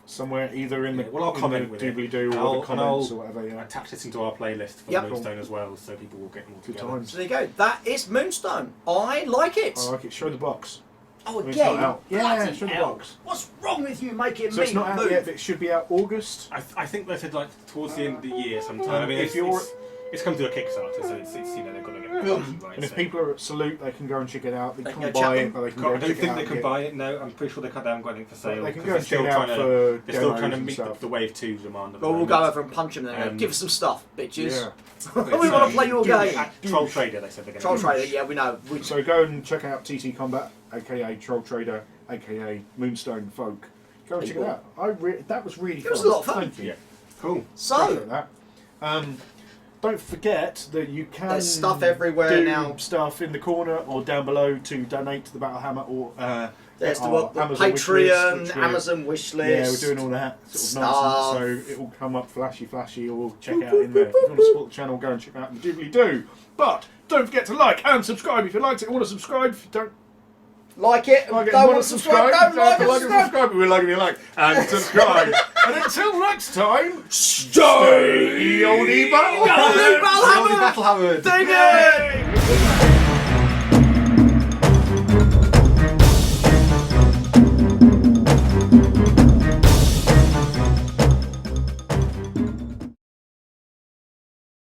A: Somewhere either in the,
C: Yeah, well, I'll comment
A: in
C: with
A: the
C: it.
A: doobly-doo
C: And
A: or
C: I'll-
A: the comments
C: and
A: or whatever, yeah.
C: attach this into our playlist for
B: Yep.
C: Moonstone as well, so people will get them all
A: Good
C: together.
A: times.
B: So there you go. That is Moonstone. I like it.
A: I like it. Show the box.
B: Oh,
A: It's not
B: again.
A: out. Yeah,
B: bloody
A: show the
B: hell.
A: box.
B: What's wrong with you making
A: So
B: me
A: it's not out
B: move?
A: yet, but it should be out August.
C: I think they said like towards the end of the year sometime. I mean,
A: if you're-
C: it's come through a Kickstarter, so it's you know they've got to get it right.
A: And if
C: so.
A: people are at Salute, they can go and check it out. They
B: They can
A: can't
B: go check
A: buy
B: them.
A: it, but they can
C: I
A: go and
C: don't
A: check it
C: think
A: out.
C: they
A: and
C: can
A: get-
C: buy it. No, I'm pretty sure they haven't got anything for sale.
A: They can
C: 'cause
A: go
C: they're
A: and check
C: still
A: it out
C: trying to.
A: for
C: They're still trying to
A: demos
C: meet
A: and stuff.
C: the Wave 2 demand. at the
B: Well, we'll
C: moment.
B: go over and punch them then.
C: Um,
B: Give us some stuff, bitches.
A: Yeah.
C: But
B: we
C: it's,
B: want to play your game.
C: Troll Trader, they said they're going
B: Troll Trader, yeah, we know.
A: So go and check out TT Combat, aka Troll Trader, aka Moonstone Folk. Go and check it out. That was really fun.
B: was a lot of fun.
A: Thank you.
C: Yeah. Cool.
B: So,
A: Appreciate that. Don't forget that you can
B: There's stuff everywhere
A: do
B: now.
A: stuff in the corner or down below to donate to the Battle Hammer or
B: there's the
A: our Amazon wish list,
B: Patreon,
A: which we're-
B: Amazon wish list.
A: Yeah, we're doing all that sort of
B: stuff.
A: nonsense, so it will come up flashy, or we'll check out in there. If you want to support the channel, go and check out the doobly do. But don't forget to like and subscribe if you liked it and want to subscribe. If you don't
B: Like it,
A: like it
B: don't
A: and
B: want to subscribe, don't like it, subscribe.
A: but we like it, you like and subscribe. And until next time,
B: Stay
A: oldie battle.
B: Oldie Battle
C: Battle Hammer!
B: Ding it!